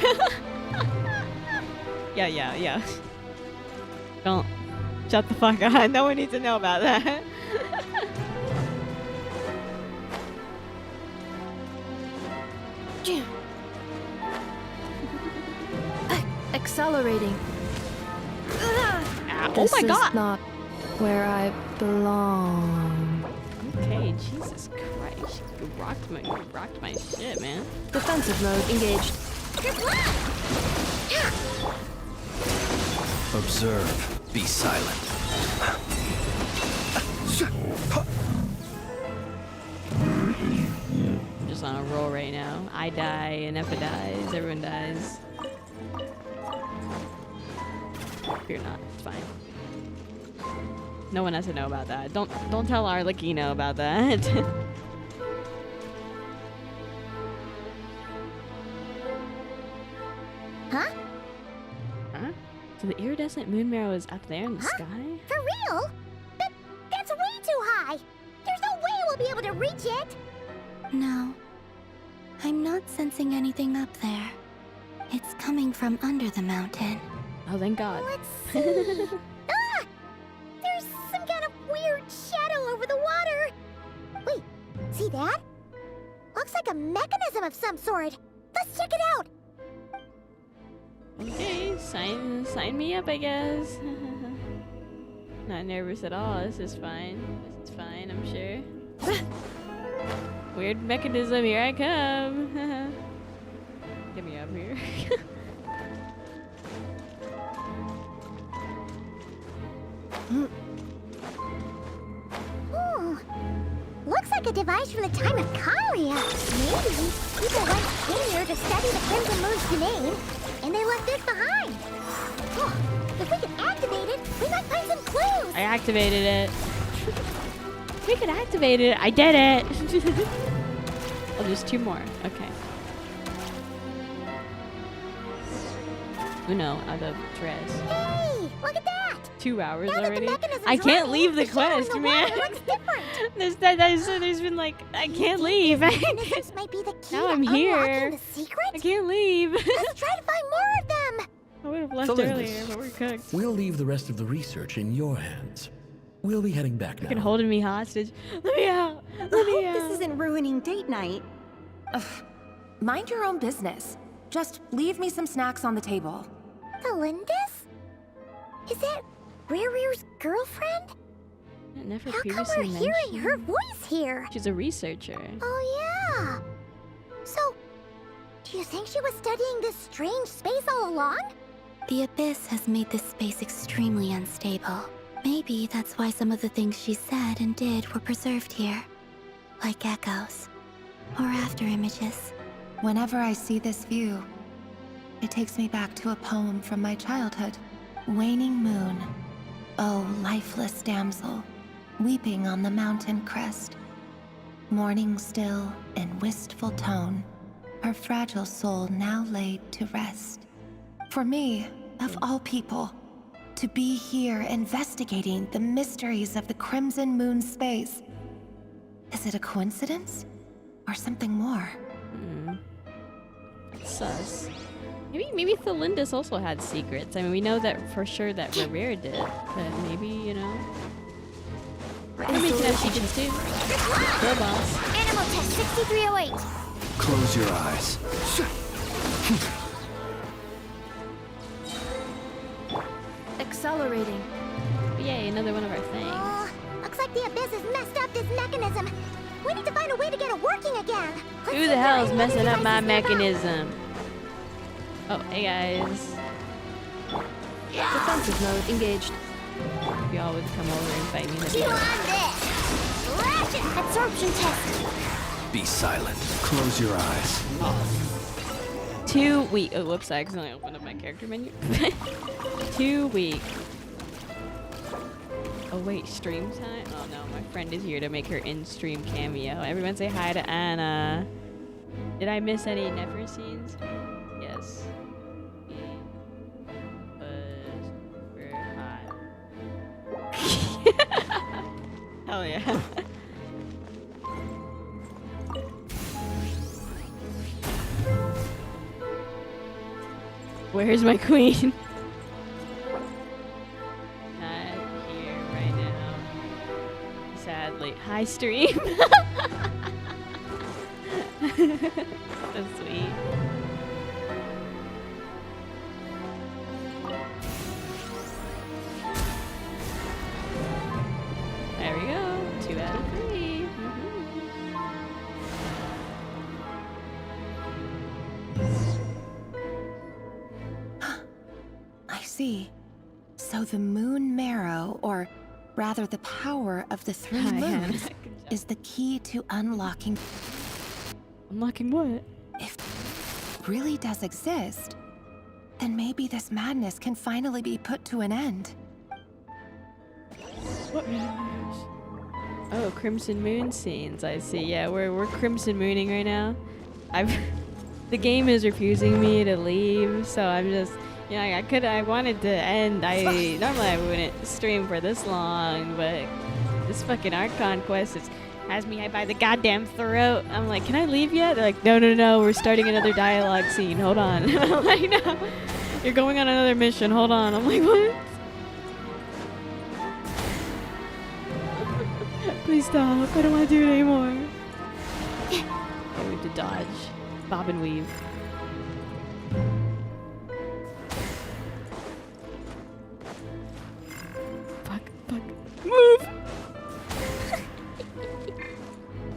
Yeah. Don't. Shut the fuck up. No one needs to know about that. Accelerating. Oh This my god! is not where I belong. Okay, Jesus Christ. You rocked my shit, man. Defensive mode engaged. Observe. Be silent. I'm just on a roll right now. I die, and Effa dies, everyone dies. Fear not, it's fine. No one has to know about that. Don't tell Arlecchino about that. Huh? Huh? So the iridescent moon marrow is up there in the sky? For real? That's way too high. There's no way we'll be able to reach it. No. I'm not sensing anything up there. It's coming from under the mountain. Oh, thank God. Let's see. Ah! There's some kind of weird shadow over the water. Wait, see that? Looks like a mechanism of some sort. Let's check it out. Okay, sign me up, I guess. Not nervous at all. This is fine. This is fine, I'm sure. Weird mechanism, here I come. Get me up here. Looks like a device from the time of Kalia. Maybe people once came here to study the Crimson Moon's domain, and they left this behind. Oh, if we can activate it, we might find some clues. I activated it. We could activate it. I did it. Oh, there's 2 more. Okay. Uno out of tres. Hey, look at that. 2 hours Now that the already. mechanism's I can't running, leave the the shadow in quest, the man. water looks different. there's been like I can't leave. This might be the key Now to I'm unlocking here. the secret. I can't leave. Let's try to find more of them. I would have left FeatherLes, earlier, but we're cooked. We'll leave the rest of the research in your hands. We'll be heading back now. Fucking holding me hostage. Let me out. Let me out. This isn't ruining date night. Ugh. Mind your own business. Just leave me some snacks on the table. Felindis? Is that Rear's girlfriend? Never How come previously we're hearing mentioned. her voice here? She's a researcher. Oh yeah. So, do you think she was studying this strange space all along? The abyss has made this space extremely unstable. Maybe that's why some of the things she said and did were preserved here. Like echoes. Or after images. Whenever I see this view, it takes me back to a poem from my childhood. Waning moon, oh lifeless damsel, weeping on the mountain crest. Mourning still in wistful tone, her fragile soul now laid to rest. For me, of all people, to be here investigating the mysteries of the Crimson Moon space. Is it a coincidence? Or something more? Sus. Maybe Felindis also had secrets. I mean, we know that for sure that Revere did, but maybe, you know. Maybe we can have secrets too. Girl boss. Animal test 6308. Close your eyes. Accelerating. Yay, another one of our things. Looks like the abyss has messed up this mechanism. We need to find a way to get it working again. Let's Who see the if hell there is are any messing up my devices nearby. mechanism? Oh, hey guys. Defensive mode engaged. If y'all would come over and fight me. that'd be Chew great. on this. Ratchet absorption test. Be silent. Close your eyes. 2 week. Oh, whoops! I accidentally opened up my character menu. 2 week. Oh wait, stream time? Oh no, my friend is here to make her in-stream cameo. Everyone say hi to Anna. Did I miss any Nefer scenes? Yes. We're hot. Hell yeah. Where's my queen? Not here right now. Sadly. Hi, stream. So sweet. There we go. 2 out of 3. I see. So the moon marrow, or rather the power of the 3 moons, is the key to unlocking... Unlocking what? If it really does exist, then maybe this madness can finally be put to an end. What madness? Oh, Crimson Moon scenes. I see. Yeah, we're Crimson Mooning right now. The game is refusing me to leave, so I'm just, you know, I wanted to end. Normally I wouldn't stream for this long, but this fucking Archon quest has me by the goddamn throat. I'm like, can I leave yet? They're like, no, we're starting another dialogue scene. Hold on. I'm like, no, you're going on another mission. Hold on. I'm like, what? Please stop. I don't want to do it anymore. I need to dodge. Bob and weave. Fuck. Move!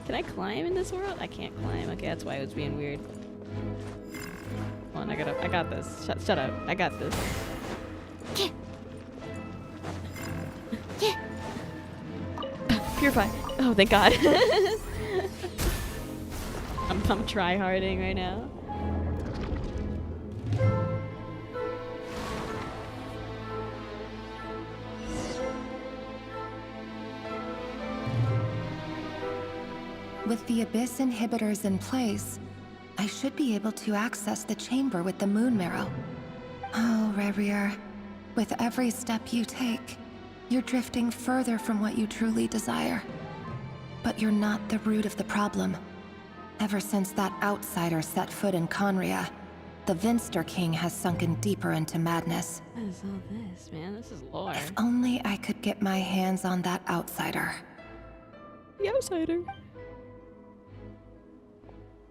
Can I climb in this world? I can't climb. Okay, that's why it was being weird. Hold on, I got this. Shut up. I got this. Purify. Oh, thank God. I'm try-harding right now. With the Abyss inhibitors in place, I should be able to access the chamber with the moon marrow. Oh, Revier, with every step you take, you're drifting further from what you truly desire. But you're not the root of the problem. Ever since that outsider set foot in Conria, the Vinster King has sunken deeper into madness. What is all this, man? This is lore. If only I could get my hands on that outsider. The outsider.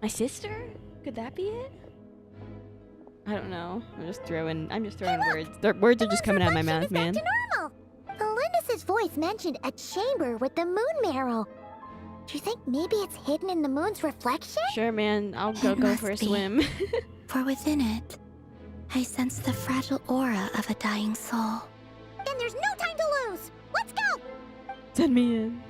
My sister? Could that be it? I don't know. I'm just throwing words. Words are just coming out of my mouth, man. Back to normal. Elendis' voice mentioned a chamber with the moon marrow. Do you think maybe it's hidden in the moon's reflection? Sure, man. I'll go for a swim. For within it, I sense the fragile aura of a dying soul. Then there's no time to lose. Let's go. Send me in.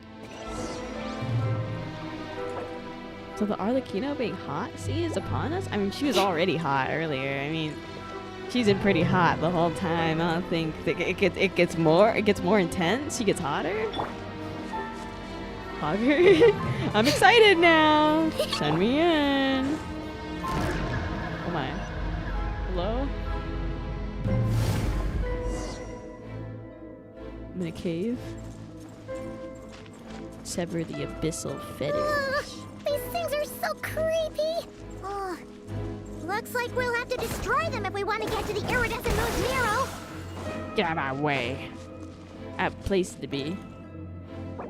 So the Arlecchino being hot, see, is upon us? I mean, she was already hot earlier. I mean, she's been pretty hot the whole time. I don't think that it gets more intense. She gets hotter. Hogger. I'm excited now. Send me in. Oh my. Hello? I'm in a cave. Sever the abyssal fetters. These things are so creepy. Oh, looks like we'll have to destroy them if we want to get to the iridescent moon's marrow. Get out of my way. I have a place to be.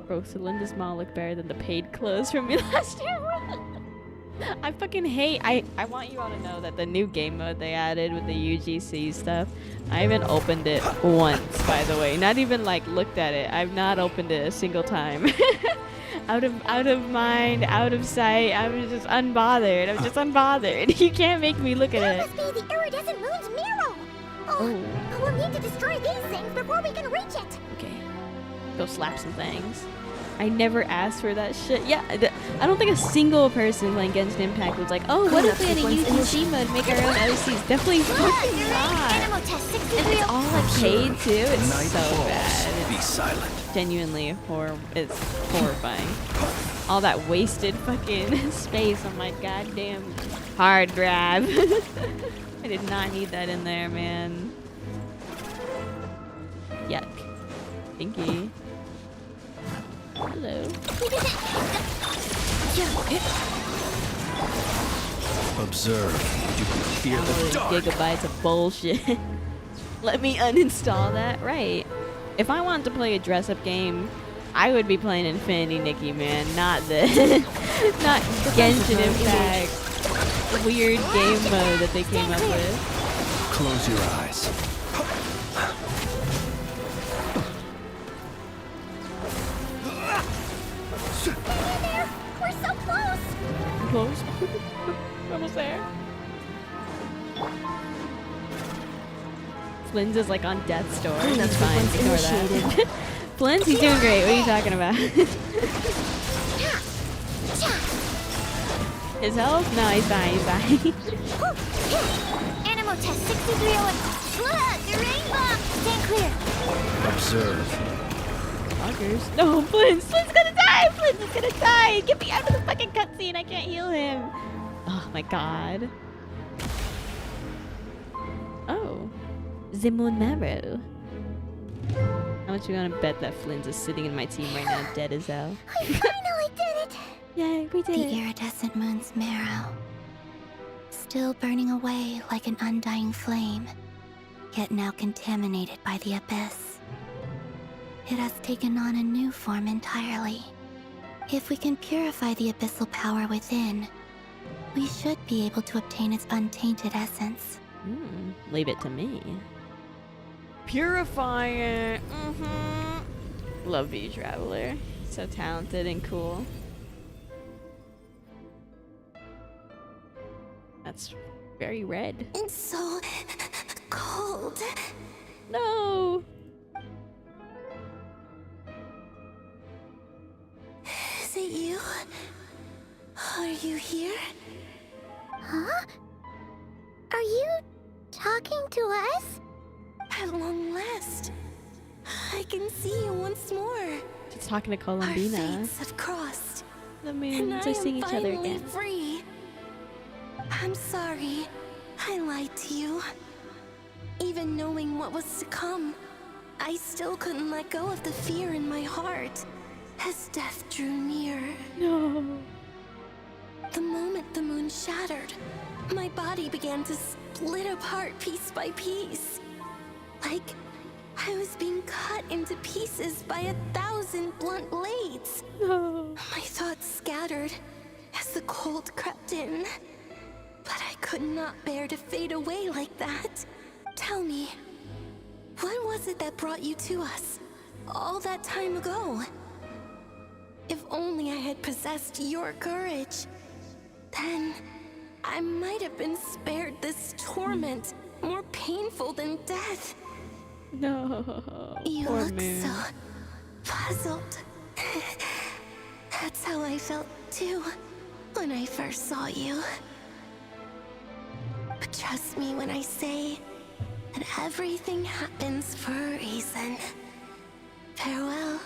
Bro, Celinda's mall look better than the paid clothes from me last year. I fucking hate. I want you all to know that the new game mode they added with the UGC stuff, I haven't opened it once, by the way. Not even like looked at it. I've not opened it a single time. Out of mind, out of sight. I'm just unbothered. I'm just unbothered. You can't make me look at it. That must be the iridescent moon's marrow. Oh, but we'll need to destroy these things before we can reach it. Okay. Go slap some things. I never asked for that shit. Yeah, I don't think a single person playing Genshin Impact was like, oh, what if we had a UGC mode, make our own OCs? Definitely fucking not. And it's all like paid too. It's so bad. Be silent. Genuinely it's horrifying. All that wasted fucking space on my goddamn hard drive. I did not need that in there, man. Yuck. Stinky. Hello. Observe. You can fear the dark. Gigabytes of bullshit. Let me uninstall that. Right. If I wanted to play a dress-up game, I would be playing Infinity Nikki, man. Not the, not Genshin Impact. Weird game mode that they came up with. Close your eyes. We're so close! Close? Almost there. Flynn's is like on death's door. He's fine. Ignore that. Flynn's, he's doing great. What are you talking about? His health? No, he's fine. He's fine. Animal test 6301. Look, the rainbow! Stand clear. Observe. Fuckers. No, Flynn's gonna die! Flynn's is gonna die! Get me out of the fucking cutscene! I can't heal him! Oh my god. Oh. Zimun Marrow. How much you gonna bet that Flynn's is sitting in my team right now, dead as hell? I finally did it! Yay, we did The it! iridescent moon's marrow, still burning away like an undying flame, yet now contaminated by the abyss. It has taken on a new form entirely. If we can purify the abyssal power within, we should be able to obtain its untainted essence. Leave it to me. Purify it! Love V Traveler. So talented and cool. That's very red. It's so cold. No! Is it you? Are you here? Huh? Are you talking to us? At long last, I can see you once more. She's talking to Our Columbina. fates have crossed. The and moons I are seeing am each other finally again. free. I'm sorry. I lied to you. Even knowing what was to come, I still couldn't let go of the fear in my heart as death drew near. No. The moment the moon shattered, my body began to split apart piece by piece. Like I was being cut into pieces by 1,000 blunt blades. No. My thoughts scattered as the cold crept in. But I could not bear to fade away like that. Tell me, what was it that brought you to us all that time ago? If only I had possessed your courage, then I might have been spared this torment more painful than death. No. You Poor look moon. so puzzled. That's how I felt too when I first saw you. But trust me when I say that everything happens for a reason. Farewell,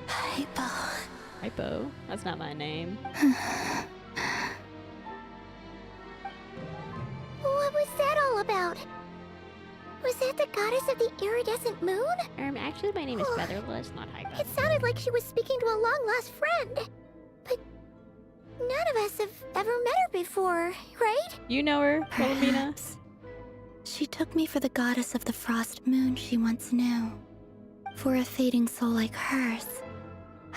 Hypo. Hypo? That's not my name. What was that all about? Was that the goddess of the iridescent moon? Actually, my name is FeatherLes, not Hypo. It sounded like she was speaking to a long-lost friend. But none of us have ever met her before, right? You know her, Columbina? Perhaps. She took me for the goddess of the frost moon she once knew. For a fading soul like hers,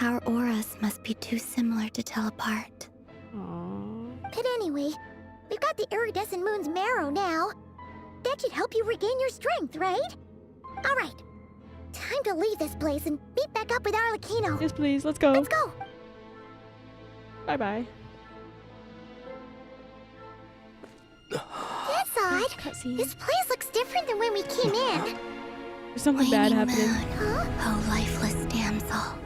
our auras must be too similar to tell apart. But anyway, we've got the iridescent moon's marrow now. That should help you regain your strength, right? Alright, time to leave this place and meet back up with Arlecchino. Yes, please, let's go. Let's go! Bye-bye. That's odd. This place looks different than when we came in. There's something bad Waning happening. moon, oh lifeless damsel.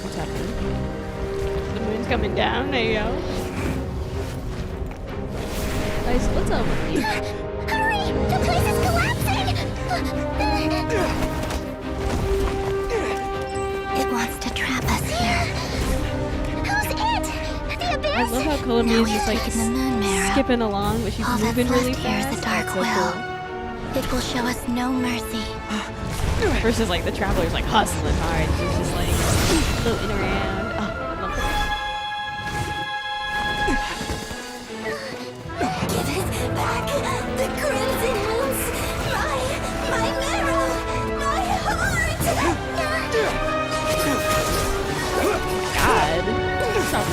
What's happening? The moon's coming down. There you go. Guys, what's up with you? Hurry! The place is collapsing! It wants to trap us here. Who's it? The abyss? I love how Columbia's just like taken the moon marrow. skipping along, but she's All moving that's really left here is fast. the dark That's so will. cool. It will show us no mercy. Versus like the traveler's like hustling hard. She's just like floating around. Oh, I love that.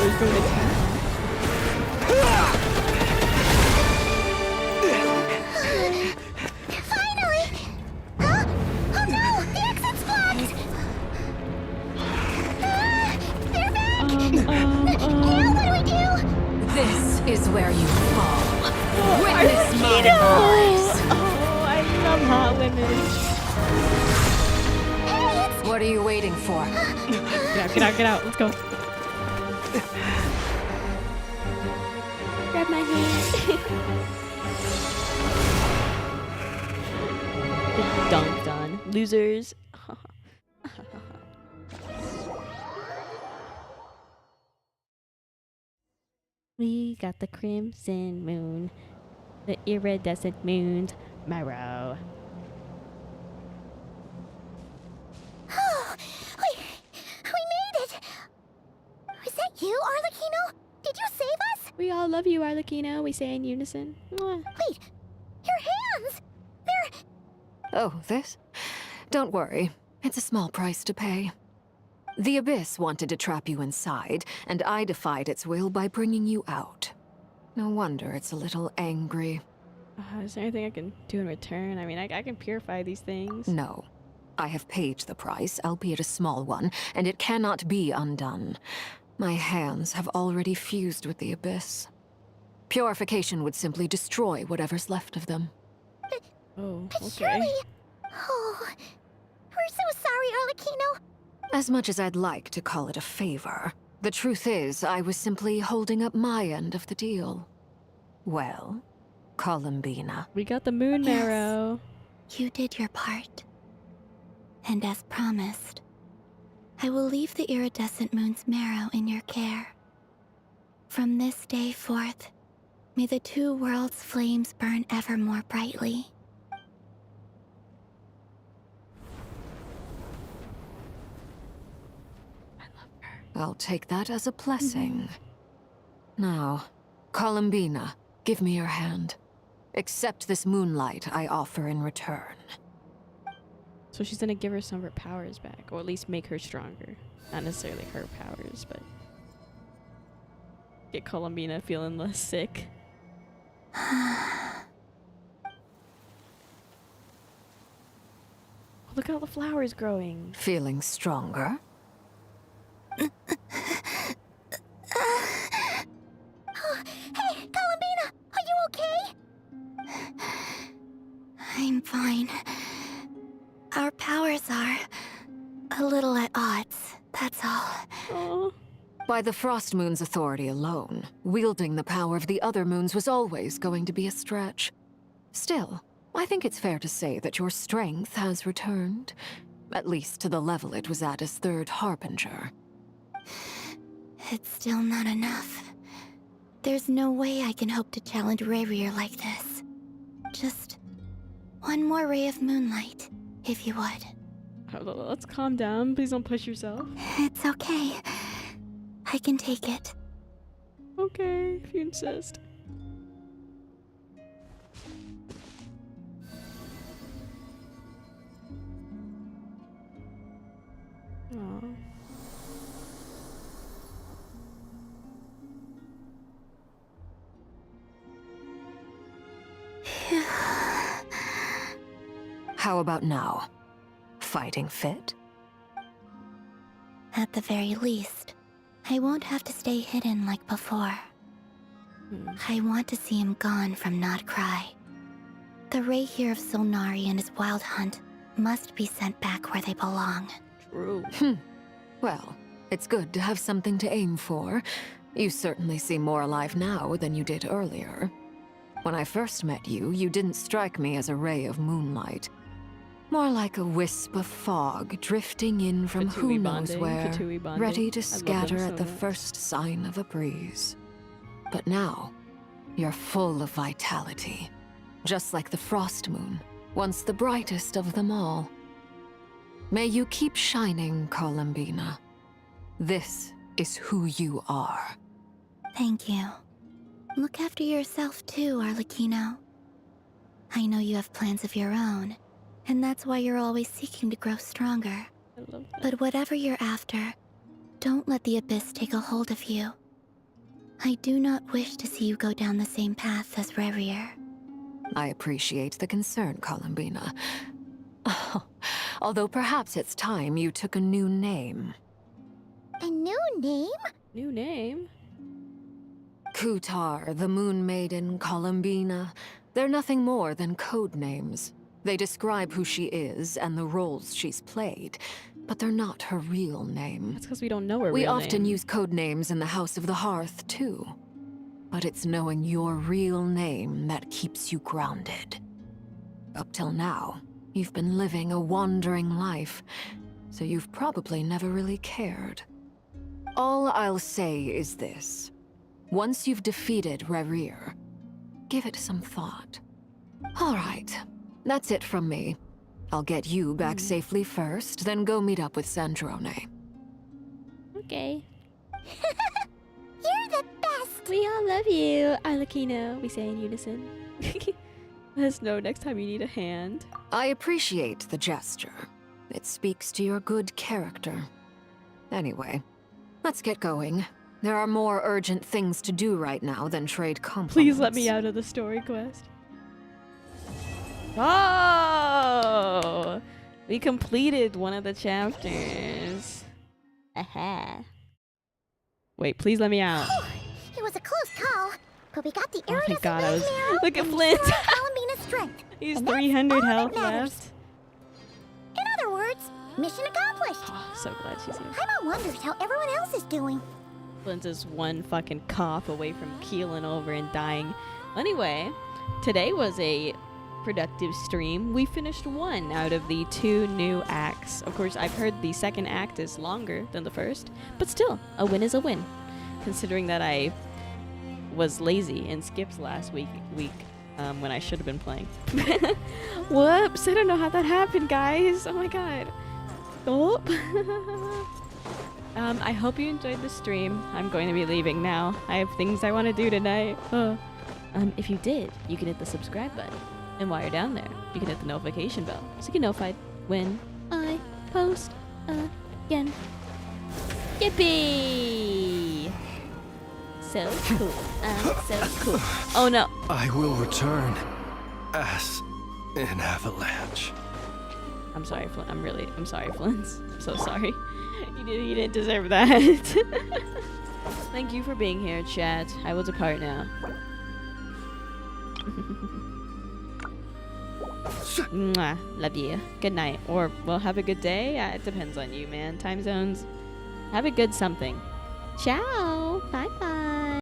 he's doing attack. Finally! Huh? Oh no! The exit's blocked! They're back! Now what do we do? This is where you fall. Oh, Witness my Arlecchino! demise. Oh, I love hot women. What are you waiting for? Get out, get out. Let's go. Grab my hand. Get dunked on. Losers. We got the crimson moon. The iridescent moon's marrow. Oh, we made it! Was that you, Arlecchino? Did you save us? We all love you, Arlecchino. We say in unison. Mwah. Wait, your hands! They're... Oh, this? Don't worry. It's a small price to pay. The Abyss wanted to trap you inside, and I defied its will by bringing you out. No wonder it's a little angry. Is there anything I can do in return? I mean, I can purify these things. No. I have paid the price, albeit a small one, and it cannot be undone. My hands have already fused with the Abyss. Purification would simply destroy whatever's left of them. Oh, But okay. surely... Oh, we're so sorry, Arlecchino. As much as I'd like to call it a favor, the truth is I was simply holding up my end of the deal. Well, Columbina. We got the moon marrow. You did your part. And as promised, I will leave the iridescent moon's marrow in your care. From this day forth, may the two worlds' flames burn ever more brightly. I'll take that as a blessing. Now, Columbina, give me your hand. Accept this moonlight I offer in return. So she's gonna give her some of her powers back, or at least make her stronger. Not necessarily her powers, but get Columbina feeling less sick. Look at all the flowers growing. Feeling stronger? Oh, hey, Columbina, are you okay? I'm fine. Our powers are a little at odds, that's all. Oh. By the Frost Moon's authority alone, wielding the power of the other moons was always going to be a stretch. Still, I think it's fair to say that your strength has returned, at least to the level it was at as Third Harbinger. It's still not enough. There's no way I can hope to challenge Rayrir like this. Just one more ray of moonlight, if you would. Let's calm down. Please don't push yourself. It's okay. I can take it. Okay, if you insist. Aww. How about now? Fighting fit? At the very least, I won't have to stay hidden like before. I want to see him gone from Not Cry. The Rayhir of Solnari and his wild hunt must be sent back where they belong. True. Well, it's good to have something to aim for. You certainly seem more alive now than you did earlier. When I first met you, you didn't strike me as a ray of moonlight. More like a wisp of fog drifting in from who knows where, ready to scatter at the first sign of a breeze. But now, you're full of vitality. Just like the Frost Moon, once the brightest of them all. May you keep shining, Columbina. This is who you are. Thank you. Look after yourself too, Arlecchino. I know you have plans of your own, and that's why you're always seeking to grow stronger. But whatever you're after, don't let the Abyss take a hold of you. I do not wish to see you go down the same path as Rarier. I appreciate the concern, Columbina. Although perhaps it's time you took a new name. A new name? New name? Kutar, the Moon Maiden, Columbina. They're nothing more than code names. They describe who she is and the roles she's played, but they're not her real name. That's because we don't know her We real often name. use code names in the House of the Hearth, too. But it's knowing your real name that keeps you grounded. Up till now, you've been living a wandering life, so you've probably never really cared. All I'll say is this. Once you've defeated Rarier, give it some thought. All right, that's it from me. I'll get you back safely first, then go meet up with Sandrone. Okay. You're the best! We all love you, Arlecchino. We say in unison. Let us know next time you need a hand. I appreciate the gesture. It speaks to your good character. Anyway, let's get going. There are more urgent things to do right now than trade compliments. Please let me out of the story quest. Oh! We completed one of the chapters. Aha. Wait, please let me out. It was a close call, but we got the Oh my iridescent god, I was... marrow Look at and Flint! restored Columbina's strength. He's And that's 300 all that health matters. left. In other words, mission accomplished. Oh, so glad she's here. Paimon wonders how everyone else is doing. Flint is one fucking cough away from keeling over and dying. Anyway, today was a productive stream. We finished one out of the 2 new acts. Of course, I've heard the second act is longer than the first, but still, a win is a win. Considering that I was lazy and skipped last week when I should have been playing. Whoops, I don't know how that happened, guys. Oh my god. Oh. I hope you enjoyed the stream. I'm going to be leaving now. I have things I want to do tonight. If you did, you can hit the subscribe button. And while you're down there, you can hit the notification bell so you get notified when I post again. Yippee! So cool. So cool. Oh no. I will return as an avalanche. I'm sorry, Flint. I'm sorry, Flint. I'm so sorry. You didn't deserve that. Thank you for being here, chat. I will depart now. Mwah. Love you. Good night. Or, well, have a good day. It depends on you, man. Time zones. Have a good something. Ciao. Bye-bye.